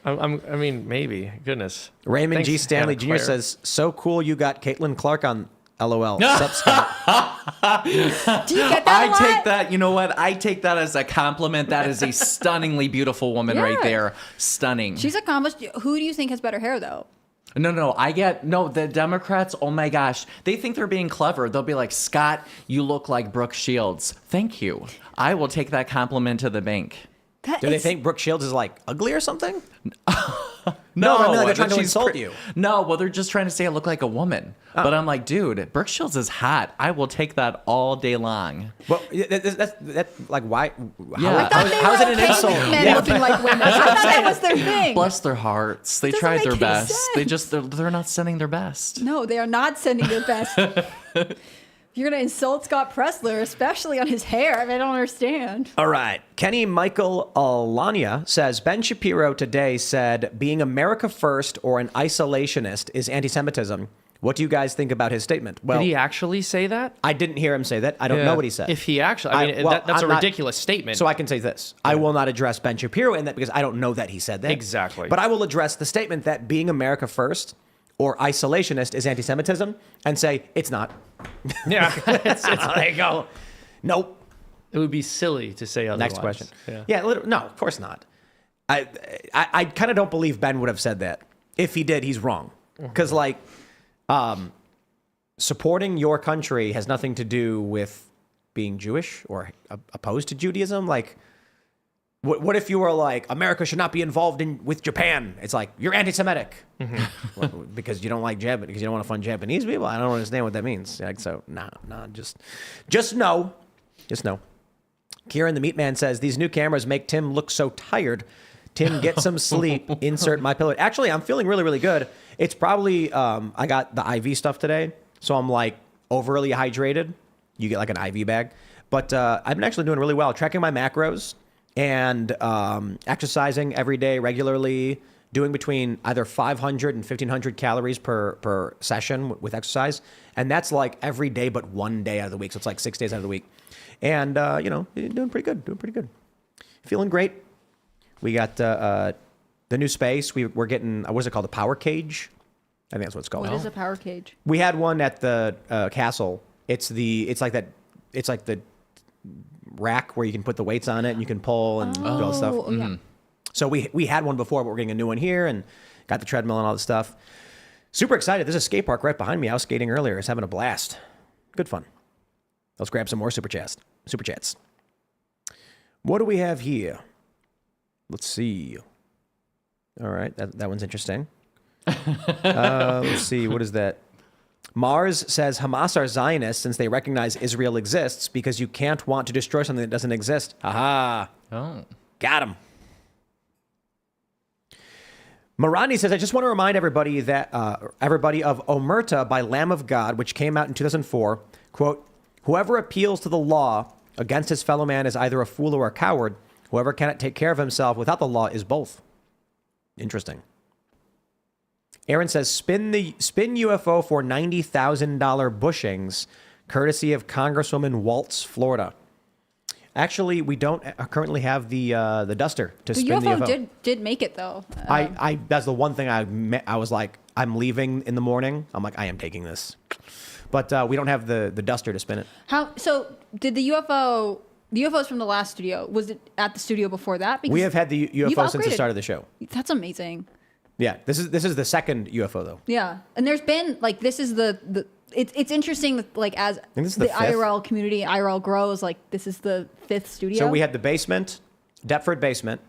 I mean, maybe. Goodness. Raymond G. Stanley Jr. says, so cool you got Caitlin Clark on LOL. Sup, Scott? Do you get that a lot? Take that. You know what? I take that as a compliment. That is a stunningly beautiful woman right there. Stunning. She's accomplished. Who do you think has better hair, though? No. The Democrats, oh my gosh. They think they're being clever. They'll be like, Scott, you look like Brooke Shields. Thank you. I will take that compliment to the bank. Do they think Brooke Shields is like ugly or something? No, I mean, like they're trying to insult you. No, well, they're just trying to say I look like a woman. But I'm like, dude, Brooke Shields is hot. I will take that all day long. Well, that's like, why? Yeah. How is it an insult? Men looking like women. I thought that was their thing. Bless their hearts. They tried their best. They're not sending their best. No, they are not sending their best. You're going to insult Scott Presler, especially on his hair. I mean, I don't understand. All right. Kenny Michael Alania says, Ben Shapiro today said being America first or an isolationist is anti-Semitism. What do you guys think about his statement? Well, Did he actually say that? I didn't hear him say that. I don't know what he said. If he actually, I mean, that's a ridiculous statement. So I can say this. I will not address Ben Shapiro in that because I don't know that he said that. Exactly. But I will address the statement that being America first or isolationist is anti-Semitism and say it's not. Yeah. There you go. Nope. It would be silly to say otherwise. Next question. No, of course not. I kind of don't believe Ben would have said that. If he did, he's wrong. Because, supporting your country has nothing to do with being Jewish or opposed to Judaism. Like, what if you were like, America should not be involved with Japan? It's like, you're anti-Semitic. Because you don't like because you don't want to fund Japanese people? I don't understand what that means. Like, so, just know. Just know. Kieran the Meat Man says, these new cameras make Tim look so tired. Tim, get some sleep. Insert my pillow. Actually, I'm feeling really, really good. It's probably, I got the IV stuff today, so I'm like overly hydrated. You get like an IV bag. But I've been actually doing really well, tracking my macros and exercising every day regularly, doing between either 500 and 1,500 calories per session with exercise. And that's like every day but one day out of the week. So it's like 6 days out of the week. And, doing pretty good. Feeling great. We got the new space. We're getting, what's it called? The power cage? I think that's what it's called. What is a power cage? We had one at the castle. It's like the rack where you can put the weights on it and you can pull and do all the stuff. Oh, yeah. So we had one before, but we're getting a new one here and got the treadmill and all the stuff. Super excited. There's a skate park right behind me. I was skating earlier. I was having a blast. Good fun. Let's grab some more super chats. What do we have here? Let's see. All right, that one's interesting. Let's see, what is that? Mars says Hamas are Zionists since they recognize Israel exists because you can't want to destroy something that doesn't exist. Aha. Oh. Got him. Marani says, I just want to remind everybody that everybody of Omerta by Lamb of God, which came out in 2004. Quote, whoever appeals to the law against his fellow man is either a fool or a coward. Whoever cannot take care of himself without the law is both. Interesting. Aaron says, spin UFO for $90,000 bushings, courtesy of Congresswoman Waltz, Florida. Actually, we don't currently have the duster to spin the UFO. Did make it though. That's the one thing I was like, I'm leaving in the morning. I'm like, I am taking this, but we don't have the duster to spin it. So did the UFO? The UFOs from the last studio, was it at the studio before that? Because we have had the UFO since the start of the show. That's amazing. Yeah, this is the second UFO though. Yeah, and there's been like this is the it's interesting that like as the IRL community IRL grows, like this is the fifth studio. So we had the basement, Deptford basement,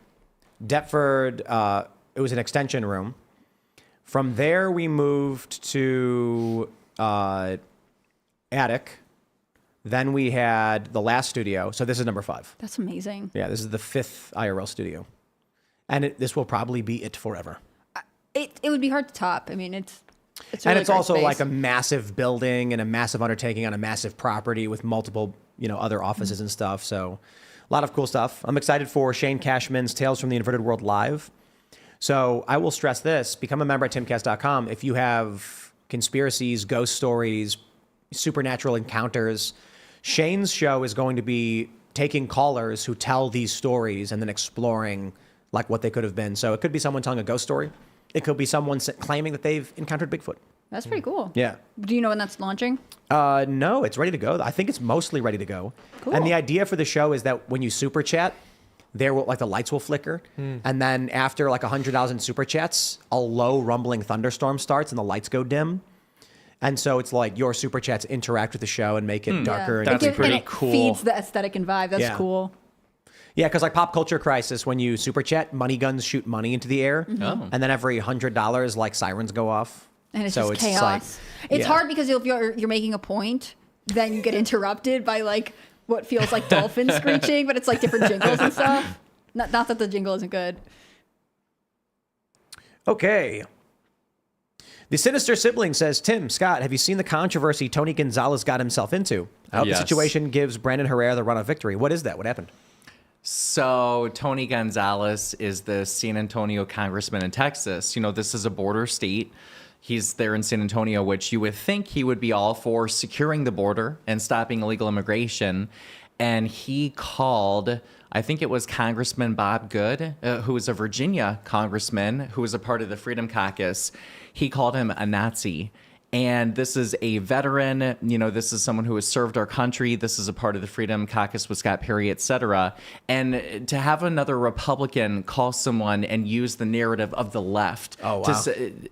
Deptford. It was an extension room. From there we moved to attic. Then we had the last studio. So this is number 5. That's amazing. Yeah, this is the 5th IRL studio. And this will probably be it forever. It would be hard to top. I mean, it's and really it's also space. like a massive building and a massive undertaking on a massive property with multiple, other offices and stuff. So a lot of cool stuff. I'm excited for Shane Cashman's Tales from the Inverted World Live. So I will stress this. Become a member at timcast.com. If you have conspiracies, ghost stories, supernatural encounters, Shane's show is going to be taking callers who tell these stories and then exploring like what they could have been. So it could be someone telling a ghost story. It could be someone claiming that they've encountered Bigfoot. That's pretty cool. Yeah. Do you know when that's launching? No, it's ready to go. I think it's mostly ready to go. Cool. And the idea for the show is that when you super chat, there will the lights will flicker, and then after like 100,000 super chats, a low rumbling thunderstorm starts and the lights go dim. And so it's like your super chats interact with the show and make it darker. Yeah. That's pretty cool. It feeds the aesthetic and vibe. That's cool. Yeah, because like Pop Culture Crisis, when you super chat, money guns shoot money into the air, and then every $100, like sirens go off, and it's so just chaos. It's hard because if you're making a point, then you get interrupted by like what feels like dolphins screeching, but it's like different jingles and stuff. Not that the jingle isn't good. Okay. The Sinister Sibling says, Tim, Scott, have you seen the controversy Tony Gonzalez got himself into? I hope the situation gives Brandon Herrera the run of victory. What is that? What happened? So Tony Gonzalez is the San Antonio congressman in Texas. This is a border state. He's there in San Antonio, which you would think he would be all for securing the border and stopping illegal immigration. And he called, I think it was Congressman Bob Good, who was a Virginia congressman who was a part of the Freedom Caucus. He called him a Nazi. And this is a veteran, this is someone who has served our country. This is a part of the Freedom Caucus with Scott Perry, et cetera. And to have another Republican call someone and use the narrative of the left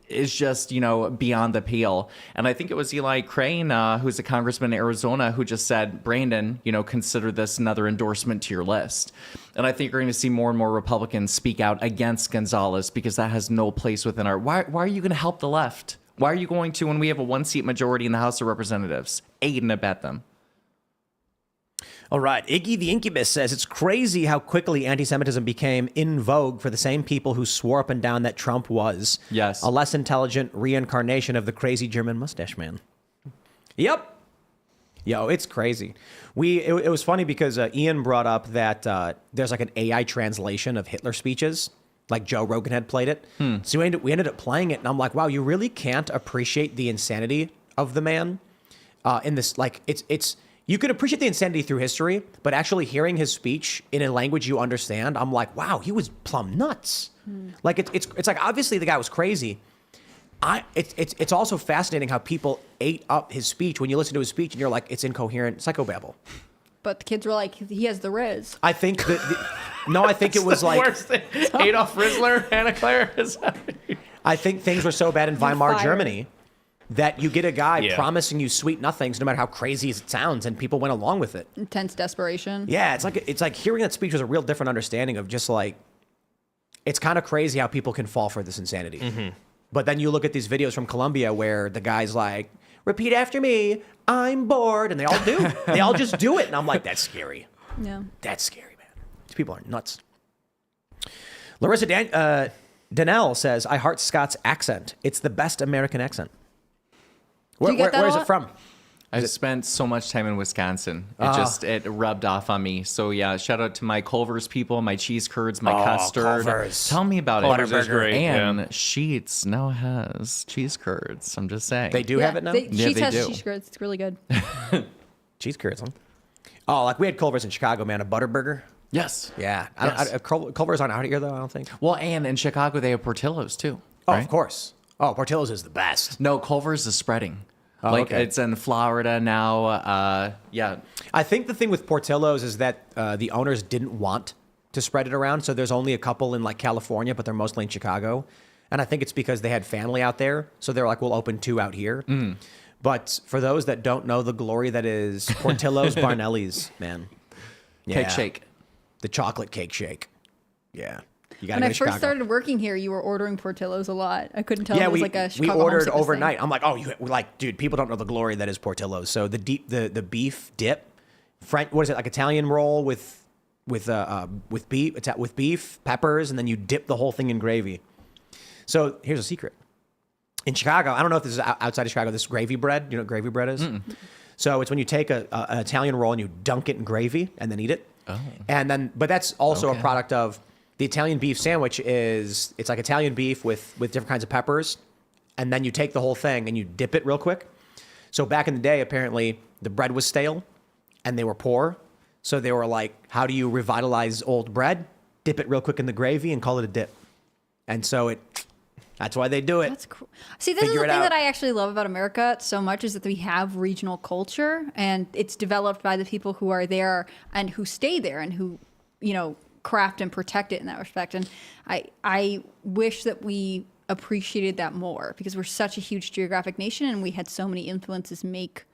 is just, beyond the pale. And I think it was Eli Crane, who's a congressman in Arizona, who just said, Brandon, consider this another endorsement to your list. And I think you're going to see more and more Republicans speak out against Gonzalez because that has no place within our... Why are you going to help the left? Why are you going to, when we have a one-seat majority in the House of Representatives, aid and abet them? All right. Iggy the Incubus says, it's crazy how quickly anti-Semitism became in vogue for the same people who swore up and down that Trump was a less intelligent reincarnation of the crazy German mustache man. Yep. Yo, it's crazy. It was funny because Ian brought up that there's like an AI translation of Hitler speeches. Like Joe Rogan had played it. So we ended up playing it, and I'm like, wow, you really can't appreciate the insanity of the man in this. Like, it's you can appreciate the insanity through history, but actually hearing his speech in a language you understand, I'm like, wow, he was plumb nuts. Like, it's like, obviously the guy was crazy. It's also fascinating how people ate up his speech when you listen to his speech, and you're like, it's incoherent psychobabble. But the kids were like, he has the Riz. I think that... I think it was like... Worst thing. Adolf Rizzler, Anna Claire. I think things were so bad in Weimar, Germany, that you get a guy promising you sweet nothings, no matter how crazy it sounds, and people went along with it. Intense desperation. Yeah, it's like hearing that speech was a real different understanding of just like... It's kind of crazy how people can fall for this insanity. Mm-hmm. But then you look at these videos from Colombia where the guy's like, repeat after me, I'm bored. And they all do. They all just do it. And I'm like, that's scary. Yeah. That's scary, man. These people are nuts. Larissa Danelle says, I heart Scott's accent. It's the best American accent. Where is it from? I spent so much time in Wisconsin. It rubbed off on me. So yeah, shout out to my Culver's people, my cheese curds, my custard. Culver's. Tell me about Culver's it. is great. And Sheets now has cheese curds. I'm just saying. They do have it now? Sheets has do. cheese curds. It's really good. Cheese curds, huh? Oh, like we had Culver's in Chicago, man. A Butterburger. Yes. Yeah. Culver's aren't out here, though, I don't think. Well, and in Chicago, they have Portillo's, too. Oh, right? of course. Oh, Portillo's is the best. No, Culver's is spreading. Oh, okay. It's in Florida now. Yeah. I think the thing with Portillo's is that the owners didn't want to spread it around. So there's only a couple in like California, but they're mostly in Chicago. And I think it's because they had family out there. So they're like, we'll open 2 out here. But for those that don't know the glory that is Portillo's Barnelli's, man. Yeah. Cake shake. The chocolate cake shake. Yeah. When I first started working here, you were ordering Portillo's a lot. I couldn't tell it was like a Chicago we ordered homesickness overnight. thing. I'm like, dude, people don't know the glory that is Portillo's. So the beef dip, what is it, like Italian roll with beef, peppers, and then you dip the whole thing in gravy. So here's a secret. In Chicago, I don't know if this is outside of Chicago, this gravy bread, you know what gravy bread is? Mm-mm. So it's when you take an Italian roll and you dunk it in gravy and then eat it. Oh. But that's also a product of the Italian beef sandwich. It's like Italian beef with different kinds of peppers. And then you take the whole thing and you dip it real quick. So back in the day, apparently the bread was stale and they were poor. So they were like, how do you revitalize old bread? Dip it real quick in the gravy and call it a dip. And so that's why they do it. That's cool. See, this is the thing that I actually love about America so much is that we have regional culture and it's developed by the people who are there and who stay there and who, craft and protect it in that respect. And I wish that we appreciated that more because we're such a huge geographic nation and we had so many influences make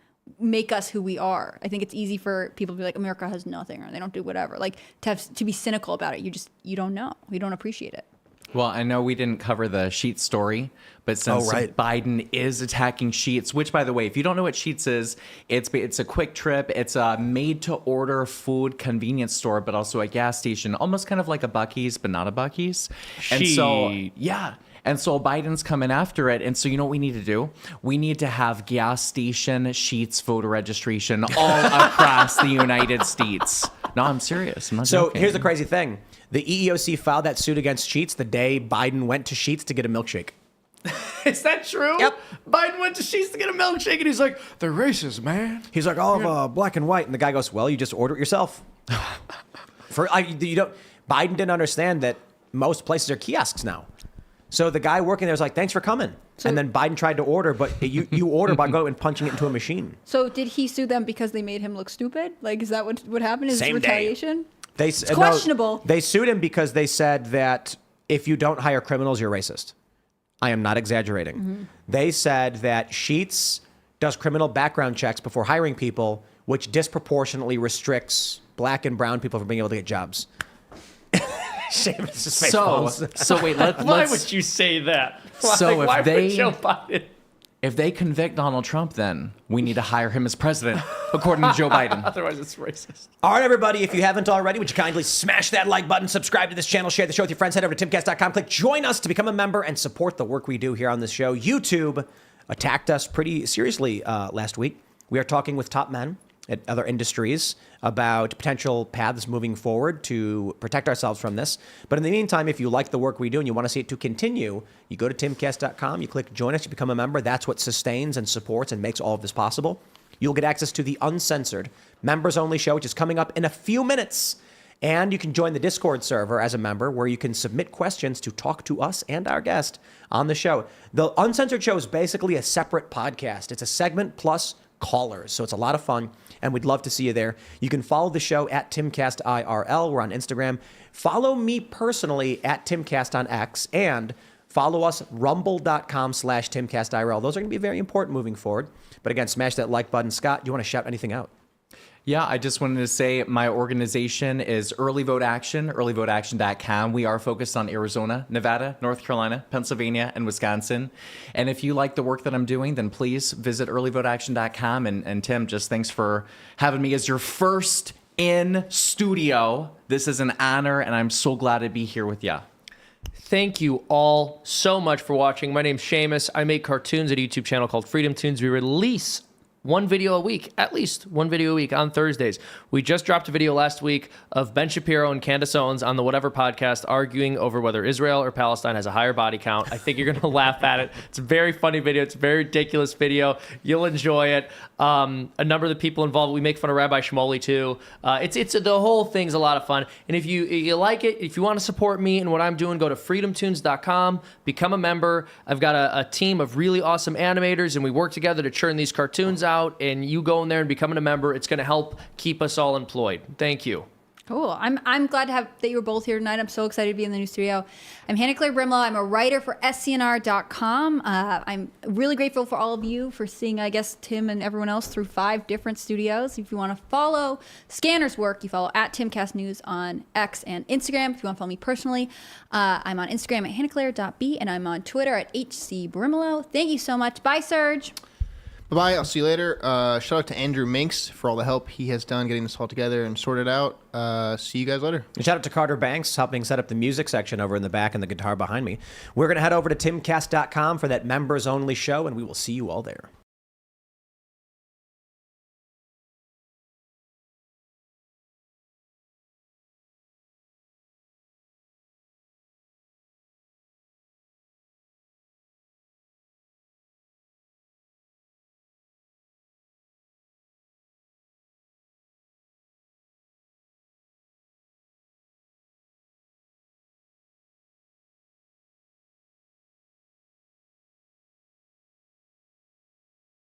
us who we are. I think it's easy for people to be like, America has nothing or they don't do whatever. Like to be cynical about it. You don't know. You don't appreciate it. Well, I know we didn't cover the Sheets story, but since Biden is attacking Sheets, which, by the way, if you don't know what Sheets is, it's a quick trip. It's a made-to-order food convenience store, but also a gas station, almost kind of like a Buc-ee's, but not a Buc-ee's. And so, yeah. And so Biden's coming after it. And so you know what we need to do? We need to have gas station Sheets voter registration all across the United States. No, I'm serious. I'm not joking. Here's the crazy thing. The EEOC filed that suit against Sheets the day Biden went to Sheets to get a milkshake. Is that true? Yep. Biden went to Sheets to get a milkshake, and he's like, "They're racist, man." He's like, "Oh, black and white," and the guy goes, "Well, you just order it yourself." Biden didn't understand that most places are kiosks now. So the guy working there was like, "Thanks for coming," and then Biden tried to order, but you order by going and punching it into a machine. So did he sue them because they made him look stupid? Like, is that what happened? Is Same retaliation? It's questionable. They sued him because they said that if you don't hire criminals, you're racist. I am not exaggerating. Mm-hmm. They said that Sheets does criminal background checks before hiring people, which disproportionately restricts black and brown people from being able to get jobs. Seamus' face falls. So wait, Why would you say that? So why if they would Joe Biden? If they convict Donald Trump, then we need to hire him as president, according to Joe Biden. Otherwise, it's racist. All right, everybody, if you haven't already, would you kindly smash that like button, subscribe to this channel, share the show with your friends, head over to timcast.com, click join us to become a member and support the work we do here on this show. YouTube attacked us pretty seriously last week. We are talking with top men at other industries about potential paths moving forward to protect ourselves from this. But in the meantime, if you like the work we do and you want to see it to continue, you go to timcast.com, you click join us, you become a member. That's what sustains and supports and makes all of this possible. You'll get access to the uncensored members only show, which is coming up in a few minutes. And you can join the Discord server as a member where you can submit questions to talk to us and our guest on the show. The uncensored show is basically a separate podcast. It's a segment plus callers. So it's a lot of fun, and we'd love to see you there. You can follow the show at Timcast IRL. We're on Instagram. Follow me personally at Timcast on X, and follow us rumble.com/TimcastIRL. Those are going to be very important moving forward. But again, smash that like button. Scott, do you want to shout anything out? Yeah, I just wanted to say my organization is Early Vote Action, earlyvoteaction.com. We are focused on Arizona, Nevada, North Carolina, Pennsylvania, and Wisconsin. And if you like the work that I'm doing, then please visit earlyvoteaction.com. And Tim, just thanks for having me as your first in studio. This is an honor, and I'm so glad to be here with you. Thank you all so much for watching. My name's Seamus. I make cartoons at a YouTube channel called Freedom Tunes. We release one video a week, at least one video a week on Thursdays. We just dropped a video last week of Ben Shapiro and Candace Owens on the Whatever podcast arguing over whether Israel or Palestine has a higher body count. I think you're going to laugh at it. It's a very funny video. It's a very ridiculous video. You'll enjoy it. A number of the people involved, we make fun of Rabbi Shmuley too. It's the whole thing's a lot of fun. And if you like it, if you want to support me and what I'm doing, go to freedomtunes.com, become a member. I've got a team of really awesome animators, and we work together to churn these cartoons out. And you go in there and becoming a member. It's going to help keep us all employed. Thank you. Cool. I'm glad that you were both here tonight. I'm so excited to be in the new studio. I'm Hannah Claire Brimlow. I'm a writer for scnr.com. I'm really grateful for all of you for seeing, I guess, Tim and everyone else through 5 different studios. If you want to follow Scanner's work, you follow at Timcast News on X and Instagram. If you want to follow me personally, I'm on Instagram at hannahclaire.b, and I'm on Twitter at HCBrimlow. Thank you so much. Bye, Serge. Bye-bye. I'll see you later. Shout out to Andrew Minks for all the help he has done getting this all together and sorted out. See you guys later. And shout out to Carter Banks helping set up the music section over in the back and the guitar behind me. We're going to head over to timcast.com for that members-only show, and we will see you all there.